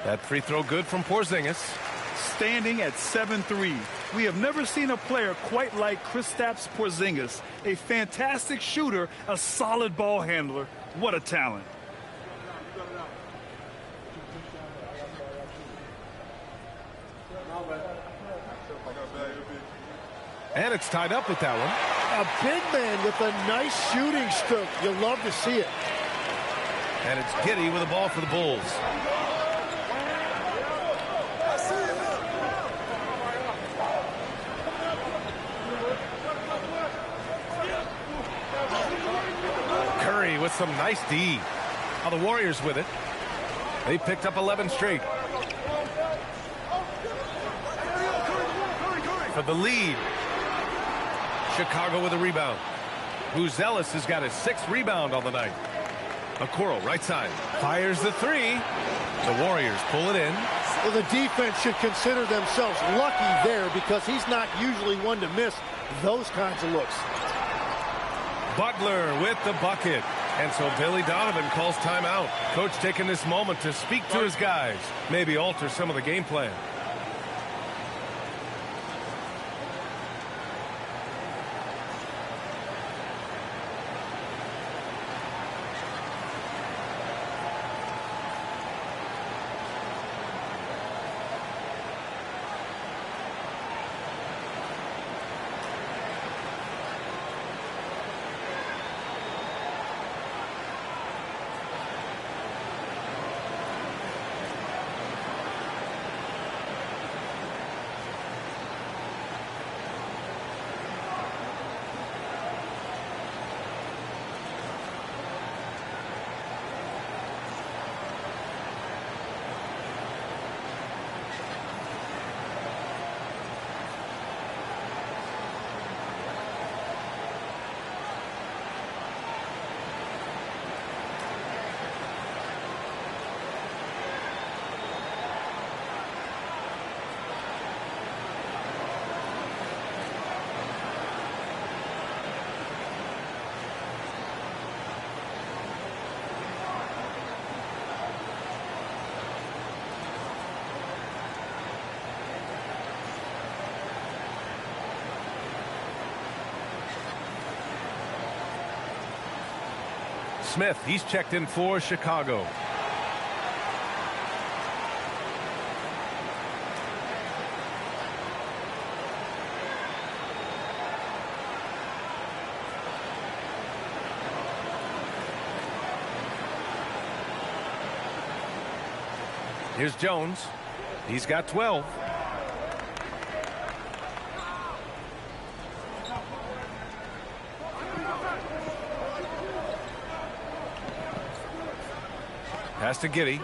[SPEAKER 9] That free throw good from Porzingis.
[SPEAKER 11] Standing at 7-3. We have never seen a player quite like Kristaps Porzingis. A fantastic shooter, a solid ball handler. What a talent.
[SPEAKER 9] And it's tied up with that one.
[SPEAKER 10] A big man with a nice shooting stroke. You'll love to see it.
[SPEAKER 9] And it's Giddey with the ball for the Bulls. Curry with some nice D. Now the Warriors with it. They picked up 11 straight. For the lead. Chicago with a rebound. Buzelis has got his 6th rebound on the night. Okoro right side. Fires the three. The Warriors pull it in.
[SPEAKER 10] Well, the defense should consider themselves lucky there because he's not usually one to miss those kinds of looks.
[SPEAKER 9] Butler with the bucket. And so Billy Donovan calls timeout. Coach taking this moment to speak to his guys. Maybe alter some of the game plan. Smith, he's checked in for Chicago. Here's Jones. He's got 12. Pass to Giddey.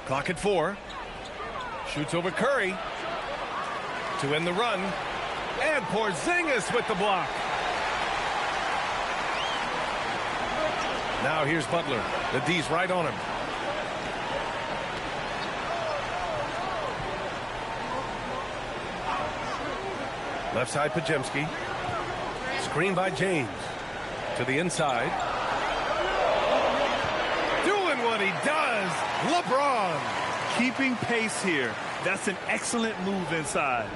[SPEAKER 9] Clock at 4. Shoots over Curry to end the run. And Porzingis with the block. Now here's Butler. The D's right on him. Left side Podziemski. Screen by James. To the inside. Doing what he does. LeBron.
[SPEAKER 11] Keeping pace here. That's an excellent move inside.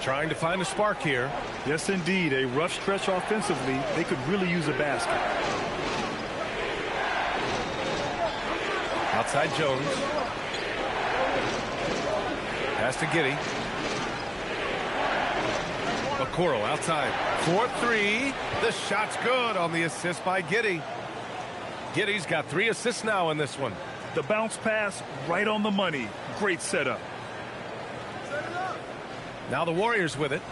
[SPEAKER 9] Trying to find a spark here.
[SPEAKER 11] Yes, indeed. A rough stretch offensively. They could really use a basket.
[SPEAKER 9] Outside Jones. Pass to Giddey. Okoro outside. 4-3. The shot's good on the assist by Giddey. Giddey's got 3 assists now in this one.
[SPEAKER 11] The bounce pass right on the money. Great setup.
[SPEAKER 9] Now the Warriors with it.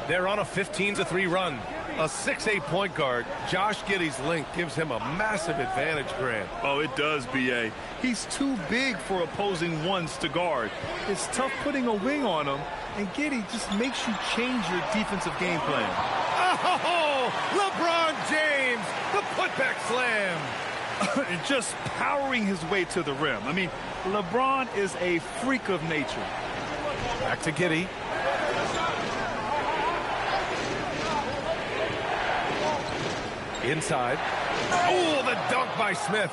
[SPEAKER 9] They're on a 15-3 run. A 6'8" point guard, Josh Giddey's length gives him a massive advantage, Grant.
[SPEAKER 11] Oh, it does, B.A. He's too big for opposing ones to guard. It's tough putting a wing on him, and Giddey just makes you change your defensive game plan.
[SPEAKER 9] Oh, LeBron James, the putback slam.
[SPEAKER 11] Just powering his way to the rim. I mean, LeBron is a freak of nature.
[SPEAKER 9] Back to Giddey. Inside. Oh, the dunk by Smith.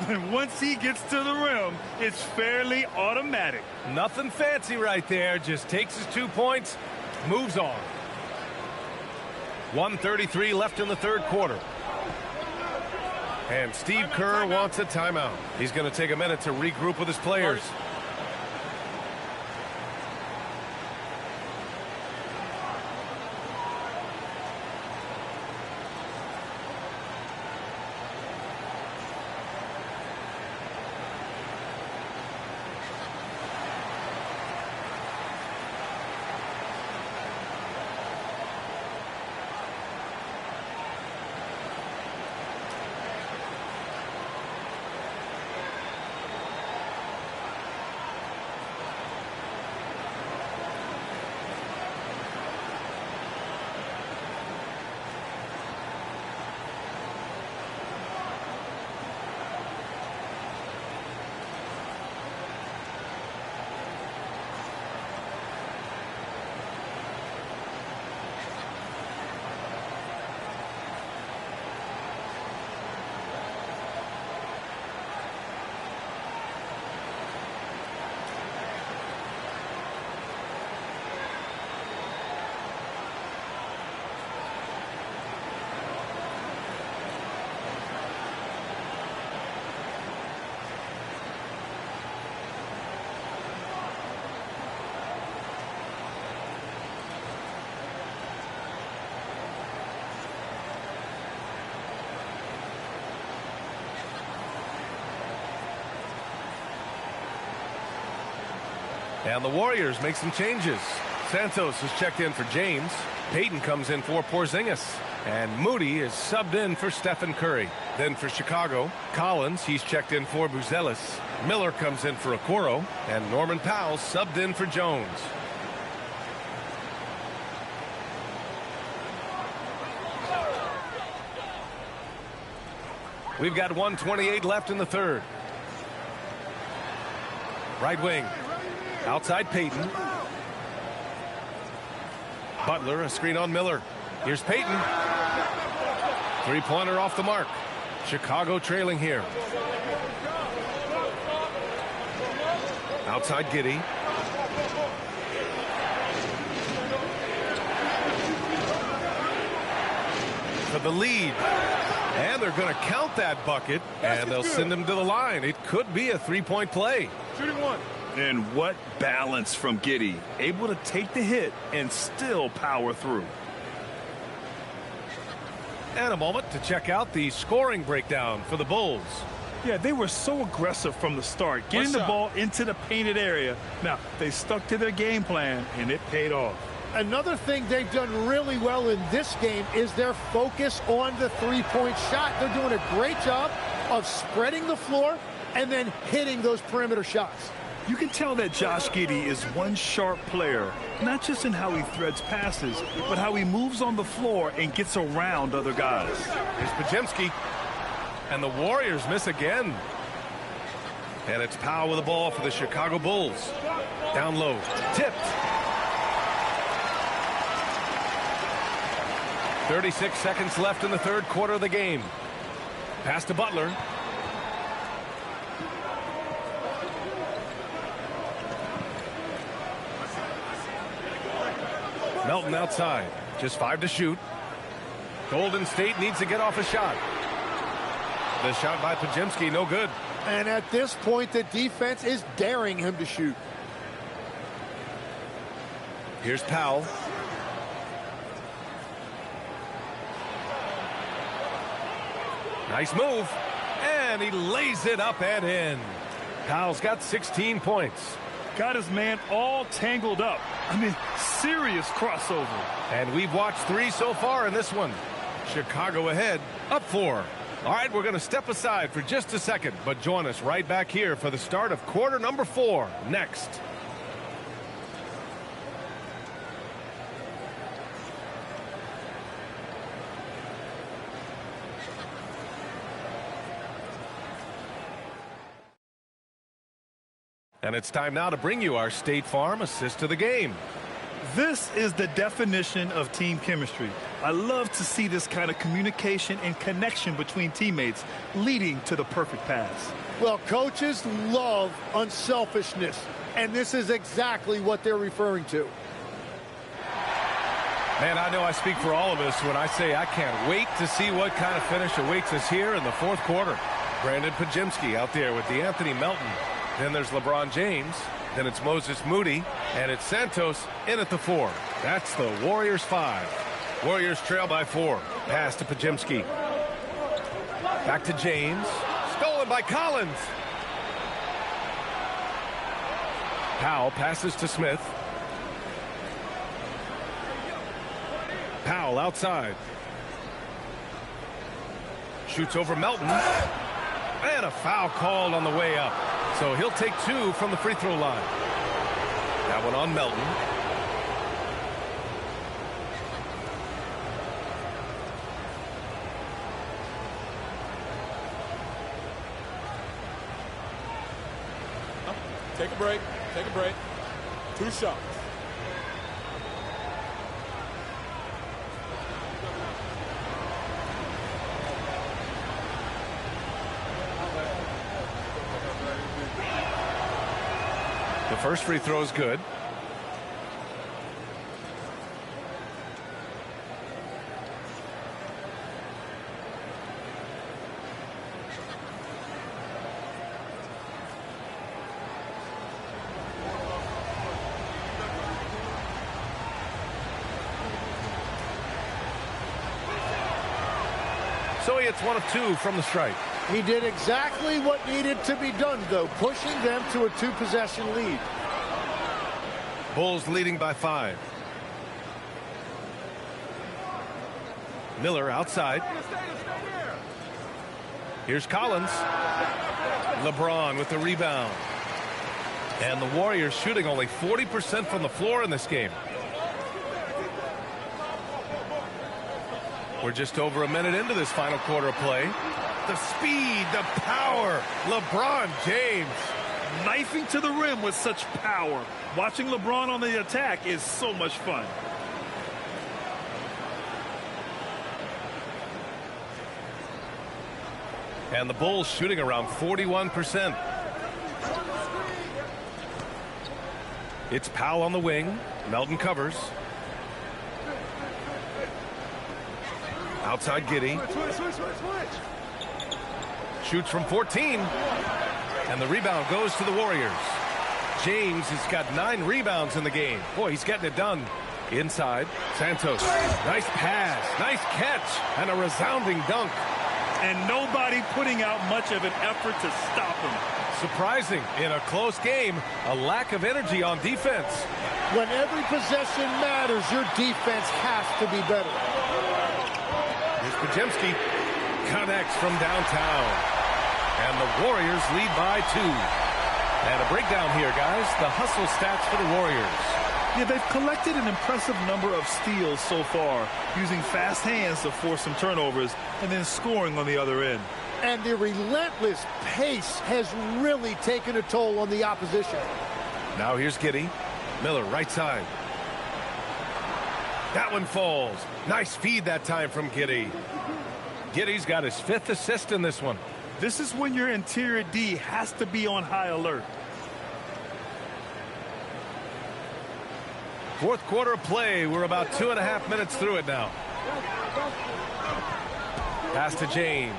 [SPEAKER 11] And once he gets to the rim, it's fairly automatic.
[SPEAKER 9] Nothing fancy right there. Just takes his 2 points, moves on. 1:33 left in the third quarter. And Steve Kerr wants a timeout. He's going to take a minute to regroup with his players. And the Warriors make some changes. Santos is checked in for James. Payton comes in for Porzingis. And Moody is subbed in for Stephen Curry. Then for Chicago, Collins, he's checked in for Buzelis. Miller comes in for Okoro. And Norman Powell subbed in for Jones. We've got 1:28 left in the third. Right wing. Outside Payton. Butler, a screen on Miller. Here's Payton. Three-pointer off the mark. Chicago trailing here. Outside Giddey. For the lead. And they're going to count that bucket, and they'll send him to the line. It could be a three-point play.
[SPEAKER 11] Shooting one. And what balance from Giddey. Able to take the hit and still power through.
[SPEAKER 9] And a moment to check out the scoring breakdown for the Bulls.
[SPEAKER 11] Yeah, they were so aggressive from the start, getting the ball into the painted area. Now, they stuck to their game plan, and it paid off.
[SPEAKER 10] Another thing they've done really well in this game is their focus on the three-point shot. They're doing a great job of spreading the floor and then hitting those perimeter shots.
[SPEAKER 11] You can tell that Josh Giddey is one sharp player, not just in how he threads passes, but how he moves on the floor and gets around other guys.
[SPEAKER 9] Here's Podziemski. And the Warriors miss again. And it's Powell with the ball for the Chicago Bulls. Down low. Tipped. 36 seconds left in the third quarter of the game. Pass to Butler. Melton outside. Just 5 to shoot. Golden State needs to get off a shot. The shot by Podziemski, no good.
[SPEAKER 10] And at this point, the defense is daring him to shoot.
[SPEAKER 9] Here's Powell. Nice move. And he lays it up and in. Powell's got 16 points.
[SPEAKER 11] Got his man all tangled up. I mean, serious crossover.
[SPEAKER 9] And we've watched 3 so far in this one. Chicago ahead, up 4. All right, we're going to step aside for just a second, but join us right back here for the start of quarter number 4 next. And it's time now to bring you our State Farm assist of the game.
[SPEAKER 11] This is the definition of team chemistry. I love to see this kind of communication and connection between teammates leading to the perfect pass.
[SPEAKER 10] Well, coaches love unselfishness, and this is exactly what they're referring to.
[SPEAKER 9] Man, I know I speak for all of us when I say I can't wait to see what kind of finish awaits us here in the 4th quarter. Brandon Podziemski out there with DeAnthony Melton. Then there's LeBron James. Then it's Moses Moody. And it's Santos in at the 4. That's the Warriors 5. Warriors trail by 4. Pass to Podziemski. Back to James. Stolen by Collins. Powell passes to Smith. Powell outside. Shoots over Melton. And a foul called on the way up. So he'll take 2 from the free throw line. That one on Melton.
[SPEAKER 7] Take a break. Take a break. 2 shots.
[SPEAKER 9] The first free throw is good. So he hits 1 of 2 from the stripe.
[SPEAKER 10] He did exactly what needed to be done, though, pushing them to a 2-possession lead.
[SPEAKER 9] Bulls leading by 5. Miller outside. Here's Collins. LeBron with the rebound. And the Warriors shooting only 40% from the floor in this game. We're just over a minute into this final quarter of play. The speed, the power, LeBron James.
[SPEAKER 11] Knifing to the rim with such power. Watching LeBron on the attack is so much fun.
[SPEAKER 9] And the Bulls shooting around 41%. It's Powell on the wing. Melton covers. Outside Giddey. Shoots from 14. And the rebound goes to the Warriors. James has got 9 rebounds in the game. Boy, he's getting it done. Inside, Santos. Nice pass, nice catch, and a resounding dunk.
[SPEAKER 11] And nobody putting out much of an effort to stop him.
[SPEAKER 9] Surprising, in a close game, a lack of energy on defense.
[SPEAKER 10] When every possession matters, your defense has to be better.
[SPEAKER 9] Here's Podziemski. Connects from downtown. And the Warriors lead by 2. And a breakdown here, guys. The hustle stats for the Warriors.
[SPEAKER 11] Yeah, they've collected an impressive number of steals so far, using fast hands to force some turnovers and then scoring on the other end.
[SPEAKER 10] And the relentless pace has really taken a toll on the opposition.
[SPEAKER 9] Now here's Giddey. Miller right side. That one falls. Nice feed that time from Giddey. Giddey's got his 5th assist in this one.
[SPEAKER 11] This is when your interior D has to be on high alert.
[SPEAKER 9] 4th quarter of play. We're about 2.5 minutes through it now. Pass to James.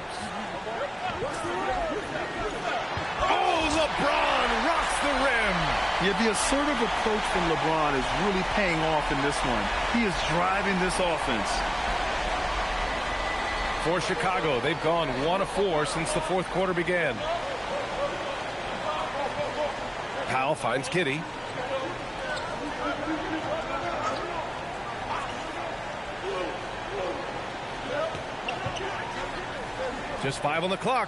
[SPEAKER 9] Oh, LeBron rocks the rim.
[SPEAKER 11] Yeah, the assertive approach from LeBron is really paying off in this one. He is driving this offense.
[SPEAKER 9] for Chicago. They've gone 1 of 4 since the fourth quarter began. Powell finds Giddey. Just 5 on the clock.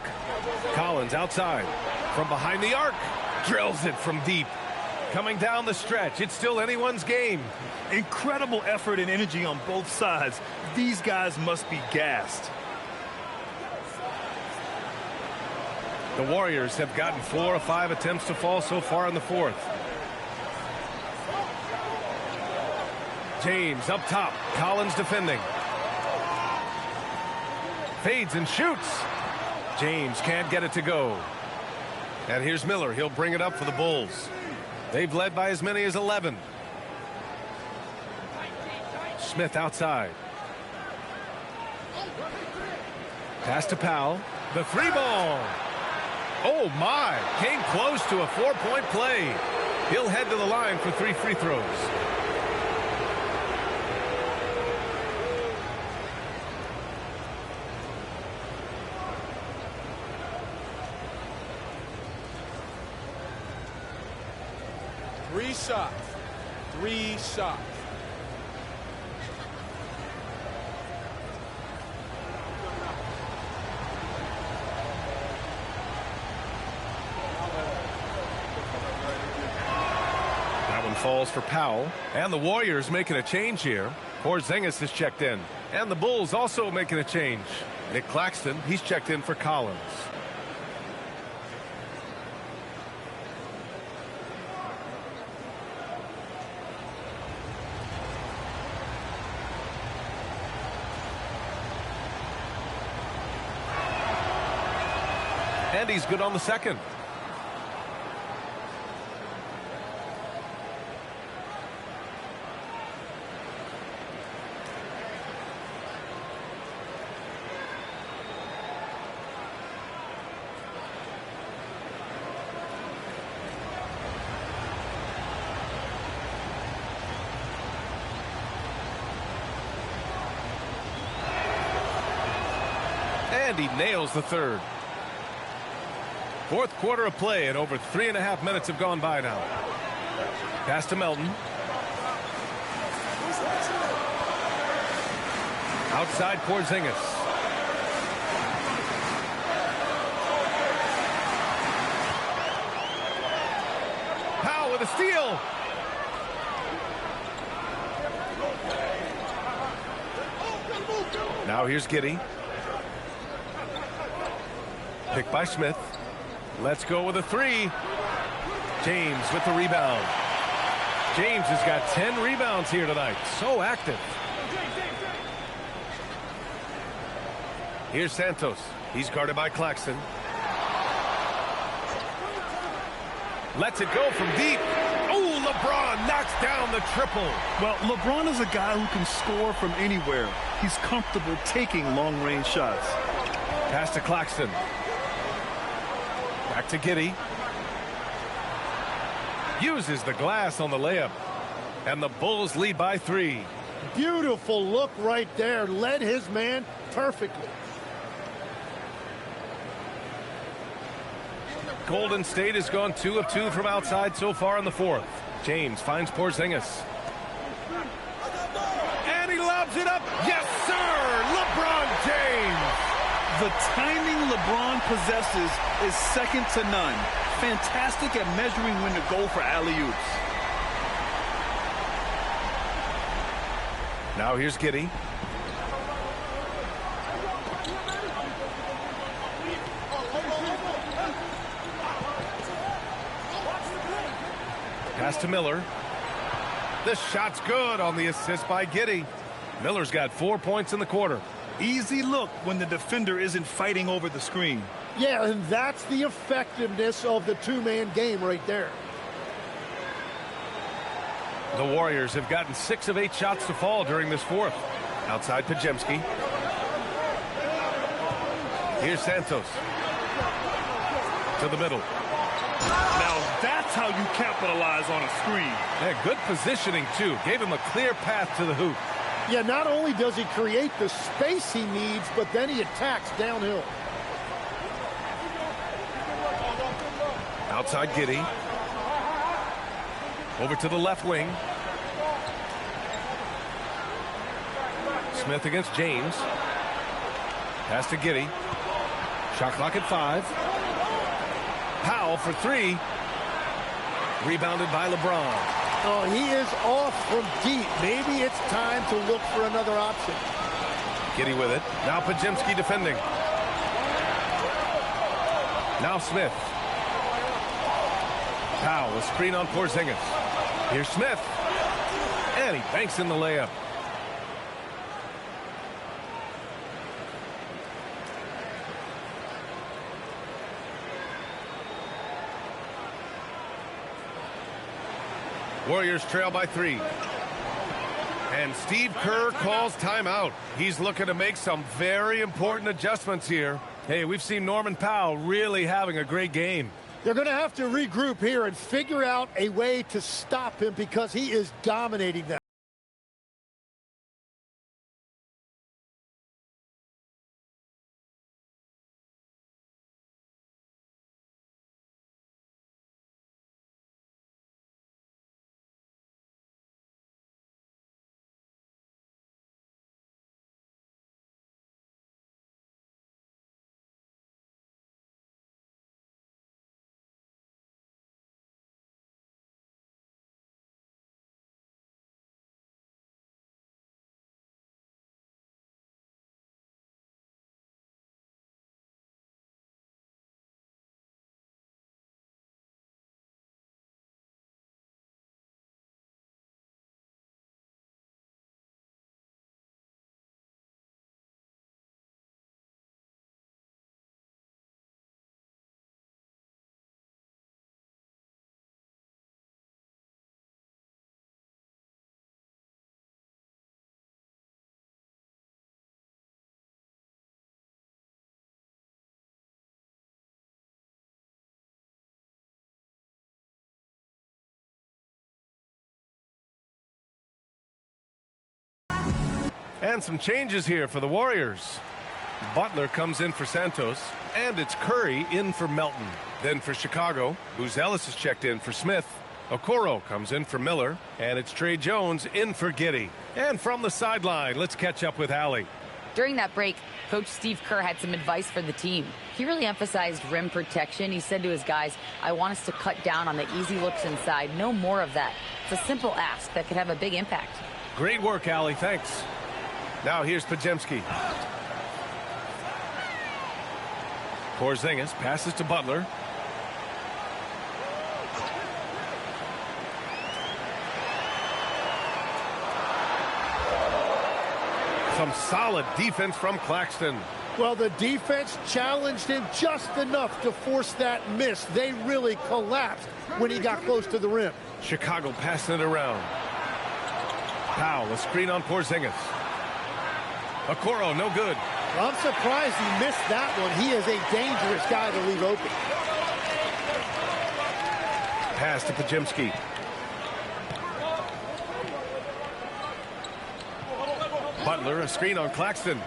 [SPEAKER 9] Collins outside from behind the arc. Drills it from deep. Coming down the stretch. It's still anyone's game.
[SPEAKER 11] Incredible effort and energy on both sides. These guys must be gassed.
[SPEAKER 9] The Warriors have gotten 4 of 5 attempts to fall so far in the fourth. James up top. Collins defending. Fades and shoots. James can't get it to go. And here's Miller. He'll bring it up for the Bulls. They've led by as many as 11. Smith outside. Pass to Powell. The 3-ball. Oh, my. Came close to a 4-point play. He'll head to the line for 3 free throws.
[SPEAKER 7] Three shots.
[SPEAKER 9] That one falls for Powell. And the Warriors making a change here. Porzingis is checked in. And the Bulls also making a change. Nick Claxton, he's checked in for Collins. And he's good on the second. And he nails the third. Fourth quarter of play, and over 3.5 minutes have gone by now. Pass to Melton. Outside Porzingis. Powell with a steal. Now here's Giddey. Picked by Smith. Let's go with a 3. James with the rebound. James has got 10 rebounds here tonight. So active. Here's Santos. He's guarded by Claxton. Lets it go from deep. Oh, LeBron knocks down the triple.
[SPEAKER 11] Well, LeBron is a guy who can score from anywhere. He's comfortable taking long-range shots.
[SPEAKER 9] Pass to Claxton. Back to Giddey. Uses the glass on the layup. And the Bulls lead by 3.
[SPEAKER 10] Beautiful look right there. Led his man perfectly.
[SPEAKER 9] Golden State has gone 2 of 2 from outside so far in the fourth. James finds Porzingis. And he lobs it up. Yes, sir! LeBron James!
[SPEAKER 11] The timing LeBron possesses is second to none. Fantastic at measuring when to go for alley-oops.
[SPEAKER 9] Now here's Giddey. Pass to Miller. The shot's good on the assist by Giddey. Miller's got 4 points in the quarter.
[SPEAKER 11] Easy look when the defender isn't fighting over the screen.
[SPEAKER 10] Yeah, and that's the effectiveness of the two-man game right there.
[SPEAKER 9] The Warriors have gotten 6 of 8 shots to fall during this fourth. Outside Podziemski. Here's Santos. To the middle.
[SPEAKER 11] Now that's how you capitalize on a screen.
[SPEAKER 9] Yeah, good positioning, too. Gave him a clear path to the hoop.
[SPEAKER 10] Yeah, not only does he create the space he needs, but then he attacks downhill.
[SPEAKER 9] Outside Giddey. Over to the left wing. Smith against James. Pass to Giddey. Shot clock at 5. Powell for 3. Rebounded by LeBron.
[SPEAKER 10] Oh, he is off from deep. Maybe it's time to look for another option.
[SPEAKER 9] Giddey with it. Now Podziemski defending. Now Smith. Powell, a screen on Porzingis. Here's Smith. And he banks in the layup. Warriors trail by 3. And Steve Kerr calls timeout. He's looking to make some very important adjustments here. Hey, we've seen Norman Powell really having a great game.
[SPEAKER 10] They're going to have to regroup here and figure out a way to stop him because he is dominating them.
[SPEAKER 9] And some changes here for the Warriors. Butler comes in for Santos, and it's Curry in for Melton. Then for Chicago, Ellis is checked in for Smith. Okoro comes in for Miller, and it's Tre Jones in for Giddey. And from the sideline, let's catch up with Allie.
[SPEAKER 6] During that break, Coach Steve Kerr had some advice for the team. He really emphasized rim protection. He said to his guys, I want us to cut down on the easy looks inside. No more of that. It's a simple ask that could have a big impact.
[SPEAKER 9] Great work, Allie. Thanks. Now here's Podziemski. Porzingis passes to Butler. Some solid defense from Claxton.
[SPEAKER 10] Well, the defense challenged him just enough to force that miss. They really collapsed when he got close to the rim.
[SPEAKER 9] Chicago passing it around. Powell, a screen on Porzingis. Okoro, no good.
[SPEAKER 10] Well, I'm surprised he missed that one. He is a dangerous guy to leave open.
[SPEAKER 9] Pass to Podziemski. Butler, a screen on Claxton.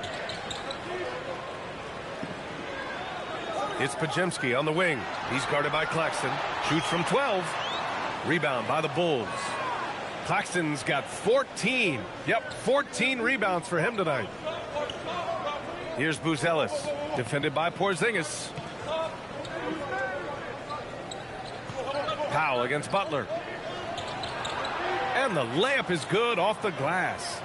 [SPEAKER 9] It's Podziemski on the wing. He's guarded by Claxton. Shoots from 12. Rebound by the Bulls. Claxton's got 14. Yep, 14 rebounds for him tonight. Here's Ellis, defended by Porzingis. Powell against Butler. And the layup is good off the glass.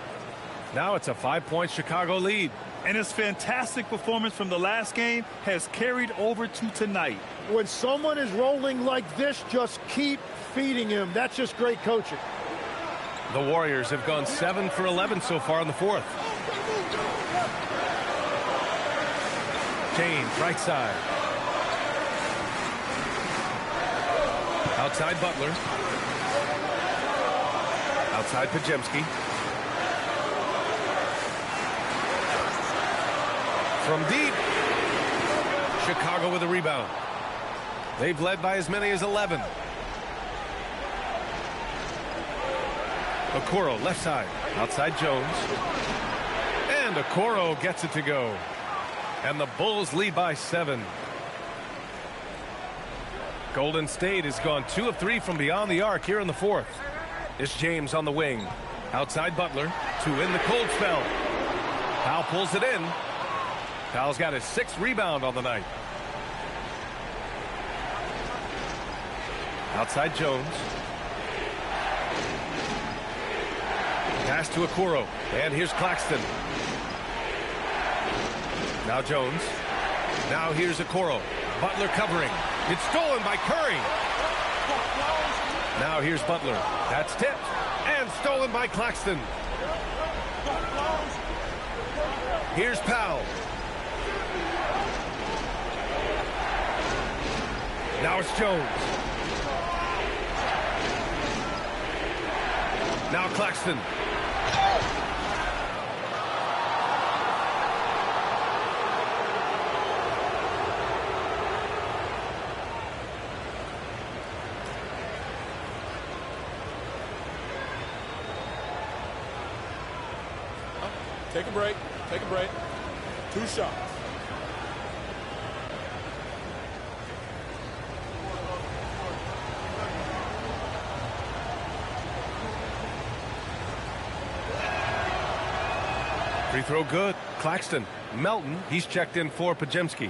[SPEAKER 9] Now it's a 5-point Chicago lead.
[SPEAKER 11] And his fantastic performance from the last game has carried over to tonight.
[SPEAKER 10] When someone is rolling like this, just keep feeding him. That's just great coaching.
[SPEAKER 9] The Warriors have gone 7 for 11 so far in the fourth. James, right side. Outside Butler. Outside Podziemski. From deep. Chicago with a rebound. They've led by as many as 11. Okoro, left side. Outside Jones. And Okoro gets it to go. And the Bulls lead by 7. Golden State has gone 2 of 3 from beyond the arc here in the 4th. It's James on the wing. Outside Butler to end the cold spell. Powell pulls it in. Powell's got his 6th rebound on the night. Outside Jones. Pass to Okoro. And here's Claxton. Now Jones. Now here's Okoro. Butler covering. It's stolen by Curry. Now here's Butler. That's tipped. And stolen by Claxton. Here's Powell. Now it's Jones. Now Claxton.
[SPEAKER 7] Take a break. Take a break. 2 shots.
[SPEAKER 9] Free throw good. Claxton. Melton. He's checked in for Podziemski.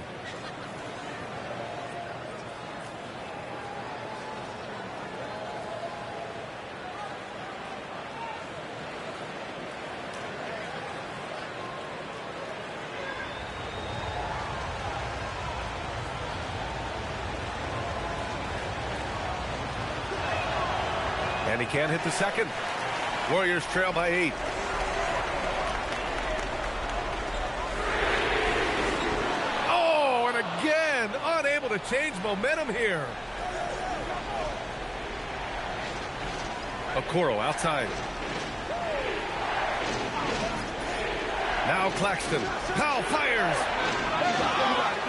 [SPEAKER 9] And he can't hit the second. Warriors trail by 8. Oh, and again, unable to change momentum here. Okoro outside. Now Claxton. Powell fires.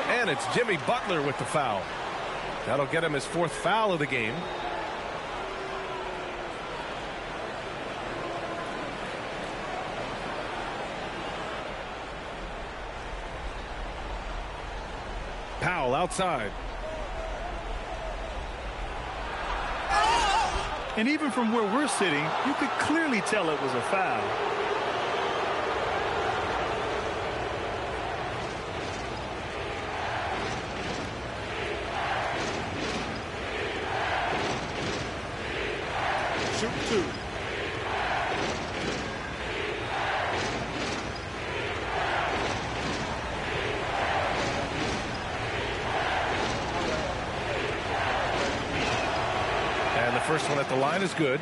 [SPEAKER 9] And it's Jimmy Butler with the foul. That'll get him his 4th foul of the game. Powell outside.
[SPEAKER 11] And even from where we're sitting, you could clearly tell it was a foul.
[SPEAKER 7] Shoot 2.
[SPEAKER 9] First one at the line is good.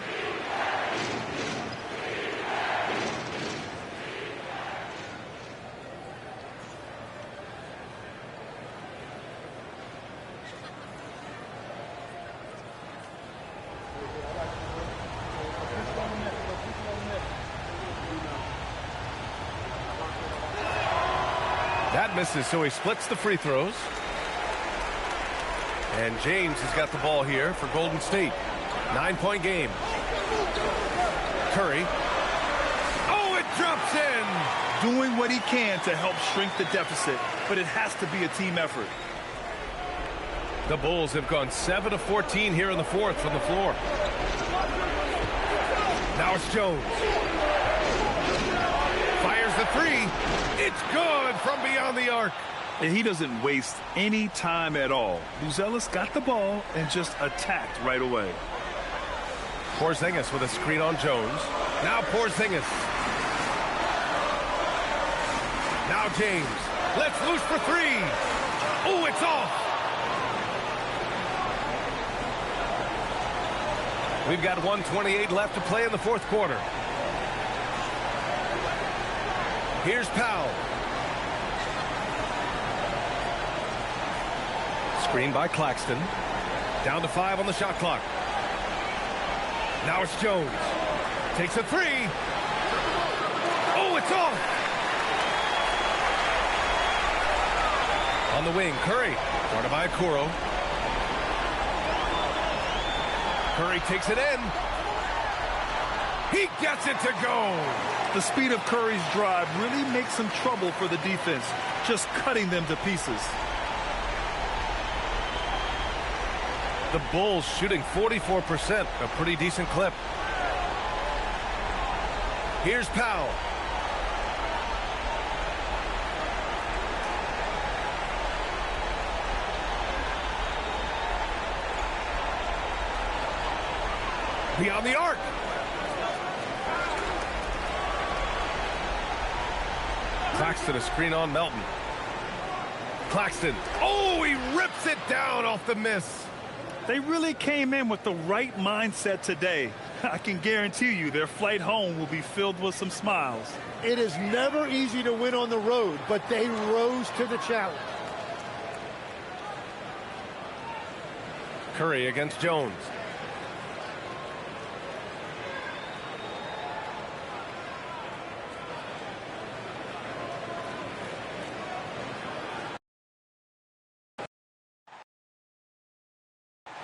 [SPEAKER 9] That misses, so he splits the free throws. And James has got the ball here for Golden State. 9-point game. Curry. Oh, it drops in.
[SPEAKER 11] Doing what he can to help shrink the deficit, but it has to be a team effort.
[SPEAKER 9] The Bulls have gone 7 of 14 here in the 4th from the floor. Now it's Jones. Fires the 3. It's good from beyond the arc.
[SPEAKER 11] And he doesn't waste any time at all. Buzelis got the ball and just attacked right away.
[SPEAKER 9] Porzingis with a screen on Jones. Now Porzingis. Now James. Let's loose for 3. Oh, it's off. We've got 1:28 left to play in the 4th quarter. Here's Powell. Screen by Claxton. Down to 5 on the shot clock. Now it's Jones. Takes a 3. Oh, it's off. On the wing, Curry. Guarded by Okoro. Curry takes it in. He gets it to go.
[SPEAKER 11] The speed of Curry's drive really makes some trouble for the defense, just cutting them to pieces.
[SPEAKER 9] The Bulls shooting 44%, a pretty decent clip. Here's Powell. Beyond the arc. Claxton a screen on Melton. Claxton. Oh, he rips it down off the miss.
[SPEAKER 11] They really came in with the right mindset today. I can guarantee you their flight home will be filled with some smiles.
[SPEAKER 10] It is never easy to win on the road, but they rose to the challenge.
[SPEAKER 9] Curry against Jones.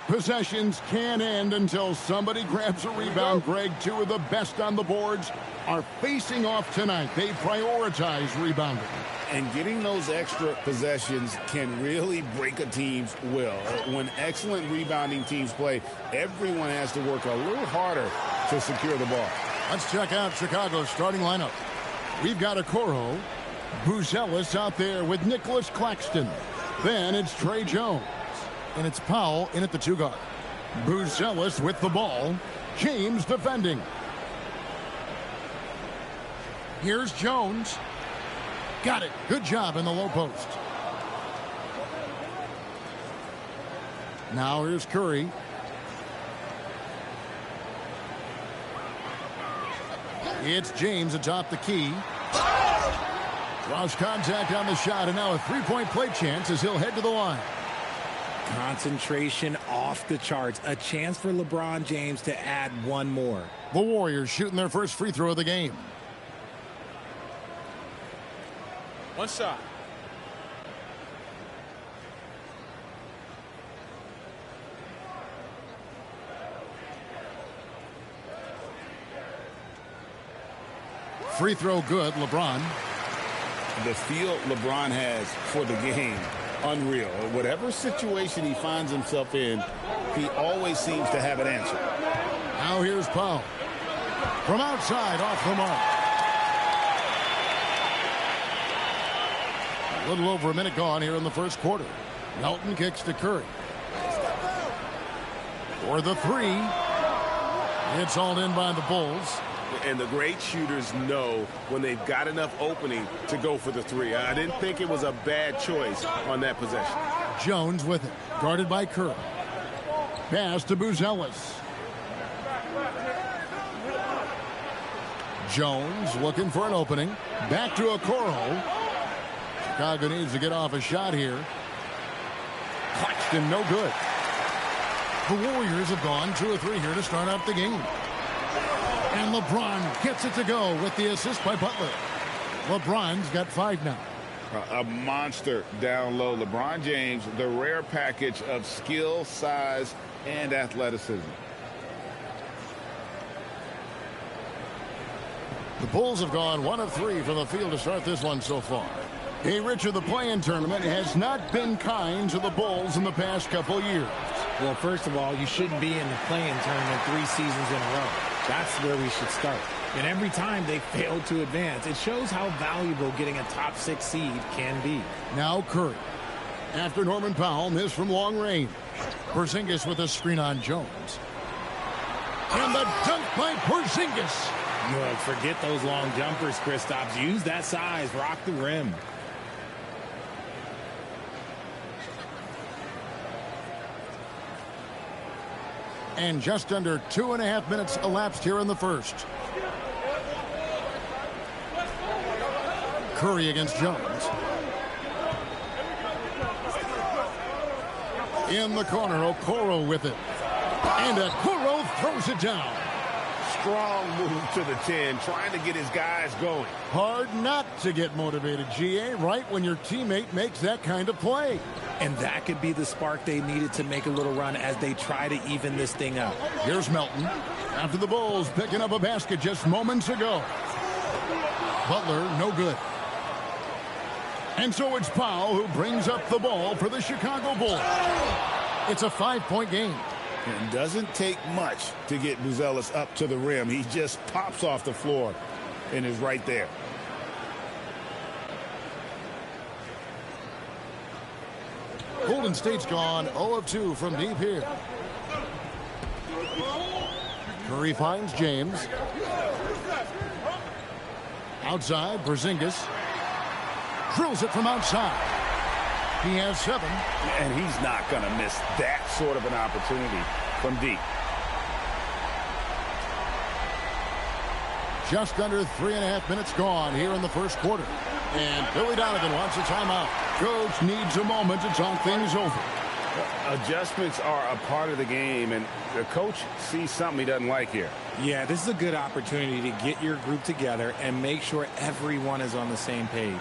[SPEAKER 1] Possessions can't end until somebody grabs a rebound. Greg, two of the best on the boards are facing off tonight. They prioritize rebounding.
[SPEAKER 2] And getting those extra possessions can really break a team's will. When excellent rebounding teams play, everyone has to work a little harder to secure the ball.
[SPEAKER 1] Let's check out Chicago's starting lineup. We've got Okoro, Buzelis out there with Nicholas Claxton. Then it's Trey Jones. And it's Powell in at the 2 guard. Buzelis with the ball. James defending. Here's Jones. Got it. Good job in the low post. Now here's Curry. It's James atop the key. Lost contact on the shot, and now a three-point play chance as he'll head to the line.
[SPEAKER 12] Concentration off the charts. A chance for LeBron James to add one more.
[SPEAKER 1] The Warriors shooting their first free throw of the game.
[SPEAKER 7] One shot.
[SPEAKER 1] Free throw good, LeBron.
[SPEAKER 2] The feel LeBron has for the game, unreal. Whatever situation he finds himself in, he always seems to have an answer.
[SPEAKER 1] Now here's Powell. From outside, off the mark. A little over a minute gone here in the first quarter. Melton kicks to Curry. For the 3. It's all in by the Bulls.
[SPEAKER 8] And the great shooters know when they've got enough opening to go for the 3. I didn't think it was a bad choice on that possession.
[SPEAKER 1] Jones with it, guarded by Curry. Pass to Buzelis. Jones looking for an opening. Back to Okoro. Chicago needs to get off a shot here. Claxton, no good. The Warriors have gone 2 of 3 here to start out the game. And LeBron gets it to go with the assist by Butler. LeBron's got 5 now.
[SPEAKER 2] A monster down low. LeBron James, the rare package of skill, size, and athleticism.
[SPEAKER 1] The Bulls have gone 1 of 3 from the field to start this one so far. Hey, Richard, the play-in tournament has not been kind to the Bulls in the past couple years.
[SPEAKER 12] Well, first of all, you shouldn't be in the play-in tournament 3 seasons in a row. That's where we should start. And every time they fail to advance, it shows how valuable getting a top 6 seed can be.
[SPEAKER 1] Now Curry. After Norman Powell missed from long range. Porzingis with a screen on Jones. And the dunk by Porzingis.
[SPEAKER 12] Look, forget those long jumpers, Kristaps. Use that size. Rock the rim.
[SPEAKER 1] And just under 2.5 minutes elapsed here in the first. Curry against Jones. In the corner, Okoro with it. And Okoro throws it down.
[SPEAKER 2] Strong move to the 10, trying to get his guys going.
[SPEAKER 1] Hard not to get motivated, GA, right when your teammate makes that kind of play.
[SPEAKER 12] And that could be the spark they needed to make a little run as they try to even this thing up.
[SPEAKER 1] Here's Melton. After the Bulls picking up a basket just moments ago. Butler, no good. And so it's Powell who brings up the ball for the Chicago Bulls. It's a 5-point game.
[SPEAKER 2] It doesn't take much to get Buzelis up to the rim. He just pops off the floor and is right there.
[SPEAKER 1] Golden State's gone 0 of 2 from deep here. Curry finds James. Outside, Porzingis drills it from outside. He has 7.
[SPEAKER 2] And he's not going to miss that sort of an opportunity from deep.
[SPEAKER 1] Just under 3.5 minutes gone here in the first quarter. And Billy Donovan wants a timeout. Coach needs a moment to talk things over.
[SPEAKER 2] Adjustments are a part of the game, and the coach sees something he doesn't like here.
[SPEAKER 12] Yeah, this is a good opportunity to get your group together and make sure everyone is on the same page.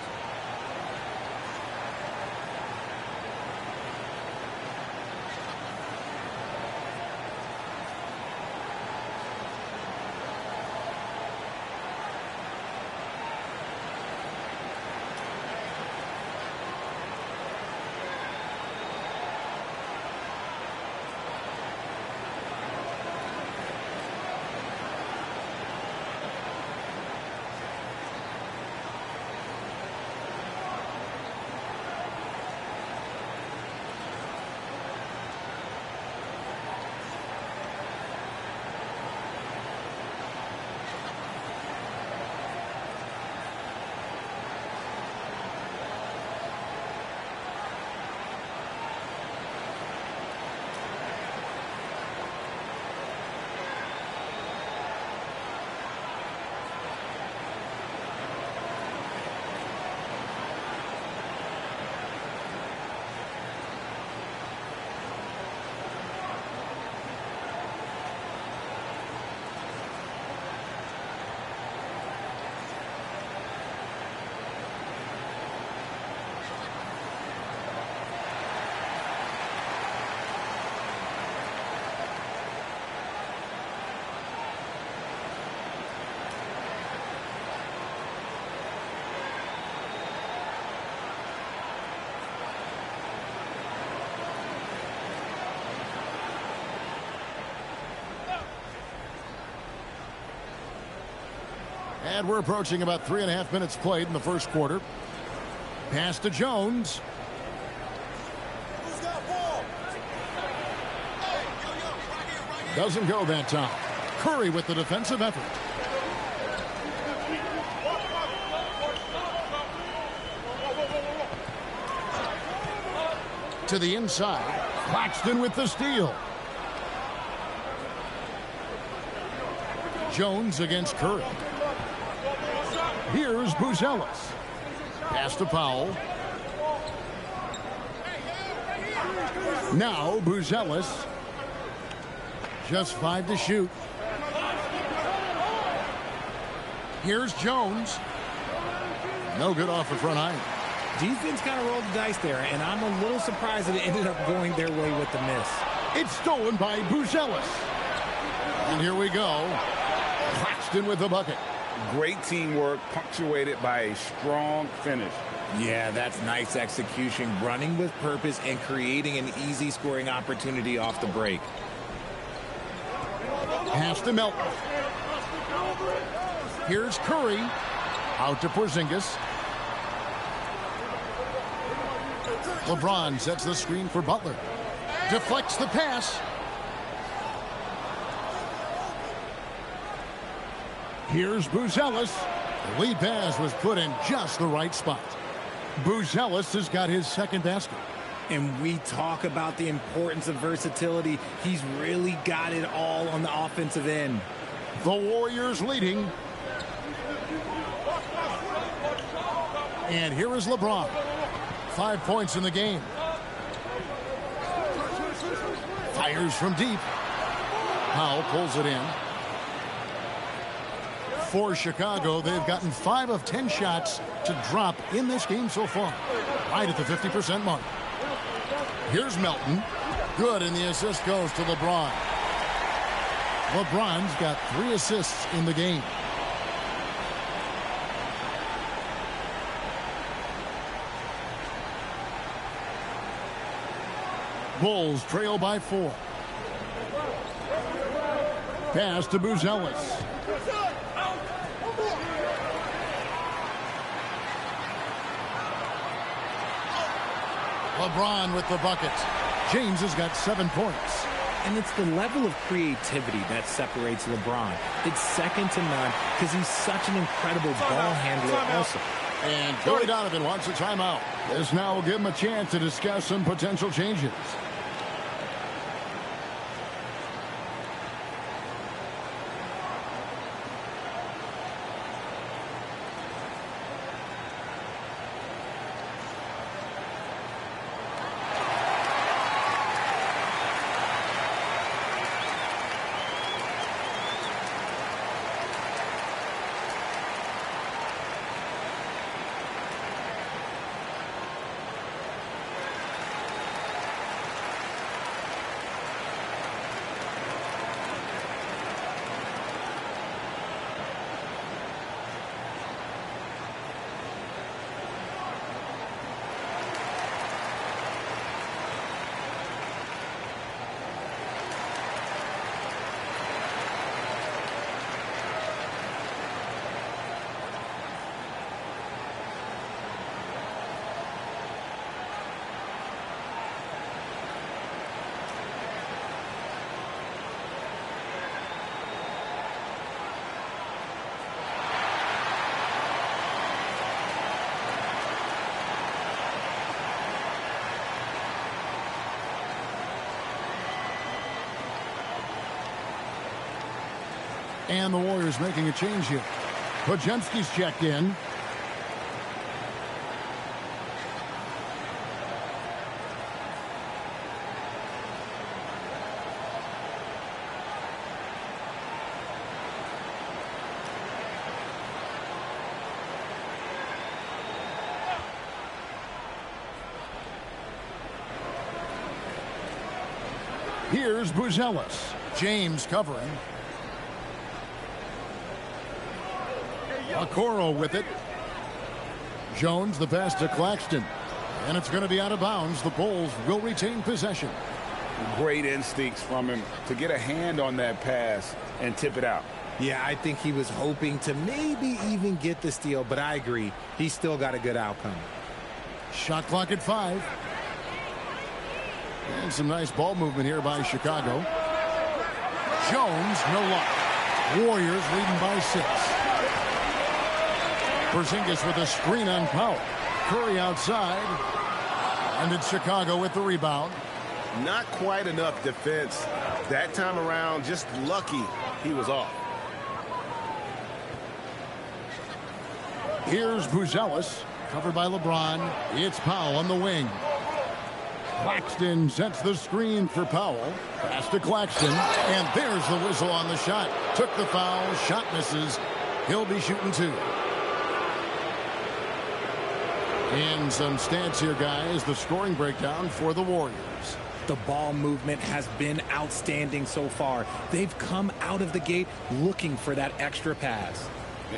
[SPEAKER 1] And we're approaching about 3.5 minutes played in the first quarter. Pass to Jones. Doesn't go that time. Curry with the defensive effort. To the inside. Claxton with the steal. Jones against Curry. Here's Buzelis. Pass to Powell. Now Buzelis. Just 5 to shoot. Here's Jones. No good off the front iron.
[SPEAKER 12] Defense kind of rolled the dice there, and I'm a little surprised that it ended up going their way with the miss.
[SPEAKER 1] It's stolen by Buzelis. And here we go. Claxton with the bucket.
[SPEAKER 2] Great teamwork, punctuated by a strong finish.
[SPEAKER 12] Yeah, that's nice execution, running with purpose and creating an easy scoring opportunity off the break.
[SPEAKER 1] Pass to Melton. Here's Curry. Out to Porzingis. LeBron sets the screen for Butler. Deflects the pass. Here's Buzelis. The lead pass was put in just the right spot. Buzelis has got his second basket.
[SPEAKER 12] And we talk about the importance of versatility. He's really got it all on the offensive end.
[SPEAKER 1] The Warriors leading. And here is LeBron. 5 points in the game. Fires from deep. Powell pulls it in. For Chicago, they've gotten 5 of 10 shots to drop in this game so far. Right at the 50% mark. Here's Melton. Good, and the assist goes to LeBron. LeBron's got 3 assists in the game. Bulls trail by 4. Pass to Buzelis. LeBron with the bucket. James has got 7 points.
[SPEAKER 12] And it's the level of creativity that separates LeBron. It's second to none because he's such an incredible ball handler also.
[SPEAKER 1] And Billy Donovan wants a timeout. This now will give him a chance to discuss some potential changes. And the Warriors making a change here. Podziemski's checked in. Here's Buzelis. James covering. Okoro with it. Jones the pass to Claxton. And it's going to be out of bounds. The Bulls will retain possession.
[SPEAKER 2] Great instincts from him to get a hand on that pass and tip it out.
[SPEAKER 12] Yeah, I think he was hoping to maybe even get the steal, but I agree. He's still got a good outcome.
[SPEAKER 1] Shot clock at 5. And some nice ball movement here by Chicago. Jones, no luck. Warriors leading by 6. Porzingis with a screen on Powell. Curry outside. And it's Chicago with the rebound.
[SPEAKER 8] Not quite enough defense that time around. Just lucky he was off.
[SPEAKER 1] Here's Buzelis. Covered by LeBron. It's Powell on the wing. Claxton sets the screen for Powell. Pass to Claxton. And there's the whistle on the shot. Took the foul. Shot misses. He'll be shooting 2. And some stats here, guys. The scoring breakdown for the Warriors.
[SPEAKER 12] The ball movement has been outstanding so far. They've come out of the gate looking for that extra pass.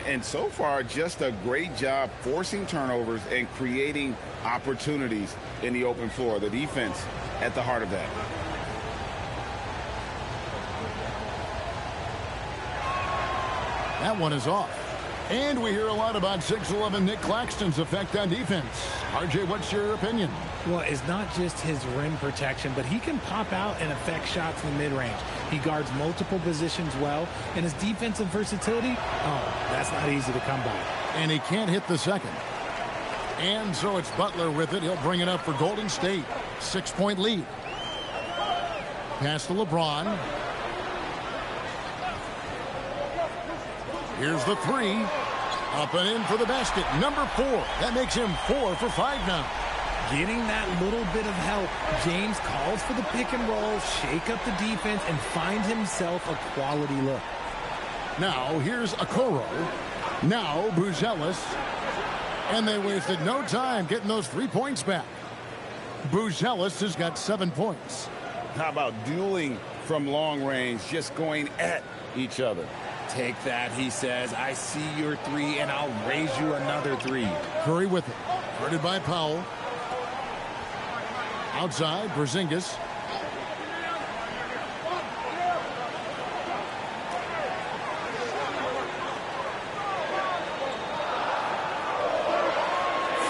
[SPEAKER 2] And so far, just a great job forcing turnovers and creating opportunities in the open floor. The defense at the heart of that.
[SPEAKER 1] That one is off. And we hear a lot about 6'11" Nick Claxton's effect on defense. RJ, what's your opinion?
[SPEAKER 12] Well, it's not just his rim protection, but he can pop out and affect shots in the mid-range. He guards multiple positions well, and his defensive versatility, that's not easy to come by.
[SPEAKER 1] And he can't hit the second. And so it's Butler with it. He'll bring it up for Golden State. 6-point lead. Pass to LeBron. Here's the 3. Up and in for the basket. Number 4. That makes him 4 for 5 now.
[SPEAKER 12] Getting that little bit of help. James calls for the pick and roll, shake up the defense, and find himself a quality look.
[SPEAKER 1] Now here's Okoro. Now Buzelis. And they wasted no time getting those 3 points back. Buzelis has got 7 points.
[SPEAKER 2] How about dueling from long range, just going at each other?
[SPEAKER 12] Take that, he says. I see your 3, and I'll raise you another 3.
[SPEAKER 1] Curry with it. Guarded by Powell. Outside, Porzingis.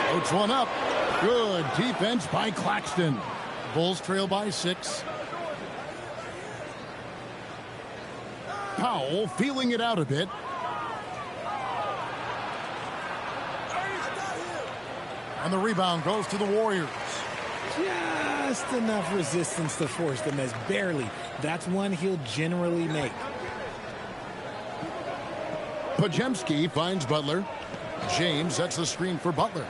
[SPEAKER 1] Floats one up. Good defense by Claxton. Bulls trail by 6. Powell feeling it out a bit. And the rebound goes to the Warriors.
[SPEAKER 12] Just enough resistance to force the miss. Barely. That's one he'll generally make.
[SPEAKER 1] Podziemski finds Butler. James sets the screen for Butler.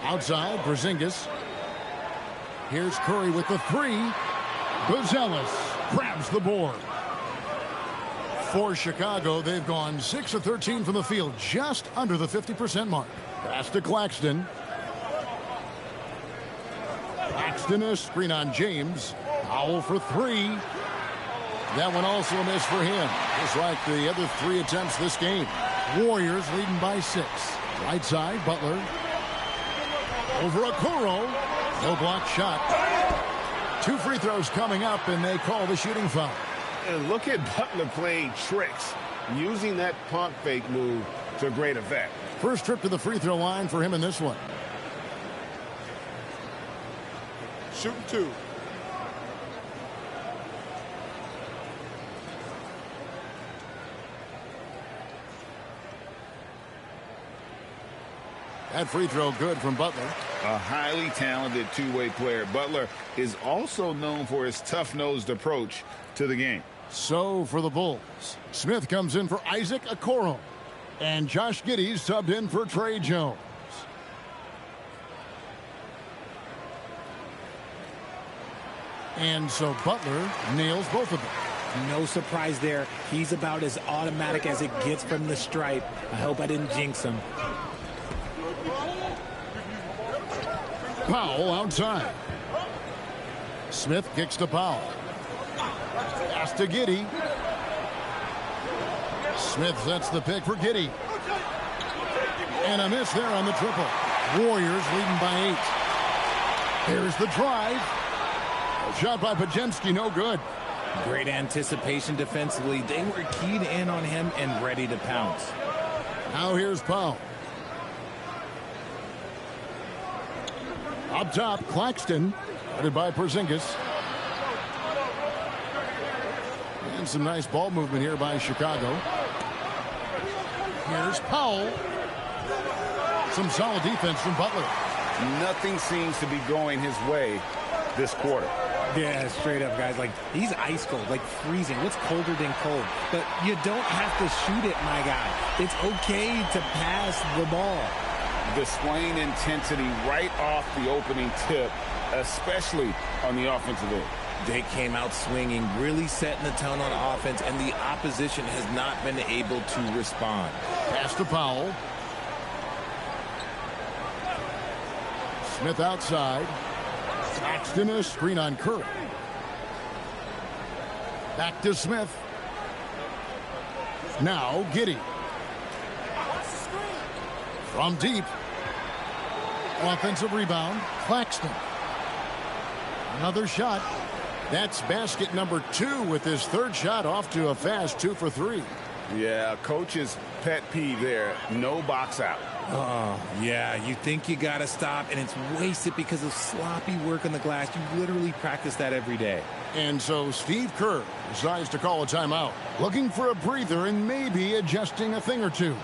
[SPEAKER 1] Outside, Porzingis. Here's Curry with the 3. Buzelis grabs the board. For Chicago, they've gone 6 of 13 from the field, just under the 50% mark. Pass to Claxton. Claxton a screen on James. Powell for 3. That one also a miss for him, just like the other 3 attempts this game. Warriors leading by 6. Right side, Butler. Over Okoro. No block shot. 2 free throws coming up, and they call the shooting foul.
[SPEAKER 2] And look at Butler playing tricks, using that pump fake move to great effect.
[SPEAKER 1] First trip to the free throw line for him in this one.
[SPEAKER 7] Shooting 2.
[SPEAKER 1] That free throw good from Butler.
[SPEAKER 3] A highly talented two-way player. Butler is also known for his tough-nosed approach to the game.
[SPEAKER 1] So for the Bulls, Smith comes in for Isaac Okoro. And Josh Giddey's subbed in for Tre Jones. And so Butler nails both of them.
[SPEAKER 12] No surprise there. He's about as automatic as it gets from the stripe. I hope I didn't jinx him.
[SPEAKER 1] Powell outside. Smith kicks to Powell. Pass to Giddey. Smith sets the pick for Giddey. And a miss there on the triple. Warriors leading by 8. Here's the drive. A shot by Podziemski, no good.
[SPEAKER 12] Great anticipation defensively. They were keyed in on him and ready to pounce.
[SPEAKER 1] Now here's Powell. Up top, Claxton, headed by Porzingis. And some nice ball movement here by Chicago. Here's Powell. Some solid defense from Butler.
[SPEAKER 2] Nothing seems to be going his way this quarter.
[SPEAKER 12] Yeah, straight up, guys. Like, he's ice cold, like freezing. What's colder than cold? But you don't have to shoot it, my guy. It's okay to pass the ball.
[SPEAKER 2] Displaying intensity right off the opening tip, especially on the offensive end.
[SPEAKER 12] They came out swinging, really setting the tone on offense, and the opposition has not been able to respond.
[SPEAKER 1] Pass to Powell. Smith outside. Claxton a screen on Curry. Back to Smith. Now Giddey. From deep. Offensive rebound. Claxton. Another shot. That's basket number 2 with his 3rd shot off to a fast 2 for 3.
[SPEAKER 2] Yeah, coach's pet peeve there. No box out.
[SPEAKER 12] Oh, yeah, you think you got to stop, and it's wasted because of sloppy work on the glass. You literally practice that every day.
[SPEAKER 1] And so Steve Kerr decides to call a timeout, looking for a breather and maybe adjusting a thing or two.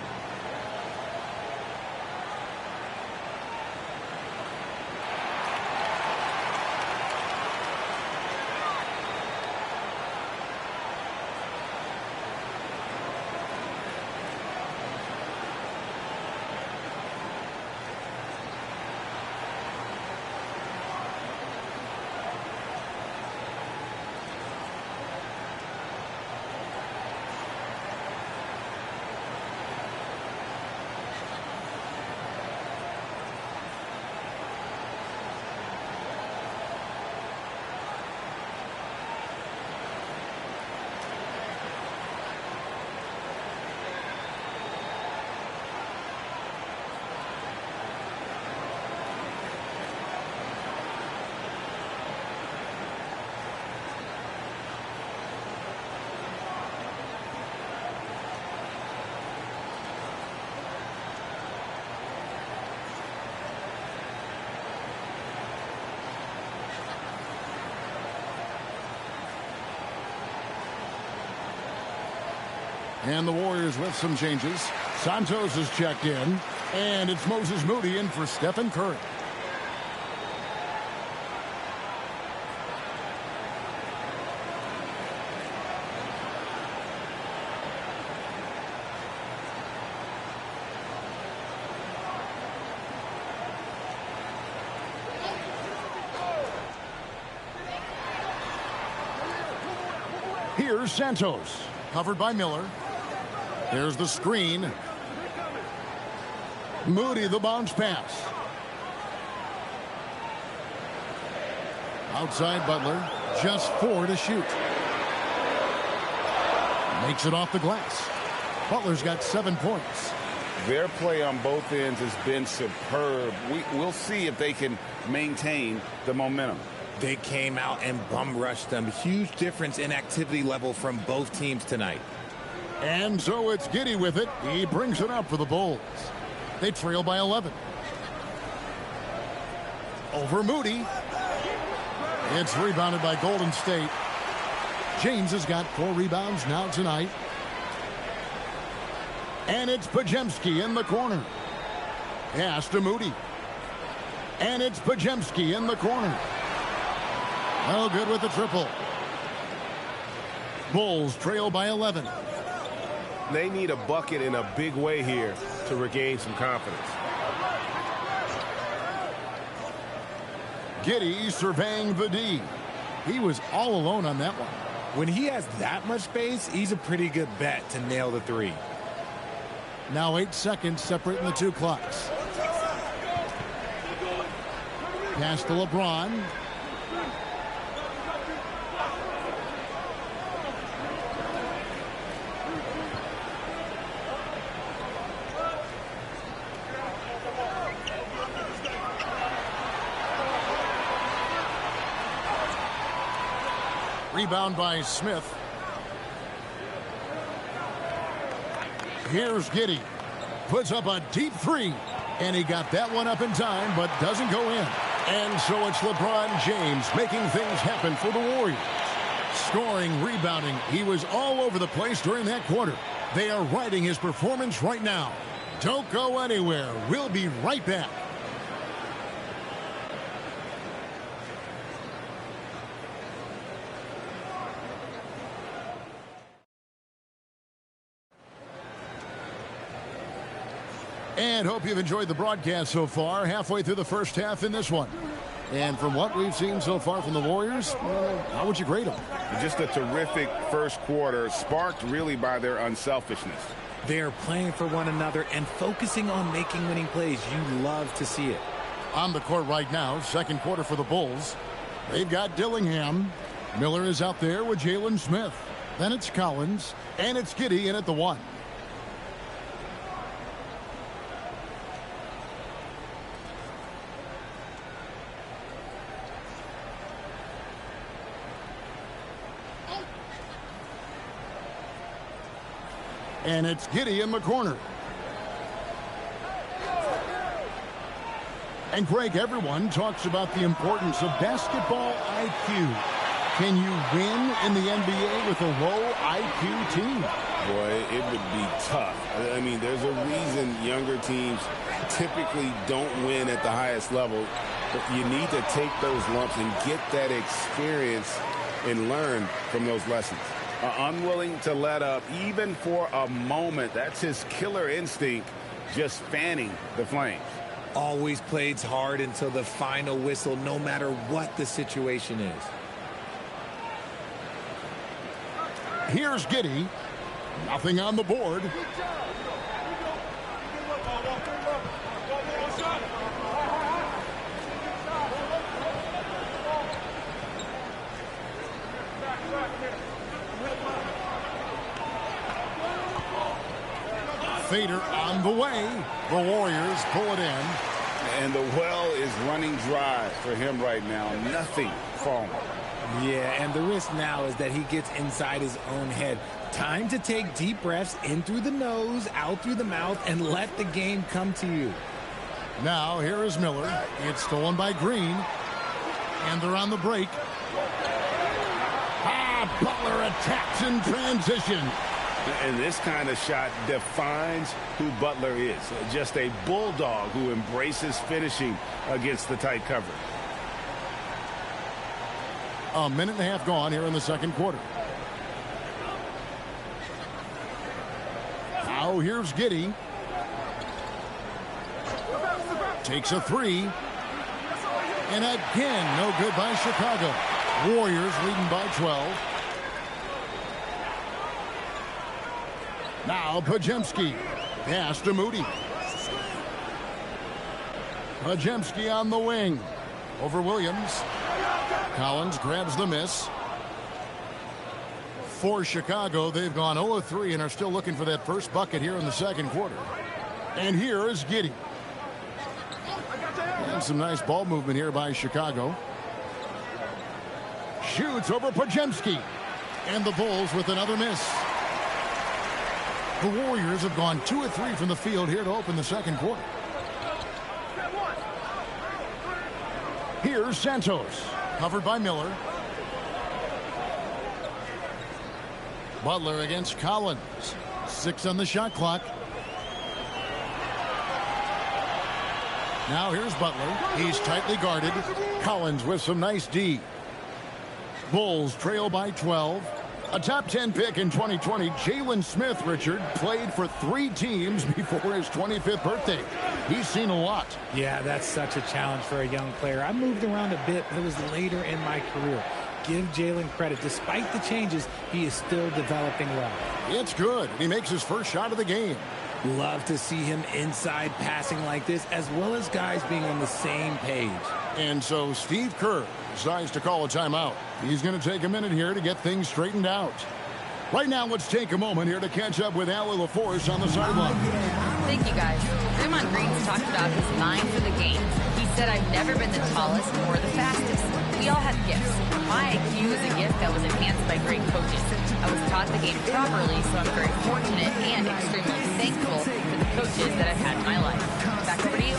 [SPEAKER 1] And the Warriors with some changes. Santos is checked in. And it's Moses Moody in for Stephen Curry. Here's Santos, covered by Miller. There's the screen. Moody, the bounce pass. Outside Butler, just 4 to shoot. Makes it off the glass. Butler's got 7 points.
[SPEAKER 2] Their play on both ends has been superb. We'll see if they can maintain the momentum.
[SPEAKER 12] They came out and bum rushed them. Huge difference in activity level from both teams tonight.
[SPEAKER 1] And so it's Giddey with it. He brings it up for the Bulls. They trail by 11. Over Moody. It's rebounded by Golden State. James has got 4 rebounds now tonight. And it's Podziemski in the corner. Pass to Moody. And it's Podziemski in the corner. Well, good with the triple. Bulls trail by 11.
[SPEAKER 8] They need a bucket in a big way here to regain some confidence.
[SPEAKER 1] Giddey surveying the D. He was all alone on that one.
[SPEAKER 12] When he has that much space, he's a pretty good bet to nail the 3.
[SPEAKER 1] Now 8 seconds separating the 2 clocks. Pass to LeBron. Rebound by Smith. Here's Giddey. Puts up a deep 3. And he got that one up in time, but doesn't go in. And so it's LeBron James making things happen for the Warriors. Scoring, rebounding. He was all over the place during that quarter. They are riding his performance right now. Don't go anywhere. We'll be right back. And hope you've enjoyed the broadcast so far. Halfway through the first half in this one. And from what we've seen so far from the Warriors, how would you grade them?
[SPEAKER 2] Just a terrific first quarter, sparked really by their unselfishness.
[SPEAKER 12] They're playing for one another and focusing on making winning plays. You love to see it.
[SPEAKER 1] On the court right now, second quarter for the Bulls. They've got Dillingham. Miller is out there with Jalen Smith. Then it's Collins. And it's Giddey in at the 1. And it's Giddey in the corner. And Greg, everyone talks about the importance of basketball IQ. Can you win in the NBA with a low IQ team?
[SPEAKER 2] Boy, it would be tough. I mean, there's a reason younger teams typically don't win at the highest level. But you need to take those lumps and get that experience and learn from those lessons. Unwilling to let up even for a moment. That's his killer instinct, just fanning the flames.
[SPEAKER 12] Always plays hard until the final whistle, no matter what the situation is.
[SPEAKER 1] Here's Giddey. Nothing on the board. Fader on the way. The Warriors pull it in.
[SPEAKER 2] And the well is running dry for him right now. Nothing falling.
[SPEAKER 12] Yeah, and the risk now is that he gets inside his own head. Time to take deep breaths in through the nose, out through the mouth, and let the game come to you.
[SPEAKER 1] Now here is Miller. It's stolen by Green. And they're on the break. Butler attacks in transition.
[SPEAKER 2] And this kind of shot defines who Butler is. Just a bulldog who embraces finishing against the tight cover.
[SPEAKER 1] A minute and a half gone here in the second quarter. Now here's Giddey. Takes a three. And again, no good by Chicago. Warriors leading by 12. Now Podziemski. Pass to Moody. Podziemski on the wing. Over Williams. Collins grabs the miss. For Chicago, they've gone 0-3 and are still looking for that first bucket here in the second quarter. And here is Giddey. And some nice ball movement here by Chicago. Shoots over Podziemski. And the Bulls with another miss. The Warriors have gone 2 of 3 from the field here to open the second quarter. Here's Santos. Covered by Miller. Butler against Collins. 6 on the shot clock. Now here's Butler. He's tightly guarded. Collins with some nice D. Bulls trail by 12. A top 10 pick in 2020, Jalen Smith, Richard, played for 3 teams before his 25th birthday. He's seen a lot.
[SPEAKER 12] Yeah, that's such a challenge for a young player. I moved around a bit, but it was later in my career. Give Jalen credit. Despite the changes, he is still developing well.
[SPEAKER 1] It's good. He makes his first shot of the game.
[SPEAKER 12] Love to see him inside passing like this, as well as guys being on the same page.
[SPEAKER 1] And so Steve Kerr decides to call a timeout. He's going to take a minute here to get things straightened out. Right now, let's take a moment here to catch up with Allie LaForce on the sideline.
[SPEAKER 6] Thank you, guys. Draymond Green's talked about his mind for the game. He said, I've never been the tallest or the fastest. We all have gifts. My IQ is a gift that was enhanced by great coaches. I was taught the game properly, so I'm very fortunate and extremely thankful for the coaches that I've had in my life. Back over to you.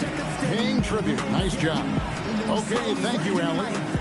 [SPEAKER 1] Paying tribute. Nice job. Okay, thank you, Allie.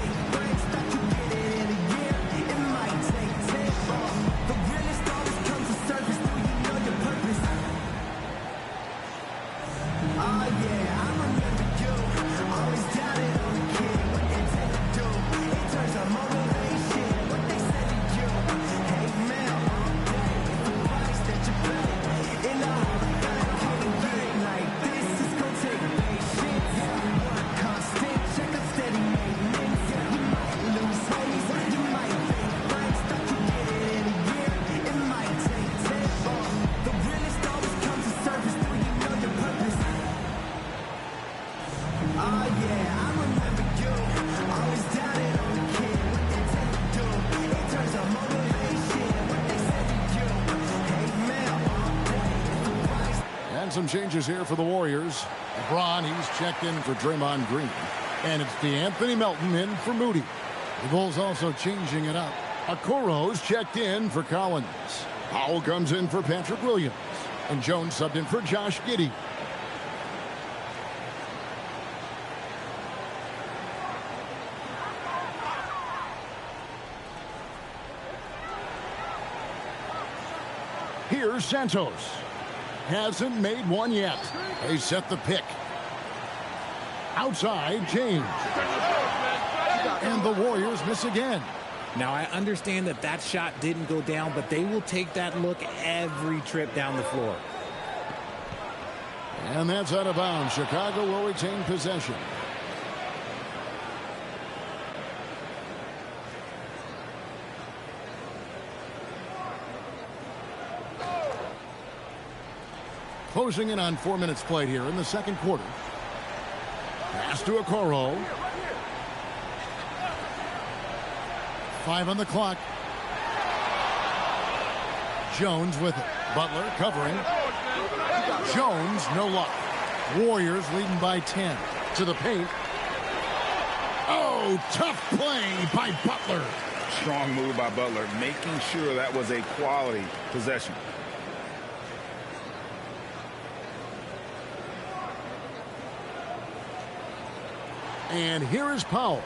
[SPEAKER 1] Some changes here for the Warriors. LeBron, he's checked in for Draymond Green. And it's DeAnthony Melton in for Moody. The Bulls also changing it up. Okoro's checked in for Collins. Powell comes in for Patrick Williams. And Jones subbed in for Josh Giddey. Here's Santos. Hasn't made one yet. They set the pick. Outside, James. And the Warriors miss again.
[SPEAKER 12] Now, I understand that that shot didn't go down, but they will take that look every trip down the floor.
[SPEAKER 1] And that's out of bounds. Chicago will retain possession. Closing in on 4 minutes played here in the second quarter. Pass to Okoro. 5 on the clock. Jones with it. Butler covering. Jones, no luck. Warriors leading by 10. To the paint. Oh, tough play by Butler.
[SPEAKER 3] Strong move by Butler, making sure that was a quality possession.
[SPEAKER 1] And here is Powell.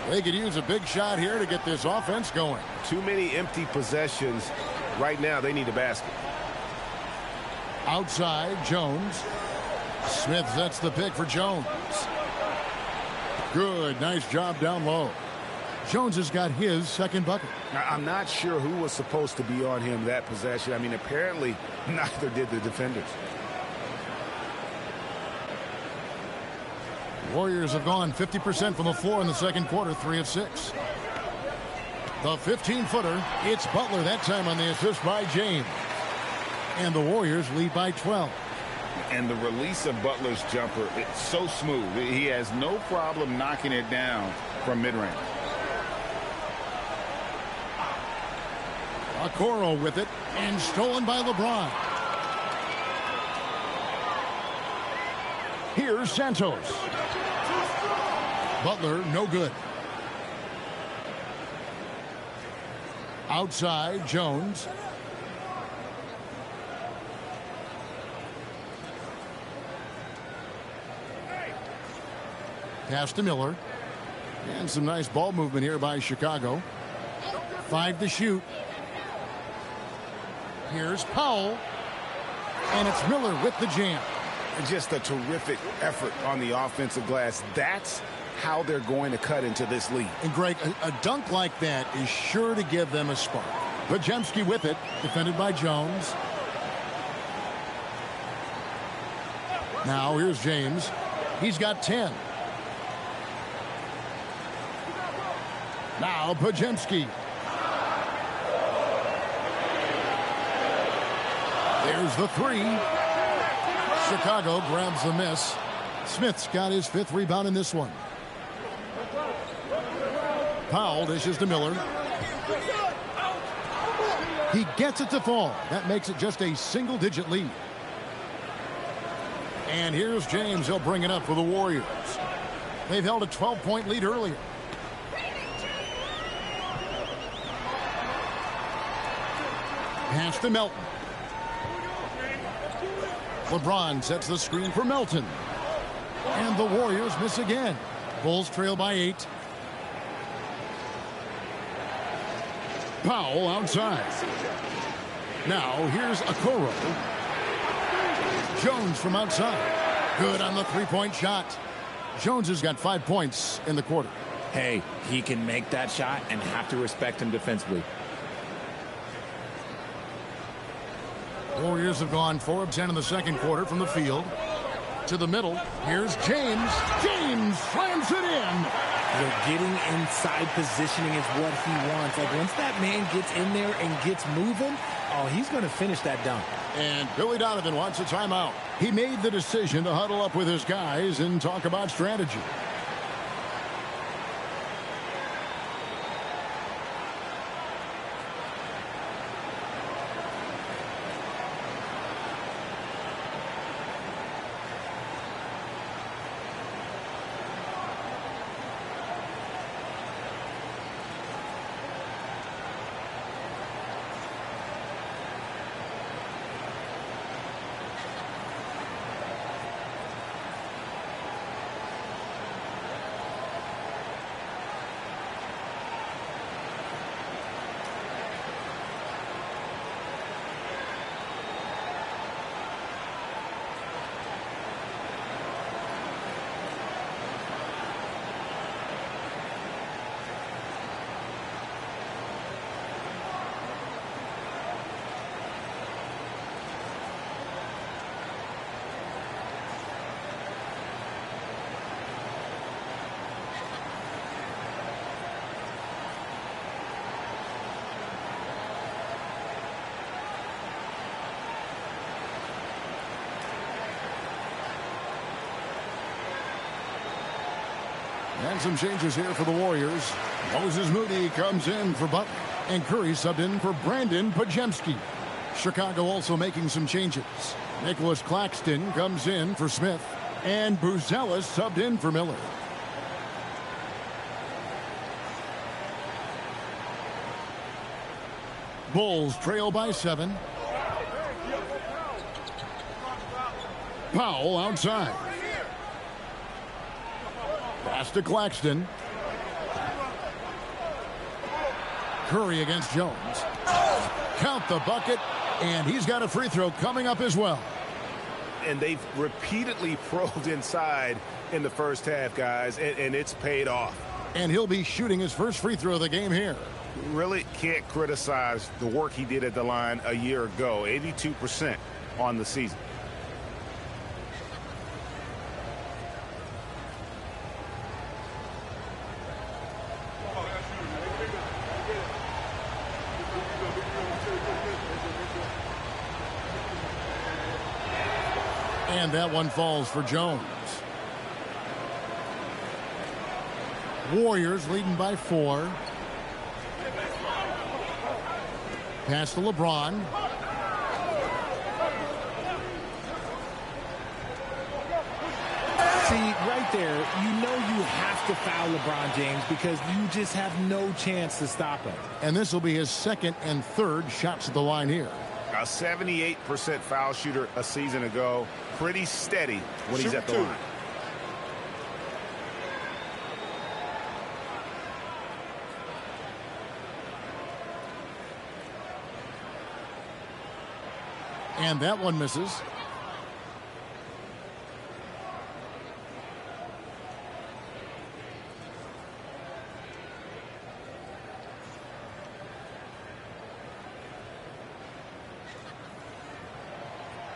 [SPEAKER 1] They could use a big shot here to get this offense going.
[SPEAKER 2] Too many empty possessions
[SPEAKER 8] Right now, they need a basket.
[SPEAKER 1] Outside, Jones. Smith sets the pick for Jones. Good, nice job down low. Jones has got his second bucket.
[SPEAKER 2] Now, I'm not sure who was supposed to be on him that possession. I mean, apparently, neither did the defenders.
[SPEAKER 1] Warriors have gone 50% from the floor in the second quarter, 3 of 6. The 15-footer, it's Butler that time on the assist by James. And the Warriors lead by 12.
[SPEAKER 3] And the release of Butler's jumper, it's so smooth. He has no problem knocking it down from mid-range.
[SPEAKER 1] Okoro with it, and stolen by LeBron. Here's Santos. Butler, no good. Outside, Jones. Pass to Miller. And some nice ball movement here by Chicago. 5 to shoot. Here's Powell. And it's Miller with the jam.
[SPEAKER 2] Just a terrific effort on the offensive glass. That's how they're going to cut into this lead.
[SPEAKER 1] And Greg, a dunk like that is sure to give them a spark. Podziemski with it, defended by Jones. Now here's James. He's got 10. Now Podziemski. There's the 3. Chicago grabs the miss. Smith's got his 5th rebound in this one. Powell dishes to Miller. He gets it to fall. That makes it just a single-digit lead. And here's James. He'll bring it up for the Warriors. They've held a 12-point lead earlier. Pass to Melton. LeBron sets the screen for Melton. And the Warriors miss again. Bulls trail by 8. Powell outside. Now here's Okoro. Jones from outside. Good on the three-point shot. Jones has got 5 points in the quarter.
[SPEAKER 12] Hey, he can make that shot and have to respect him defensively.
[SPEAKER 1] Warriors have gone 4 of 10 in the second quarter from the field. To the middle. Here's James. James slams it in.
[SPEAKER 12] Getting inside positioning is what he wants. Like, once that man gets in there and gets moving, oh, he's going to finish that dunk.
[SPEAKER 1] And Billy Donovan wants a timeout. He made the decision to huddle up with his guys and talk about strategy. And some changes here for the Warriors. Moses Moody comes in for Butler. And Curry subbed in for Brandon Podziemski. Chicago also making some changes. Nicholas Claxton comes in for Smith. And Buzelis subbed in for Miller. Bulls trail by 7. Powell outside. Pass to Claxton. Curry against Jones. count the bucket, and he's got a free throw coming up as well.
[SPEAKER 8] And they've repeatedly probed inside in the first half, guys, and it's paid off.
[SPEAKER 1] And he'll be shooting his first free throw of the game here.
[SPEAKER 3] Really can't criticize the work he did at the line a year ago. 82% on the season.
[SPEAKER 1] And that one falls for Jones. Warriors leading by 4. Pass to LeBron.
[SPEAKER 12] See, right there, you know you have to foul LeBron James because you just have no chance to stop him.
[SPEAKER 1] And this will be his second and third shots at the line here.
[SPEAKER 3] A 78% foul shooter a season ago. Pretty steady when he's at the line.
[SPEAKER 1] And that one misses.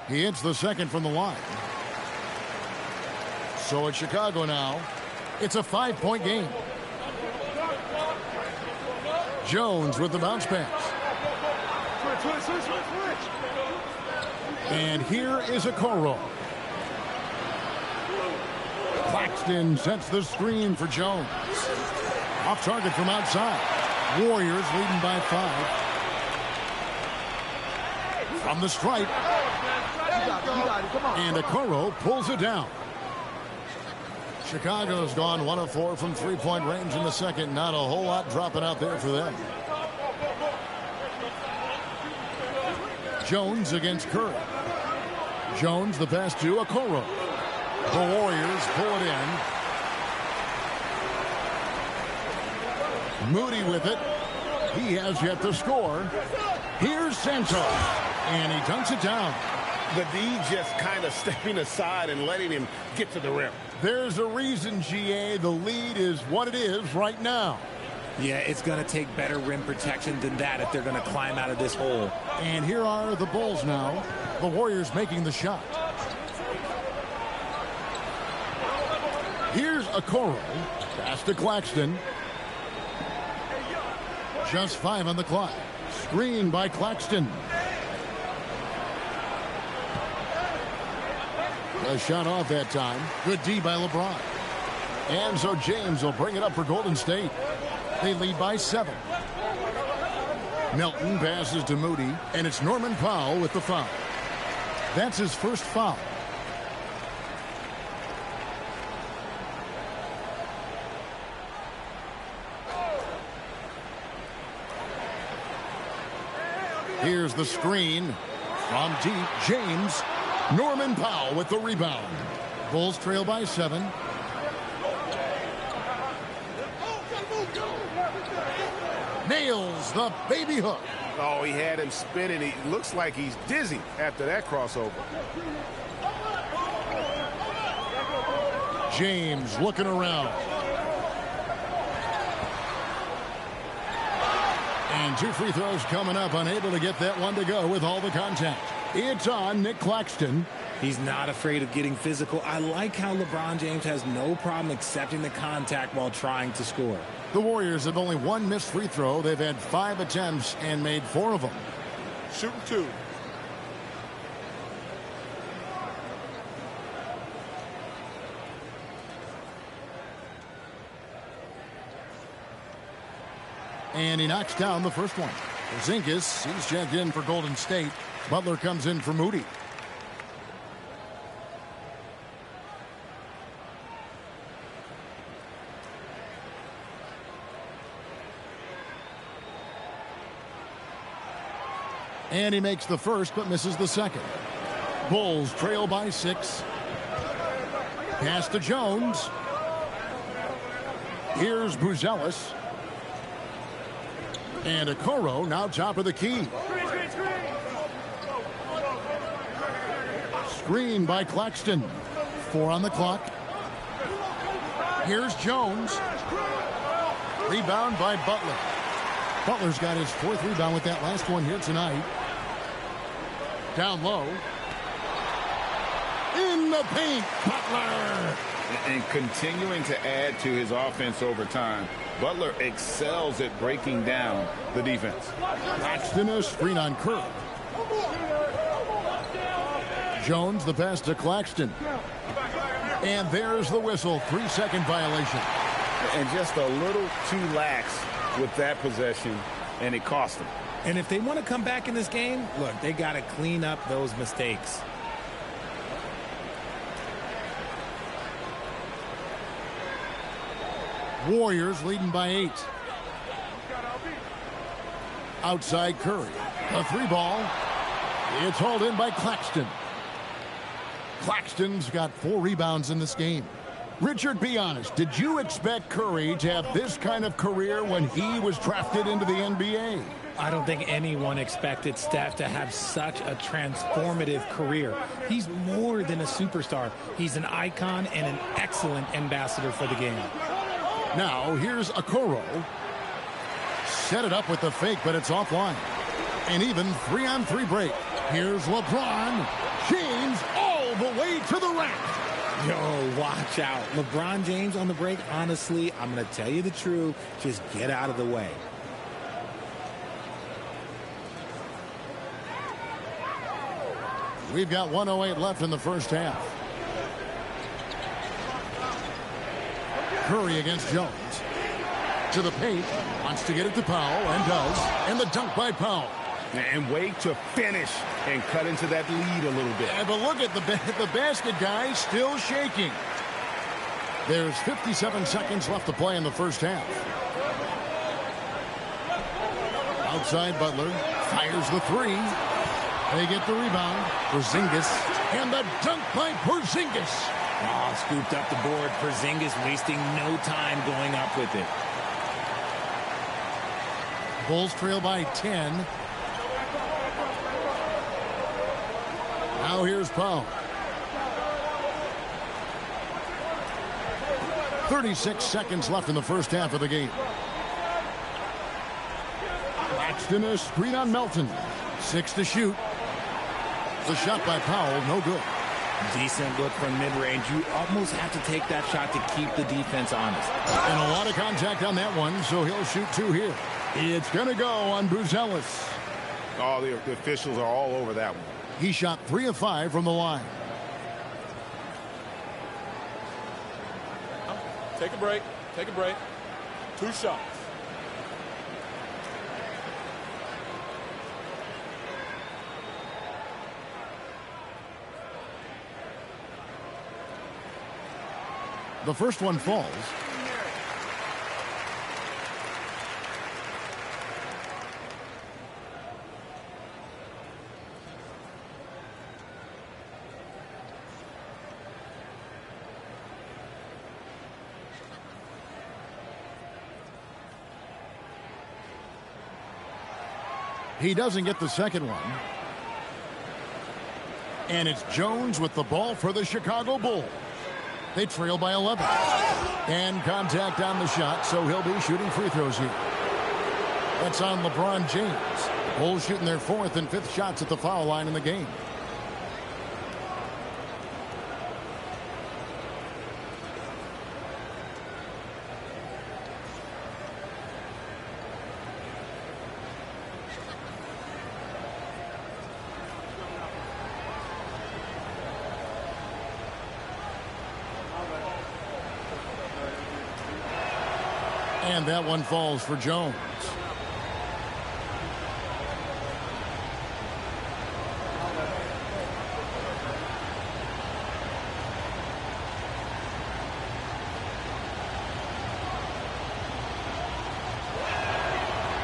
[SPEAKER 1] He hits the second from the line. So it's Chicago now. It's a 5-point game. Jones with the bounce pass. And here is Okoro. Claxton sets the screen for Jones. Off target from outside. Warriors leading by 5. From the stripe. And Okoro pulls it down. Chicago's gone 1 of 4 from three-point range in the second. Not a whole lot dropping out there for them. Jones against Curry. Jones the pass to Okoro. The Warriors pull it in. Moody with it. He has yet to score. Here's Santos. And he dunks it down.
[SPEAKER 8] The D just kind of stepping aside and letting him get to the rim.
[SPEAKER 1] There's a reason, GA, the lead is what it is right now.
[SPEAKER 12] Yeah, it's going to take better rim protection than that if they're going to climb out of this hole.
[SPEAKER 1] And here are the Bulls now. The Warriors making the shot. Here's Okoro. Pass to Claxton. Just 5 on the clock. Screen by Claxton. A shot off that time. Good D by LeBron. And so James will bring it up for Golden State. They lead by 7. Melton passes to Moody, and it's Norman Powell with the foul. That's his first foul. Here's the screen from deep. James. Norman Powell with the rebound. Bulls trail by 7. Nails the baby hook.
[SPEAKER 3] Oh, he had him spinning. He looks like he's dizzy after that crossover.
[SPEAKER 1] James looking around. And 2 free throws coming up. Unable to get that one to go with all the contact. It's on Nick Claxton.
[SPEAKER 12] He's not afraid of getting physical. I like how LeBron James has no problem accepting the contact while trying to score.
[SPEAKER 1] The Warriors have only 1 missed free throw. They've had 5 attempts and made 4 of them.
[SPEAKER 10] Shooting 2.
[SPEAKER 1] And he knocks down the first one. Porzingis, he's checked in for Golden State. Butler comes in for Moody. And he makes the first but misses the second. Bulls trail by 6. Pass to Jones. Here's Buzelis. And Okoro now top of the key. screen by Claxton. 4 on the clock. Here's Jones. Rebound by Butler. Butler's got his 4th rebound with that last one here tonight. Down low. In the paint, Butler.
[SPEAKER 3] And continuing to add to his offense over time. Butler excels at breaking down the defense.
[SPEAKER 1] Claxton a screen on Curry. Jones the pass to Claxton. And there's the whistle. 3-second violation.
[SPEAKER 2] And just a little too lax with that possession, and it cost them.
[SPEAKER 12] And if they want to come back in this game, look, they got to clean up those mistakes.
[SPEAKER 1] Warriors leading by 8. Outside Curry. A 3 ball. It's hauled in by Claxton. Claxton's got 4 rebounds in this game. Richard, be honest. Did you expect Curry to have this kind of career when he was drafted into the NBA?
[SPEAKER 12] I don't think anyone expected Steph to have such a transformative career. He's more than a superstar. He's an icon and an excellent ambassador for the game.
[SPEAKER 1] Now, here's Okoro. Set it up with the fake, but it's offline. An even 3-on-3 break. Here's LeBron James all the way to the rack.
[SPEAKER 12] Yo, watch out. LeBron James on the break, honestly, I'm going to tell you the truth. Just get out of the way.
[SPEAKER 1] We've got 1:08 left in the first half. Curry against Jones. To the paint. Wants to get it to Powell, and does. And the dunk by Powell.
[SPEAKER 2] And wait to finish and cut into that lead a little bit.
[SPEAKER 1] Yeah, but look at the basket guy still shaking. There's 57 seconds left to play in the first half. Outside Butler. Fires the 3. They get the rebound. Porzingis. And the dunk by Porzingis.
[SPEAKER 12] Oh, scooped up the board. Porzingis wasting no time going up with it.
[SPEAKER 1] Bulls trail by 10. Now here's Powell. 36 seconds left in the first half of the game. Claxton a screen on Melton. 6 to shoot. The shot by Powell, no good.
[SPEAKER 12] Decent look from mid-range. You almost have to take that shot to keep the defense honest.
[SPEAKER 1] And a lot of contact on that one, so he'll shoot 2 here. It's going to go on Buzelis.
[SPEAKER 3] Oh, the officials are all over that one.
[SPEAKER 1] He shot 3 of 5 from the line.
[SPEAKER 7] Take a break. Take a break. 2 shots.
[SPEAKER 1] The first one falls. He doesn't get the second one. And it's Jones with the ball for the Chicago Bulls. They trail by 11. And contact on the shot, so he'll be shooting free throws here. That's on LeBron James. Bulls shooting their 4th and 5th shots at the foul line in the game. And that one falls for Jones.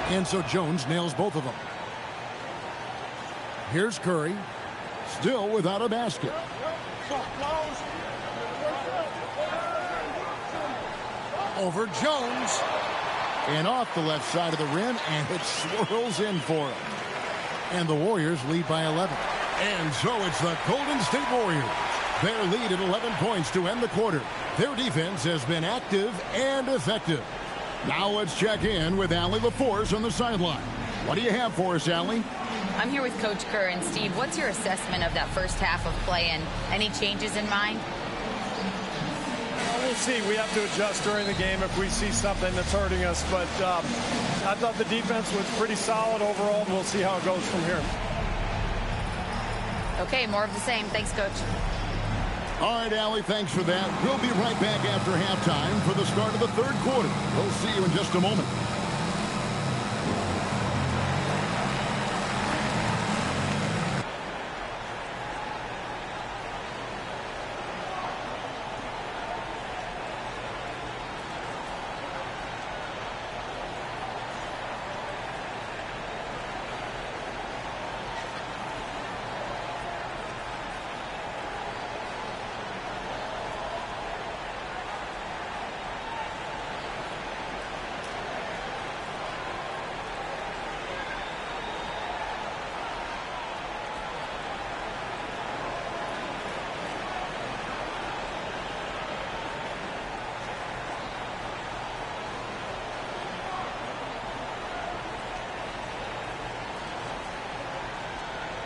[SPEAKER 1] And so Jones nails both of them. Here's Curry, still without a basket. Over Jones. And off the left side of the rim, and it swirls in for him. And the Warriors lead by 11. And so it's the Golden State Warriors. Their lead at 11 points to end the quarter. Their defense has been active and effective. Now let's check in with Allie LaForce on the sideline. What do you have for us, Allie?
[SPEAKER 6] I'm here with Coach Kerr. And Steve, what's your assessment of that first half of play and any changes in mind?
[SPEAKER 10] Well, we'll see. We have to adjust during the game if we see something that's hurting us. But I thought the defense was pretty solid overall. We'll see how it goes from here.
[SPEAKER 6] Okay, more of the same. Thanks, Coach.
[SPEAKER 1] All right, Allie, thanks for that. We'll be right back after halftime for the start of the third quarter. We'll see you in just a moment.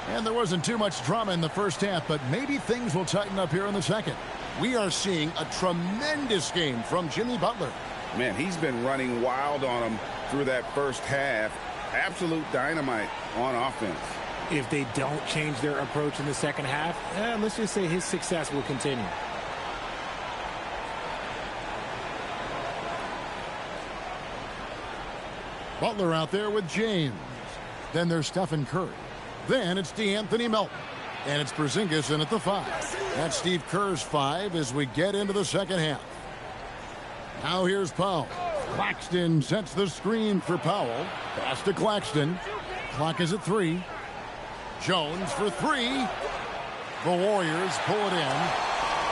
[SPEAKER 1] And there wasn't too much drama in the first half, but maybe things will tighten up here in the second. We are seeing a tremendous game from Jimmy Butler.
[SPEAKER 2] Man, he's been running wild on him through that first half. Absolute dynamite on offense.
[SPEAKER 12] If they don't change their approach in the second half, let's just say his success will continue.
[SPEAKER 1] Butler out there with James. Then there's Stephen Curry. Then it's DeAnthony Melton. And it's Porzingis in at the 5. That's Steve Kerr's 5 as we get into the second half. Now here's Powell. Claxton sets the screen for Powell. Pass to Claxton. Clock is at 3. Jones for 3. The Warriors pull it in.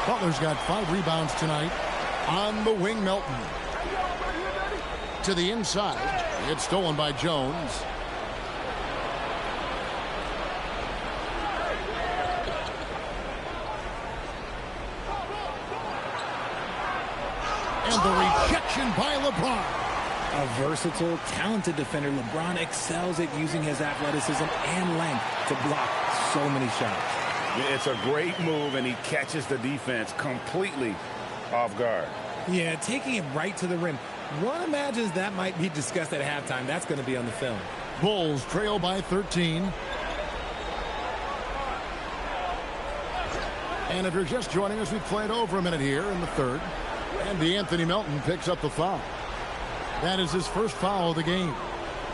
[SPEAKER 1] Butler's got 5 rebounds tonight. On the wing, Melton. To the inside. It's stolen by Jones. And the rejection by LeBron.
[SPEAKER 12] A versatile, talented defender, LeBron excels at using his athleticism and length to block so many shots.
[SPEAKER 2] It's a great move, and he catches the defense completely off guard.
[SPEAKER 12] Yeah, taking it right to the rim. One imagines that might be discussed at halftime. That's going to be on the film.
[SPEAKER 1] Bulls trail by 13. And if you're just joining us, we've played over a minute here in the third. And DeAnthony Melton picks up the foul. That is his first foul of the game.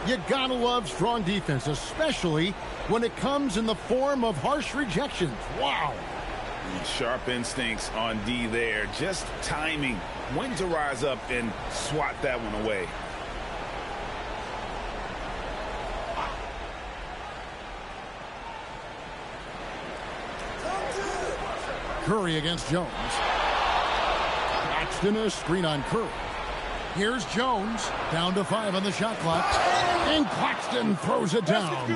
[SPEAKER 1] You gotta love strong defense, especially when it comes in the form of harsh rejections. Wow.
[SPEAKER 2] Sharp instincts on D there. Just timing when to rise up and swat that one away.
[SPEAKER 1] Curry against Jones. Claxton a screen on Curry. Here's Jones. Down to 5 on the shot clock. And Claxton throws it down.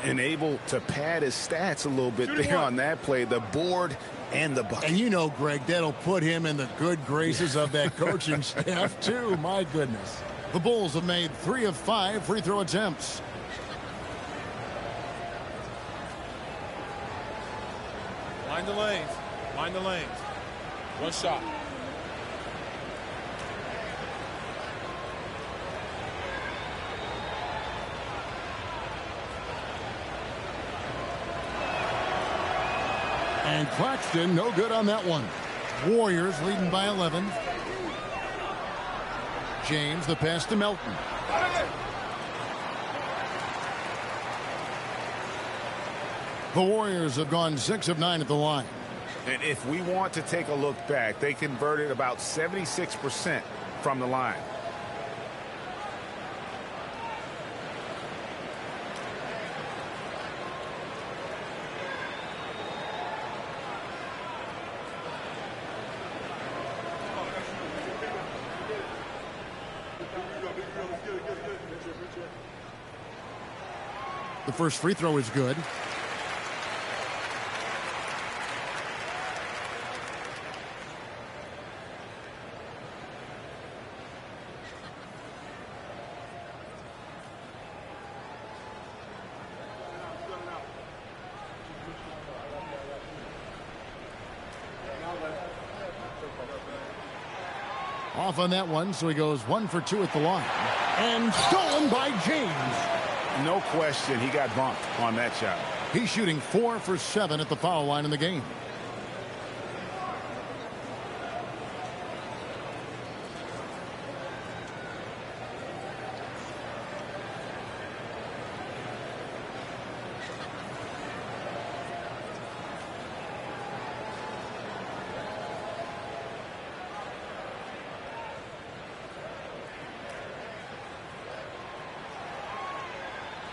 [SPEAKER 2] And able to pad his stats a little bit there on that play. The board and the bucket.
[SPEAKER 1] And you know, Greg, that'll put him in the good graces of that coaching staff, too. My goodness. The Bulls have made 3 of 5 free throw attempts.
[SPEAKER 7] Mind the lanes. Mind the lanes. One shot.
[SPEAKER 1] And Claxton, no good on that one. Warriors leading by 11. James, the pass to Melton. The Warriors have gone 6 of 9 at the line.
[SPEAKER 2] And if we want to take a look back, they converted about 76% from the line.
[SPEAKER 1] The first free throw is good. Off on that one, so he goes 1 for 2 at the line. And stolen by James.
[SPEAKER 3] No question, he got bumped on that shot.
[SPEAKER 1] He's shooting 4 for 7 at the foul line in the game.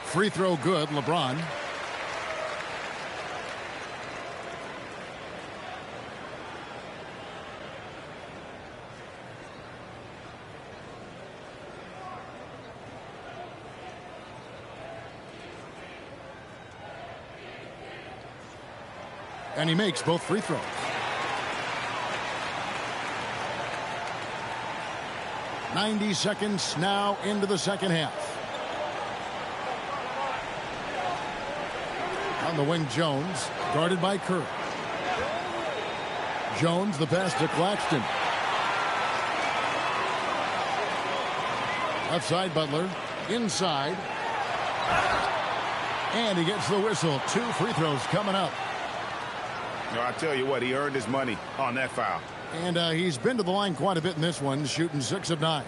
[SPEAKER 1] Free throw good, LeBron. And he makes both free throws. "90 seconds now into the second half. On the wing, Jones, guarded by Curry. Jones, the pass to Claxton. Left side, Butler. Inside. And he gets the whistle. 2 free throws coming up.
[SPEAKER 3] No, I tell you what, he earned his money on that foul.
[SPEAKER 1] And he's been to the line quite a bit in this one, shooting 6 of 9.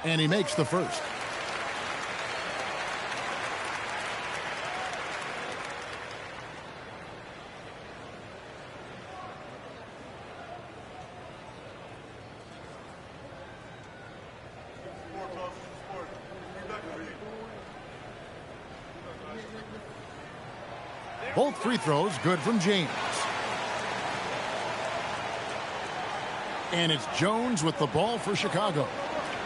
[SPEAKER 1] And he makes the first. Both free throws good from James. And it's Jones with the ball for Chicago.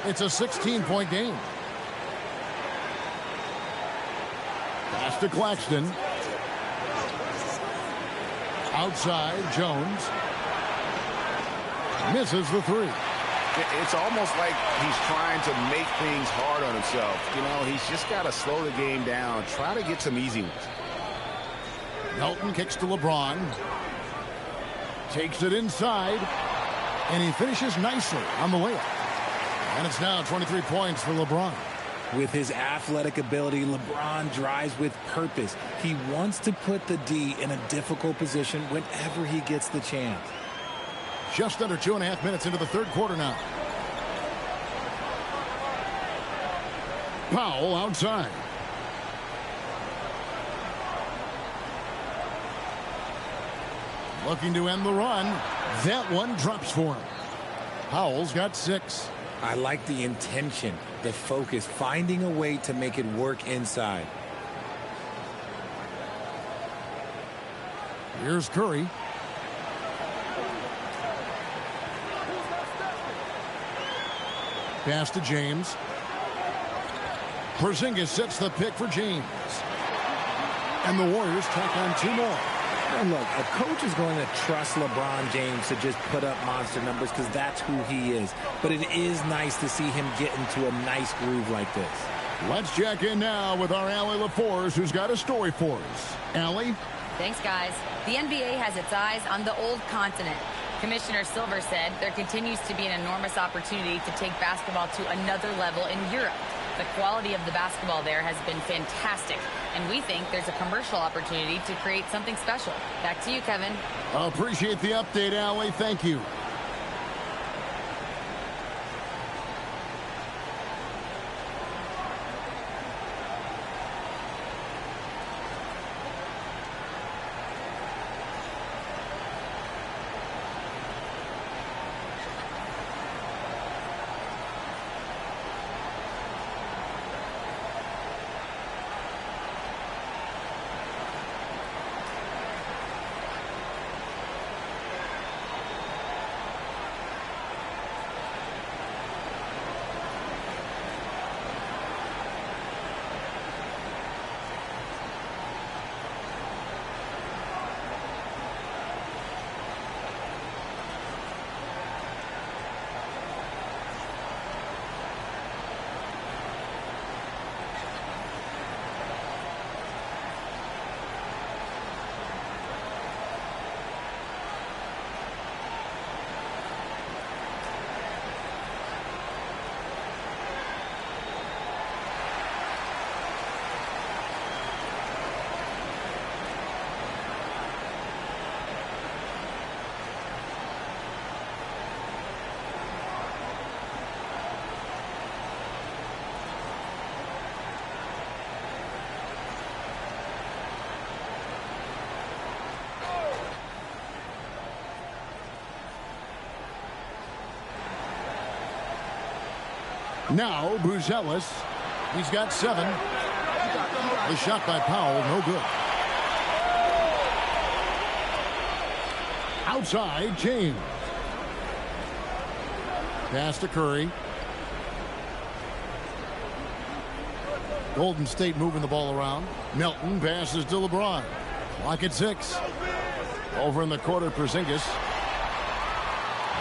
[SPEAKER 1] It's a 16-point game. Pass to Claxton. Outside, Jones. Misses the 3.
[SPEAKER 2] It's almost like he's trying to make things hard on himself. You know, he's just got to slow the game down. Try to get some easy ones.
[SPEAKER 1] Melton kicks to LeBron. Takes it inside. And he finishes nicely on the layup. And it's now 23 points for LeBron.
[SPEAKER 12] With his athletic ability, LeBron drives with purpose. He wants to put the D in a difficult position whenever he gets the chance.
[SPEAKER 1] Just under 2.5 minutes into the third quarter now. Powell outside. Looking to end the run. That one drops for him. Powell's got 6.
[SPEAKER 12] I like the intention, the focus, finding a way to make it work inside.
[SPEAKER 1] Here's Curry. Pass to James. Porzingis sets the pick for James. And the Warriors tack on 2 more.
[SPEAKER 12] And look, a coach is going to trust LeBron James to just put up monster numbers because that's who he is. But it is nice to see him get into a nice groove like this.
[SPEAKER 1] Let's check in now with our Allie LaForce, who's got a story for us. Allie?
[SPEAKER 6] Thanks, guys. The NBA has its eyes on the old continent. Commissioner Silver said there continues to be an enormous opportunity to take basketball to another level in Europe. The quality of the basketball there has been fantastic, and we think there's a commercial opportunity to create something special. Back to you, Kevin.
[SPEAKER 1] Appreciate the update, Allie. Thank you. Now Buzelis. He's got 7. The shot by Powell, no good. Outside, James. Pass to Curry. Golden State moving the ball around. Melton passes to LeBron. Clock at 6. Over in the quarter, Porzingis.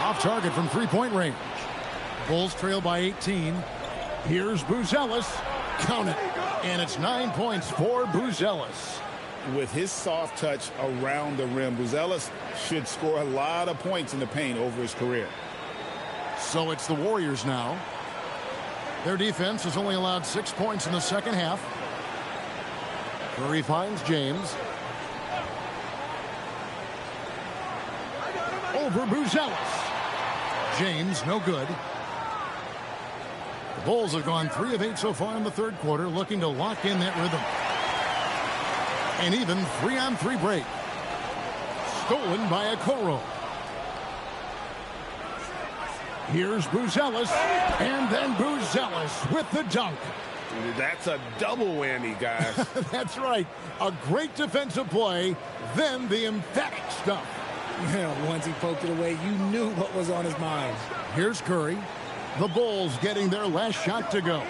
[SPEAKER 1] Off target from three-point range. Bulls trail by 18. Here's Buzelis. Count it. And it's 9 points for Buzelis.
[SPEAKER 2] With his soft touch around the rim, Buzelis should score a lot of points in the paint over his career.
[SPEAKER 1] So it's the Warriors now. Their defense has only allowed 6 points in the second half. Curry finds James. Over Buzelis. James, no good. The Bulls have gone 3 of 8 so far in the third quarter, looking to lock in that rhythm. An even 3-on-3 break. Stolen by Okoro. Here's Buzelis, and then Buzelis with the dunk.
[SPEAKER 2] That's a double whammy, guys.
[SPEAKER 1] That's right. A great defensive play, then the emphatic stuff.
[SPEAKER 12] Yeah, once he poked it away, you knew what was on his mind.
[SPEAKER 1] Here's Curry. The Bulls getting their last shot to go.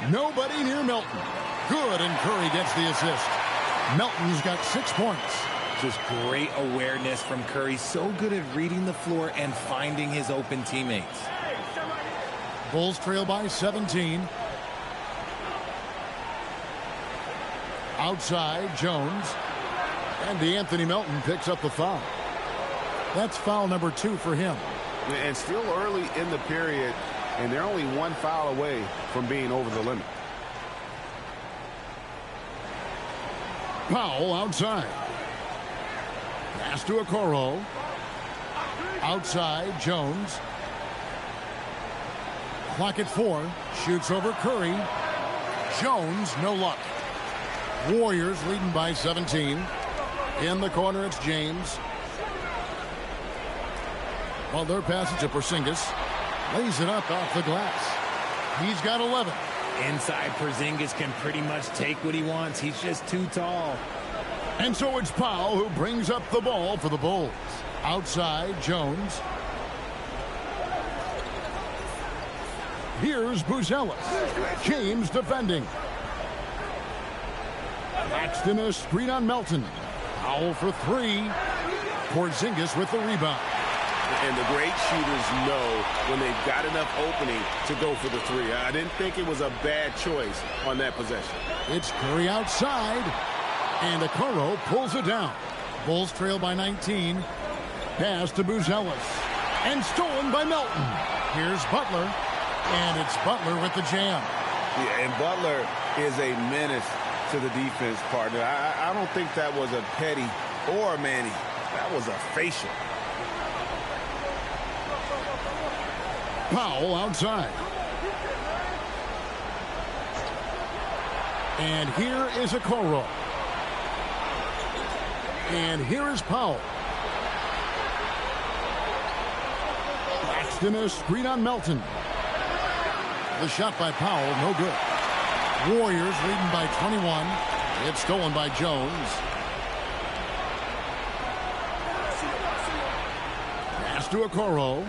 [SPEAKER 1] Nobody near Melton. Good, and Curry gets the assist. Melton's got 6 points.
[SPEAKER 12] Just great awareness from Curry. So good at reading the floor and finding his open teammates.
[SPEAKER 1] Bulls trail by 17. Outside, Jones. And DeAnthony Melton picks up the foul. That's foul number 2 for him.
[SPEAKER 8] And still early in the period, and they're only 1 foul away from being over the limit.
[SPEAKER 1] Powell outside. Pass to Okoro. Outside, Jones. Clock at 4. Shoots over Curry. Jones, no luck. Warriors leading by 17. In the corner, it's James. Well, their passage to Porzingis. Lays it up off the glass. He's got 11.
[SPEAKER 12] Inside, Porzingis can pretty much take what he wants. He's just too tall.
[SPEAKER 1] And so it's Powell who brings up the ball for the Bulls. Outside, Jones. Here's Buzelis. James defending. Paxton a screen on Melton. Powell for 3. Porzingis with the rebound.
[SPEAKER 8] And the great shooters know when they've got enough opening to go for the 3. I didn't think it was a bad choice on that possession.
[SPEAKER 1] It's Curry outside. And Okoro pulls it down. Bulls trail by 19. Pass to Buzelis. And stolen by Melton. Here's Butler. And it's Butler with the jam.
[SPEAKER 2] Yeah, and Butler is a menace to the defense partner. I don't think that was a Petty or a Manny. That was a facial.
[SPEAKER 1] Powell outside. And here is Okoro. And here is Powell. Paxton a screen on Melton. The shot by Powell, no good. Warriors leading by 21. It's stolen by Jones. Pass to Okoro.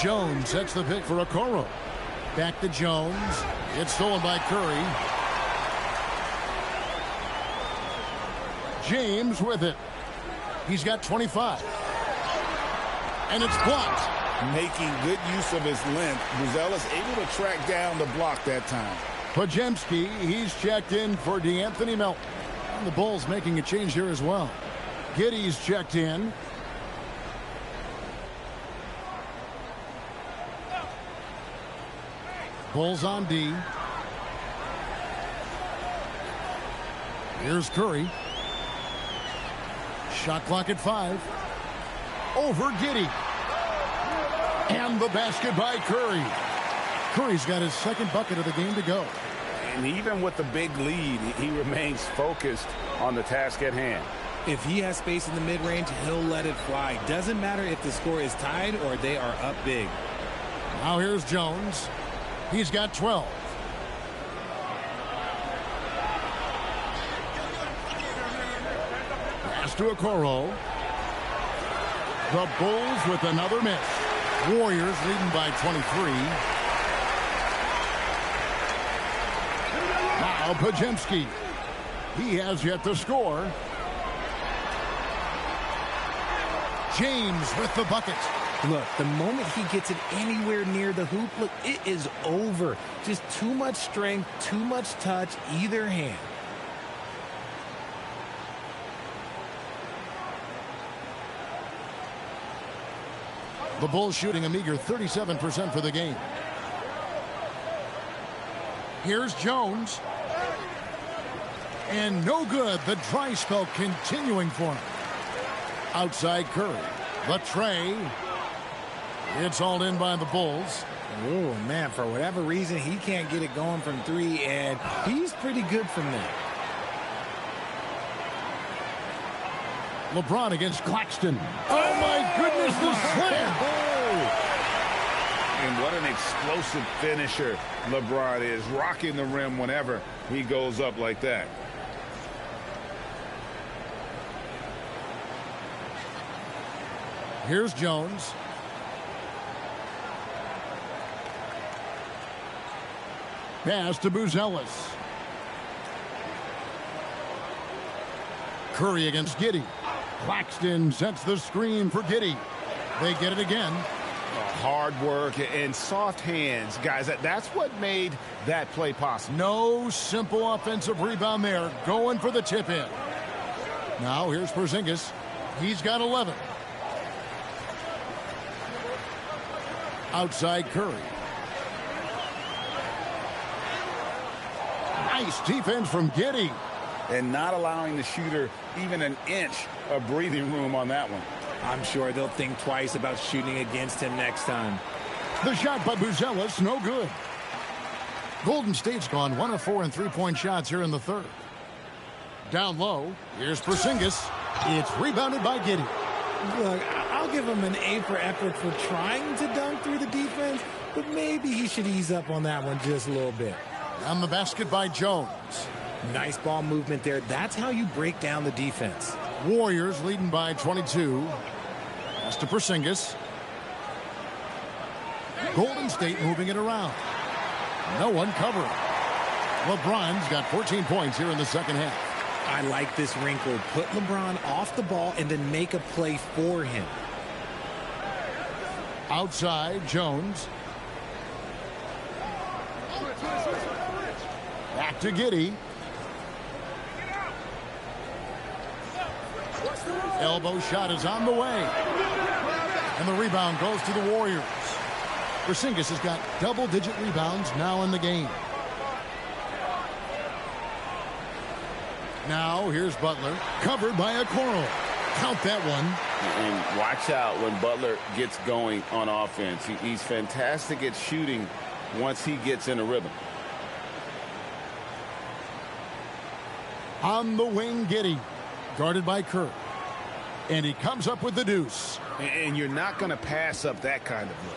[SPEAKER 1] Jones sets the pick for Okoro. Back to Jones. It's stolen by Curry. James with it. He's got 25. And it's blocked.
[SPEAKER 2] Making good use of his length. Buzelis able to track down the block that time.
[SPEAKER 1] Podziemski, he's checked in for DeAnthony Melton. And the Bulls making a change here as well. Giddey's checked in. Bulls on D. Here's Curry. Shot clock at 5. Over Giddey. And the basket by Curry. Curry's got his second bucket of the game to go.
[SPEAKER 8] And even with the big lead, he remains focused on the task at hand.
[SPEAKER 12] If he has space in the mid-range, he'll let it fly. Doesn't matter if the score is tied or they are up big.
[SPEAKER 1] Now here's Jones. He's got 12. Pass to Okoro. The Bulls with another miss. Warriors leading by 23. Now Podziemski. He has yet to score. James with the bucket.
[SPEAKER 12] Look, the moment he gets it anywhere near the hoop, look, it is over. Just too much strength, too much touch, either hand.
[SPEAKER 1] The Bulls shooting a meager 37% for the game. Here's Jones. And no good. The dry spell continuing for him. Outside Curry. The tray. It's all in by the Bulls.
[SPEAKER 12] Oh, man, for whatever reason, he can't get it going from three, and he's pretty good from there.
[SPEAKER 1] LeBron against Claxton. Oh, my goodness, the slam.
[SPEAKER 3] And what an explosive finisher LeBron is, rocking the rim whenever he goes up like that.
[SPEAKER 1] Here's Jones. Pass to Buzelis. Curry against Giddey. Claxton sets the screen for Giddey. They get it again.
[SPEAKER 3] Hard work and soft hands, guys. That's what made that play possible.
[SPEAKER 1] No simple offensive rebound there. Going for the tip in. Now here's Porzingis. He's got 11. Outside Curry. Nice defense from Giddey.
[SPEAKER 3] And not allowing the shooter even an inch of breathing room on that one.
[SPEAKER 12] I'm sure they'll think twice about shooting against him next time.
[SPEAKER 1] The shot by Buzelis, no good. Golden State's gone 1 of 4 in three-point shots here in the third. Down low, here's Porzingis. It's rebounded by Giddey.
[SPEAKER 12] Look, I'll give him an A for effort for trying to dunk through the defense, but maybe he should ease up on that one just a little bit.
[SPEAKER 1] On the basket by Jones.
[SPEAKER 12] Nice ball movement there. That's how you break down the defense.
[SPEAKER 1] Warriors leading by 22. Pass to Porzingis. Golden State moving it around. No one covering. LeBron's got 14 points here in the second half.
[SPEAKER 12] I like this wrinkle. Put LeBron off the ball and then make a play for him.
[SPEAKER 1] Outside, Jones. Back to Giddey. Elbow shot is on the way. And the rebound goes to the Warriors. Porzingis has got double-digit rebounds now in the game. Now here's Butler, covered by Okoro. Count that one.
[SPEAKER 5] And watch out when Butler gets going on offense. He's fantastic at shooting once he gets in a rhythm.
[SPEAKER 1] On the wing, Giddey, guarded by Curry. And he comes up with the deuce.
[SPEAKER 3] And you're not going to pass up that kind of look.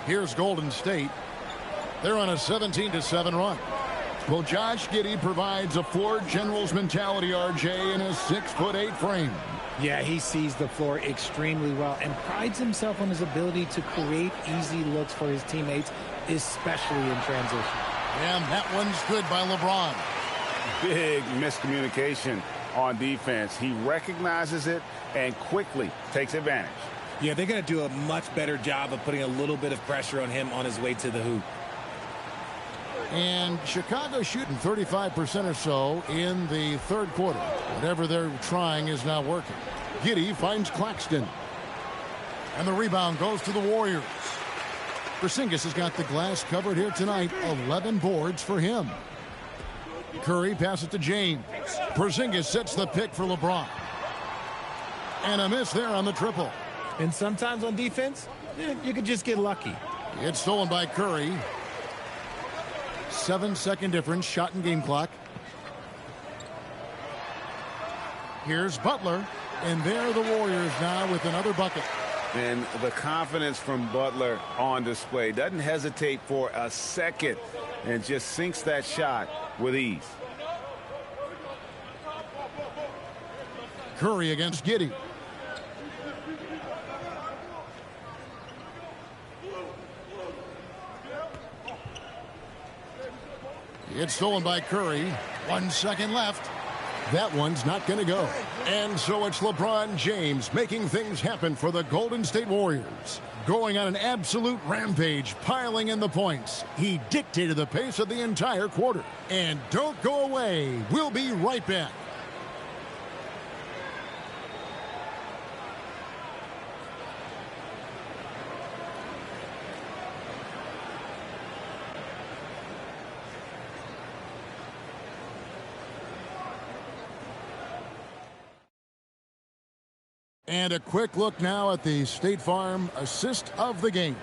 [SPEAKER 1] Here's Golden State. They're on a 17-7 run. Well, Josh Giddey provides a floor general's mentality, RJ, in a 6'8" frame.
[SPEAKER 12] Yeah, he sees the floor extremely well and prides himself on his ability to create easy looks for his teammates, especially in transition.
[SPEAKER 1] And that one's good by LeBron.
[SPEAKER 3] Big miscommunication on defense. He recognizes it and quickly takes advantage.
[SPEAKER 12] Yeah, they're going to do a much better job of putting a little bit of pressure on him on his way to the hoop.
[SPEAKER 1] And Chicago shooting 35% or so in the third quarter. Whatever they're trying is not working. Giddey finds Claxton. And the rebound goes to the Warriors. Porzingis has got the glass covered here tonight. 11 boards for him. Curry passes to James. Porzingis sets the pick for LeBron. And a miss there on the triple.
[SPEAKER 12] And sometimes on defense, you could just get lucky.
[SPEAKER 1] It's stolen by Curry. 7-second difference, shot and game clock. Here's Butler, and there the Warriors now with another bucket.
[SPEAKER 2] And the confidence from Butler on display. Doesn't hesitate for a second and just sinks that shot with ease.
[SPEAKER 1] Curry against Giddey. It's stolen by Curry. 1 second left. That one's not going to go. And so it's LeBron James making things happen for the Golden State Warriors. Going on an absolute rampage, piling in the points. He dictated the pace of the entire quarter. And don't go away. We'll be right back. And a quick look now at the State Farm assist of the game.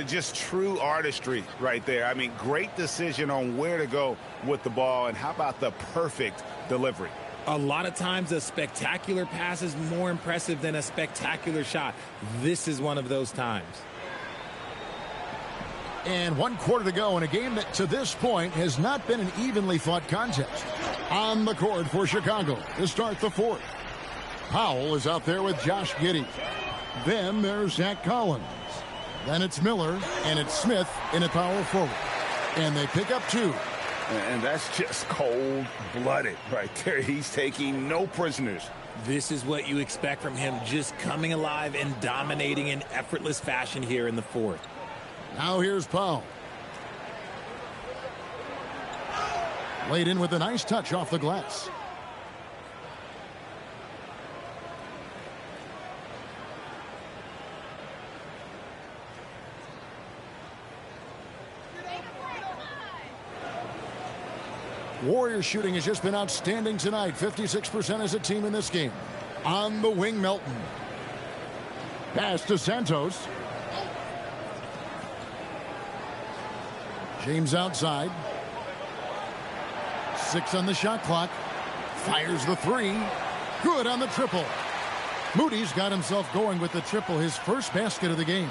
[SPEAKER 2] Just true artistry right there. I mean, great decision on where to go with the ball, and how about the perfect delivery?
[SPEAKER 12] A lot of times a spectacular pass is more impressive than a spectacular shot. This is one of those times.
[SPEAKER 1] And 1 quarter to go in a game that to this point has not been an evenly fought contest. On the court for Chicago to start the fourth. Powell is out there with Josh Giddey. Then there's Zach Collins. Then it's Miller, and it's Smith in a power forward. And they pick up 2.
[SPEAKER 2] And that's just cold-blooded right there. He's taking no prisoners.
[SPEAKER 12] This is what you expect from him, just coming alive and dominating in effortless fashion here in the fourth.
[SPEAKER 1] Now here's Powell. Laid in with a nice touch off the glass. Warriors shooting has just been outstanding tonight. 56% as a team in this game. On the wing, Melton. Pass to Santos. James outside. 6 on the shot clock. Fires the 3. Good on the triple. Moody's got himself going with the triple, his first basket of the game.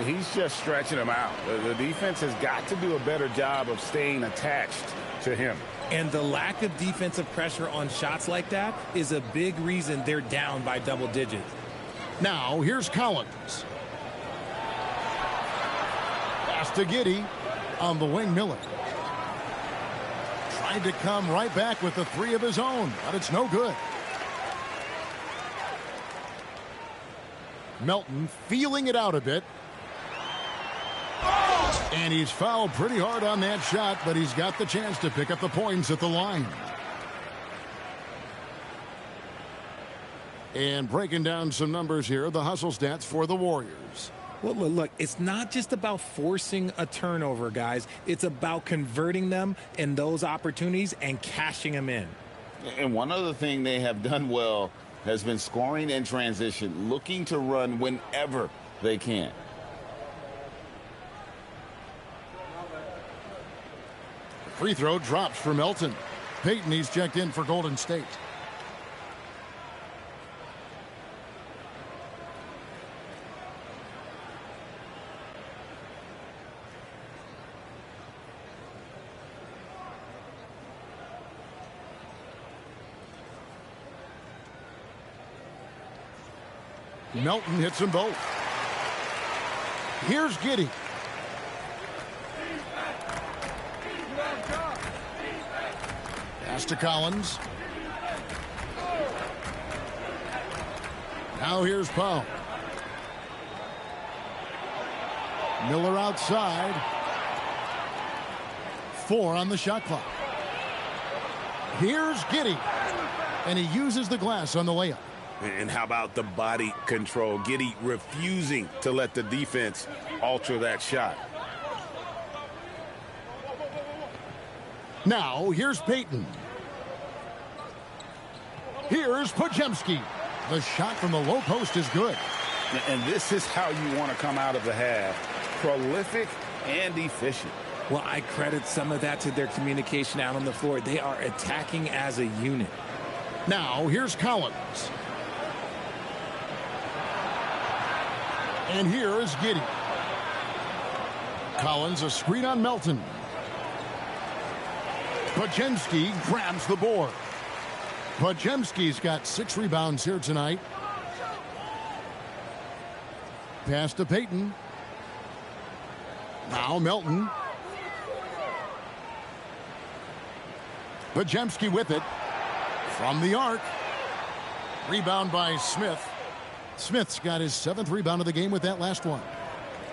[SPEAKER 2] He's just stretching him out. The defense has got to do a better job of staying attached to him.
[SPEAKER 12] And the lack of defensive pressure on shots like that is a big reason they're down by double digits.
[SPEAKER 1] Now, here's Collins. Pass to Giddey. On the wing, Miller. Tried to come right back with the 3 of his own, but it's no good. Melton feeling it out a bit. And he's fouled pretty hard on that shot, but he's got the chance to pick up the points at the line. And breaking down some numbers here, the hustle stats for the Warriors.
[SPEAKER 12] Well, look, it's not just about forcing a turnover, guys. It's about converting them in those opportunities and cashing them in.
[SPEAKER 2] And one other thing they have done well has been scoring in transition, looking to run whenever they can.
[SPEAKER 1] Free throw drops for Melton. Payton, he's checked in for Golden State. Melton hits them both. Here's Giddey. Pass to Collins. Now here's Powell. Miller outside. 4 on the shot clock. Here's Giddey. And he uses the glass on the layup.
[SPEAKER 2] And how about the body control? Giddey refusing to let the defense alter that shot.
[SPEAKER 1] Now, here's Payton. Here's Podziemski. The shot from the low post is good.
[SPEAKER 2] And this is how you want to come out of the half. Prolific and efficient.
[SPEAKER 12] Well, I credit some of that to their communication out on the floor. They are attacking as a unit.
[SPEAKER 1] Now, here's Collins. And here is Giddey. Collins, a screen on Melton. Podziemski grabs the board. Podziemski's got 6 rebounds here tonight. Pass to Payton. Now Melton. Podziemski with it. From the arc. Rebound by Smith. Smith's got his 7th rebound of the game with that last one.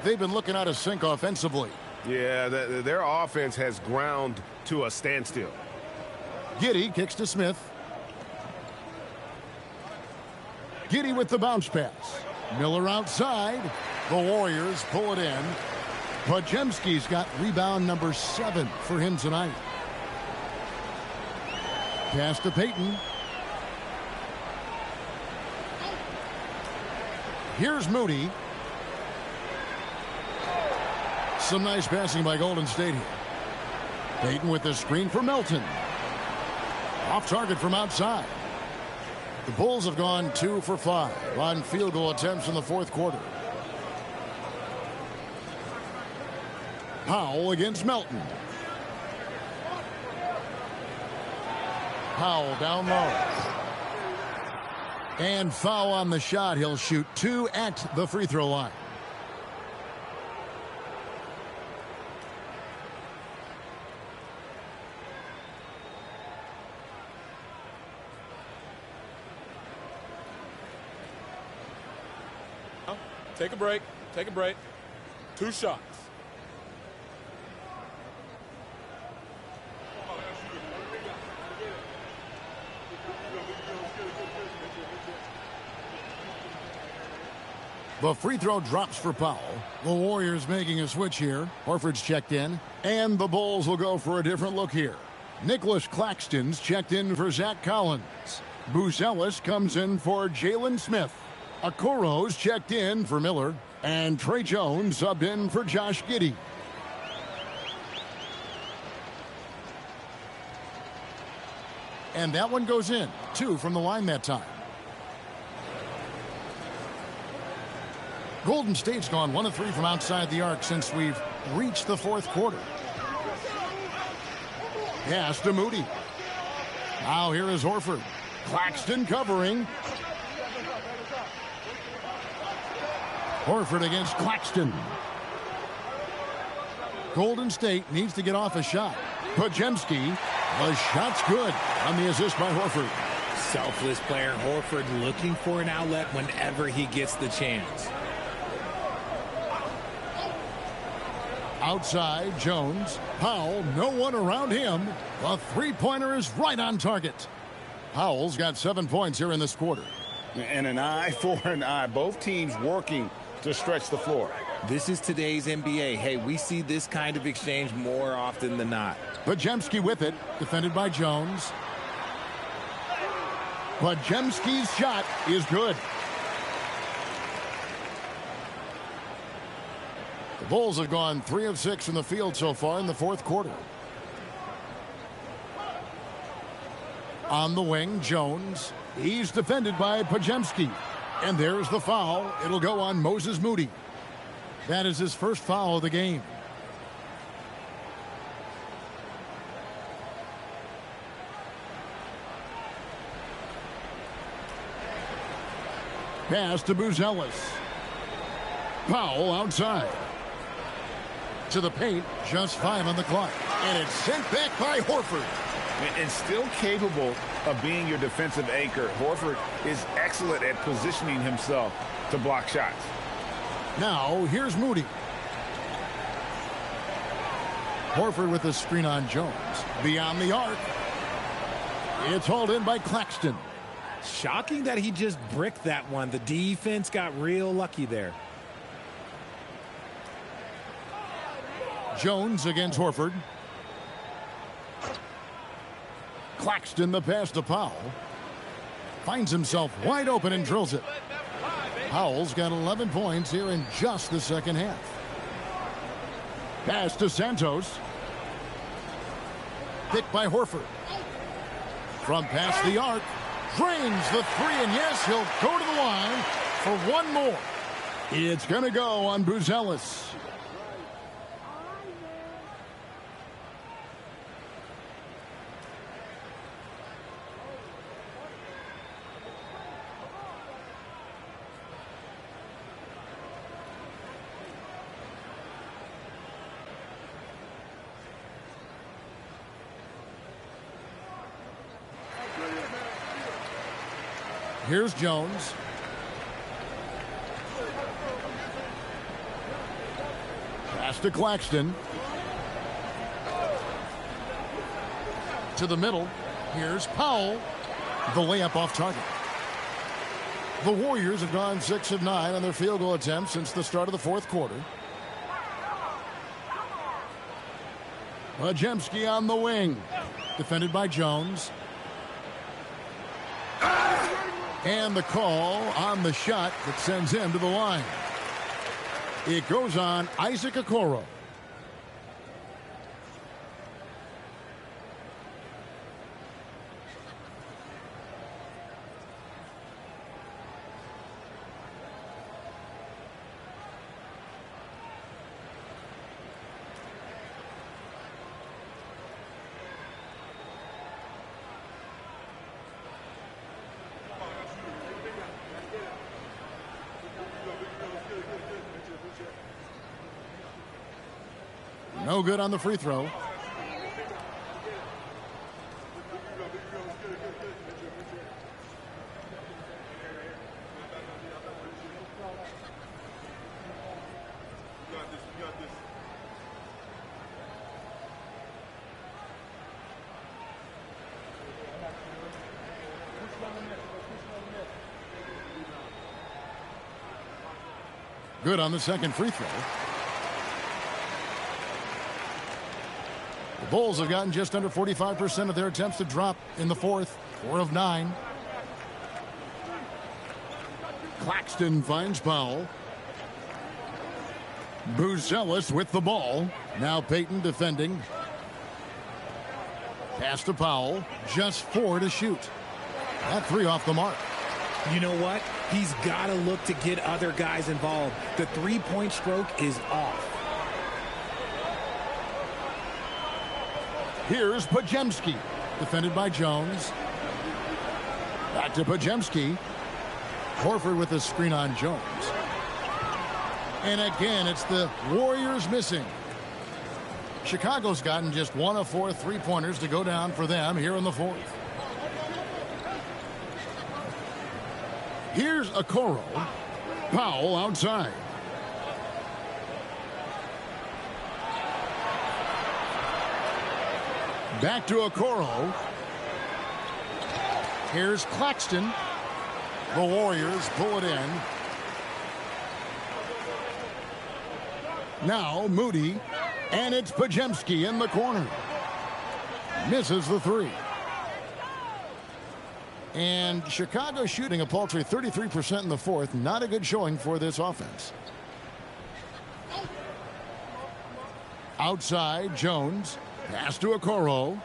[SPEAKER 1] They've been looking out of sync offensively.
[SPEAKER 8] Yeah, their offense has ground to a standstill.
[SPEAKER 1] Giddey kicks to Smith. Giddey with the bounce pass. Miller outside. The Warriors pull it in. Podziemski's got rebound number 7 for him tonight. Pass to Payton. Here's Moody. Some nice passing by Golden State here. Payton with the screen for Melton. Off target from outside. The Bulls have gone 2 for 5 on field goal attempts in the 4th quarter. Powell against Melton. Powell down low. And foul on the shot. He'll shoot 2 at the free throw line.
[SPEAKER 7] Take a break. Take a break. 2 shots.
[SPEAKER 1] The free throw drops for Powell. The Warriors making a switch here. Horford's checked in. And the Bulls will go for a different look here. Nicholas Claxton's checked in for Zach Collins. Buzelis comes in for Jalen Smith. Okoro's checked in for Miller. And Trey Jones subbed in for Josh Giddey. And that one goes in. 2 from the line that time. Golden State's gone 1 of 3 from outside the arc since we've reached the 4th quarter. Pass to Moody. Now here is Horford. Claxton covering. Horford against Claxton. Golden State needs to get off a shot. Podziemski. The shot's good on the assist by Horford.
[SPEAKER 12] Selfless player Horford looking for an outlet whenever he gets the chance.
[SPEAKER 1] Outside, Jones. Powell, no one around him. The three-pointer is right on target. Powell's got 7 points here in this quarter.
[SPEAKER 2] And an eye for an eye. Both teams working to stretch the floor.
[SPEAKER 12] This is today's NBA. Hey, we see this kind of exchange more often than not.
[SPEAKER 1] Podziemski with it, defended by Jones. Podziemski's shot is good. The Bulls have gone 3 of 6 from the field so far in the 4th quarter. On the wing, Jones. He's defended by Podziemski. And there's the foul. It'll go on Moses Moody. That is his first foul of the game. Pass to Buzelis. Powell outside. To the paint, just 5 on the clock. And it's sent back by Horford.
[SPEAKER 2] And still capable of being your defensive anchor. Horford is excellent at positioning himself to block shots.
[SPEAKER 1] Now, here's Moody. Horford with the screen on Jones. Beyond the arc. It's hauled in by Claxton.
[SPEAKER 12] Shocking that he just bricked that one. The defense got real lucky there.
[SPEAKER 1] Jones against Horford. Claxton the pass to Powell. Finds himself wide open and drills it. Powell's got 11 points here in just the second half. Pass to Santos. Picked by Horford. From past the arc. Drains the three, and yes, he'll go to the line for one more. It's going to go on Buzelis. Here's Jones. Pass to Claxton. To the middle. Here's Powell. The layup off target. The Warriors have gone 6 of 9 on their field goal attempts since the start of the fourth quarter. Podziemski on the wing. Defended by Jones. And the call on the shot that sends him to the line. It goes on Isaac Okoro. No good on the free throw. Good on the second free throw. The Bulls have gotten just under 45% of their attempts to drop in the fourth. 4 of 9. Claxton finds Powell. Buzelis with the ball. Now Payton defending. Pass to Powell. Just 4 to shoot. That 3 off the mark.
[SPEAKER 12] You know what? He's got to look to get other guys involved. The three-point stroke is off.
[SPEAKER 1] Here's Podziemski, defended by Jones. Back to Podziemski. Horford with a screen on Jones. And again, it's the Warriors missing. Chicago's gotten just 1 of 4 three-pointers to go down for them here in the fourth. Here's Okoro. Powell outside. Back to Okoro. Here's Claxton. The Warriors pull it in. Now Moody. And it's Podziemski in the corner. Misses the 3. And Chicago shooting a paltry 33% in the fourth. Not a good showing for this offense. Outside, Jones. Pass to Okoro.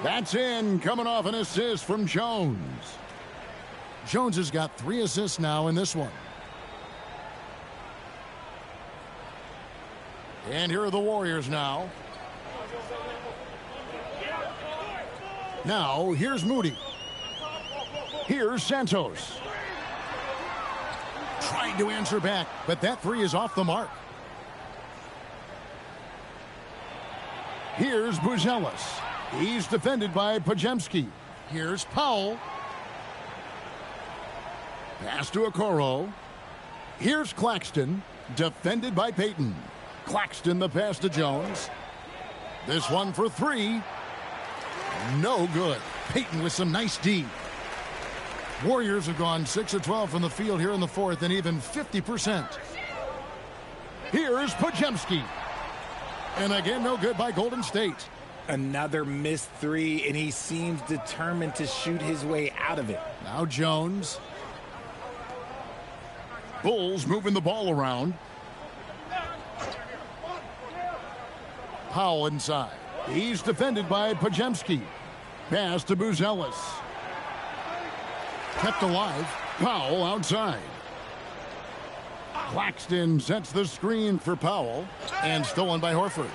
[SPEAKER 1] That's in, coming off an assist from Jones. Jones has got 3 assists now in this one. And here are the Warriors now. Now, here's Moody. Here's Santos. Trying to answer back, but that 3 is off the mark. Here's Buzelis. He's defended by Podziemski. Here's Powell. Pass to Okoro. Here's Claxton. Defended by Payton. Claxton the pass to Jones. This one for 3. No good. Payton with some nice D. Warriors have gone 6 of 12 from the field here in the fourth and even 50%. Here's Podziemski. And again, no good by Golden State.
[SPEAKER 12] Another missed 3, and he seems determined to shoot his way out of it.
[SPEAKER 1] Now Jones. Bulls moving the ball around. Powell inside. He's defended by Podziemski. Pass to Buzelis. Kept alive. Powell outside. Claxton sets the screen for Powell. And stolen by Horford.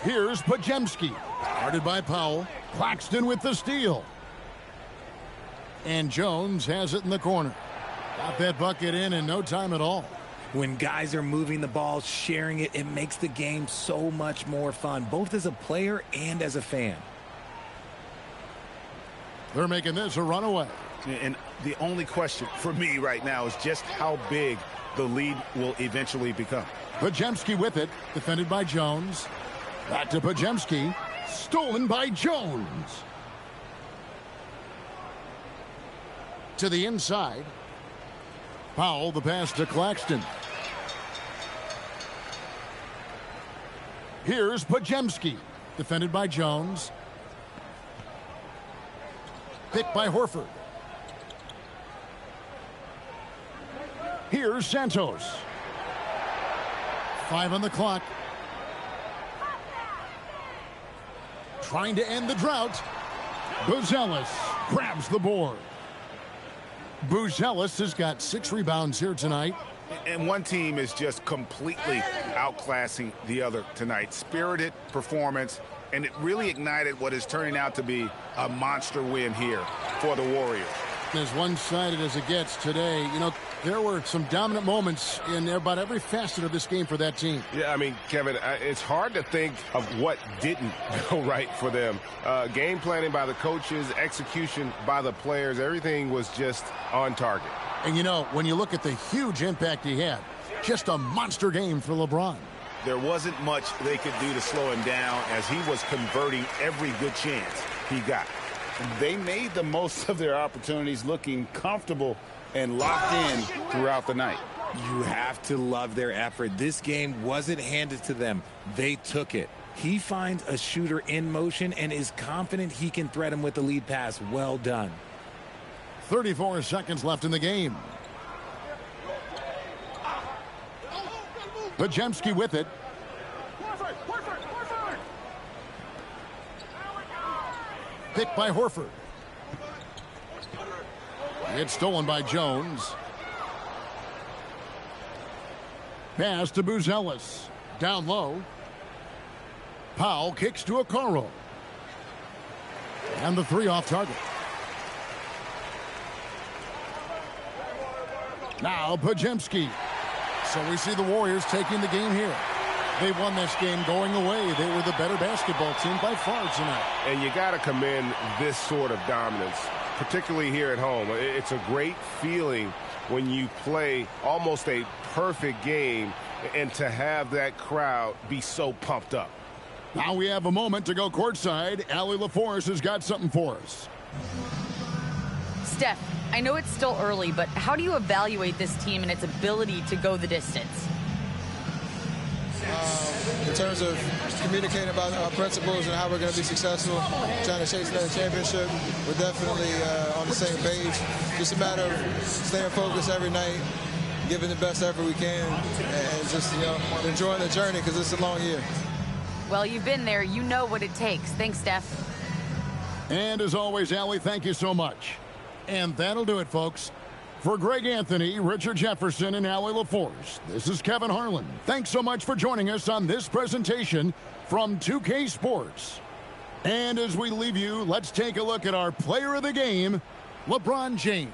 [SPEAKER 1] Here's Podziemski. Guarded by Powell. Claxton with the steal. And Jones has it in the corner. Got that bucket in no time at all.
[SPEAKER 12] When guys are moving the ball, sharing it, it makes the game so much more fun, both as a player and as a fan.
[SPEAKER 1] They're making this a runaway.
[SPEAKER 2] And the only question for me right now is just how big the lead will eventually become.
[SPEAKER 1] Podziemski with it, defended by Jones. Back to Podziemski, stolen by Jones. To the inside. Powell, the pass to Claxton. Here's Podziemski, defended by Jones. Picked by Horford. Here's Santos. 5 on the clock. Trying to end the drought. Buzelis grabs the board. Buzelis has got 6 rebounds here tonight.
[SPEAKER 2] And one team is just completely outclassing the other tonight. Spirited performance, and it really ignited what is turning out to be a monster win here for the Warriors.
[SPEAKER 1] As one-sided as it gets today, you know, there were some dominant moments in about every facet of this game for that team.
[SPEAKER 8] Yeah, I mean, Kevin, it's hard to think of what didn't go right for them. Game planning by the coaches, execution by the players, everything was just on target.
[SPEAKER 1] And, you know, when you look at the huge impact he had, just a monster game for LeBron.
[SPEAKER 2] There wasn't much they could do to slow him down as he was converting every good chance he got. They made the most of their opportunities, looking comfortable and locked in throughout the night.
[SPEAKER 12] You have to love their effort. This game wasn't handed to them. They took it. He finds a shooter in motion and is confident he can threat him with the lead pass. Well done.
[SPEAKER 1] 34 seconds left in the game. Podziemski with it. Picked by Horford. It's stolen by Jones. Pass to Buzelis. Down low. Powell kicks to Okoro. And the 3 off target. Now Podziemski. So we see the Warriors taking the game here. They won this game going away. They were the better basketball team by far tonight.
[SPEAKER 8] And you got to commend this sort of dominance, particularly here at home. It's a great feeling when you play almost a perfect game and to have that crowd be so pumped up.
[SPEAKER 1] Now we have a moment to go courtside. Allie LaForce has got something for us.
[SPEAKER 6] Steph, I know it's still early, but how do you evaluate this team and its ability to go the distance?
[SPEAKER 13] In terms of communicating about our principles and how we're going to be successful, trying to chase another championship, we're definitely on the same page. Just a matter of staying focused every night, giving the best effort we can, and just, you know, enjoying the journey because it's a long year.
[SPEAKER 6] Well, you've been there. You know what it takes. Thanks, Steph.
[SPEAKER 1] And as always, Allie, thank you so much. And that'll do it, folks. For Greg Anthony, Richard Jefferson, and Allie LaForce, this is Kevin Harlan. Thanks so much for joining us on this presentation from 2K Sports. And as we leave you, let's take a look at our player of the game, LeBron James.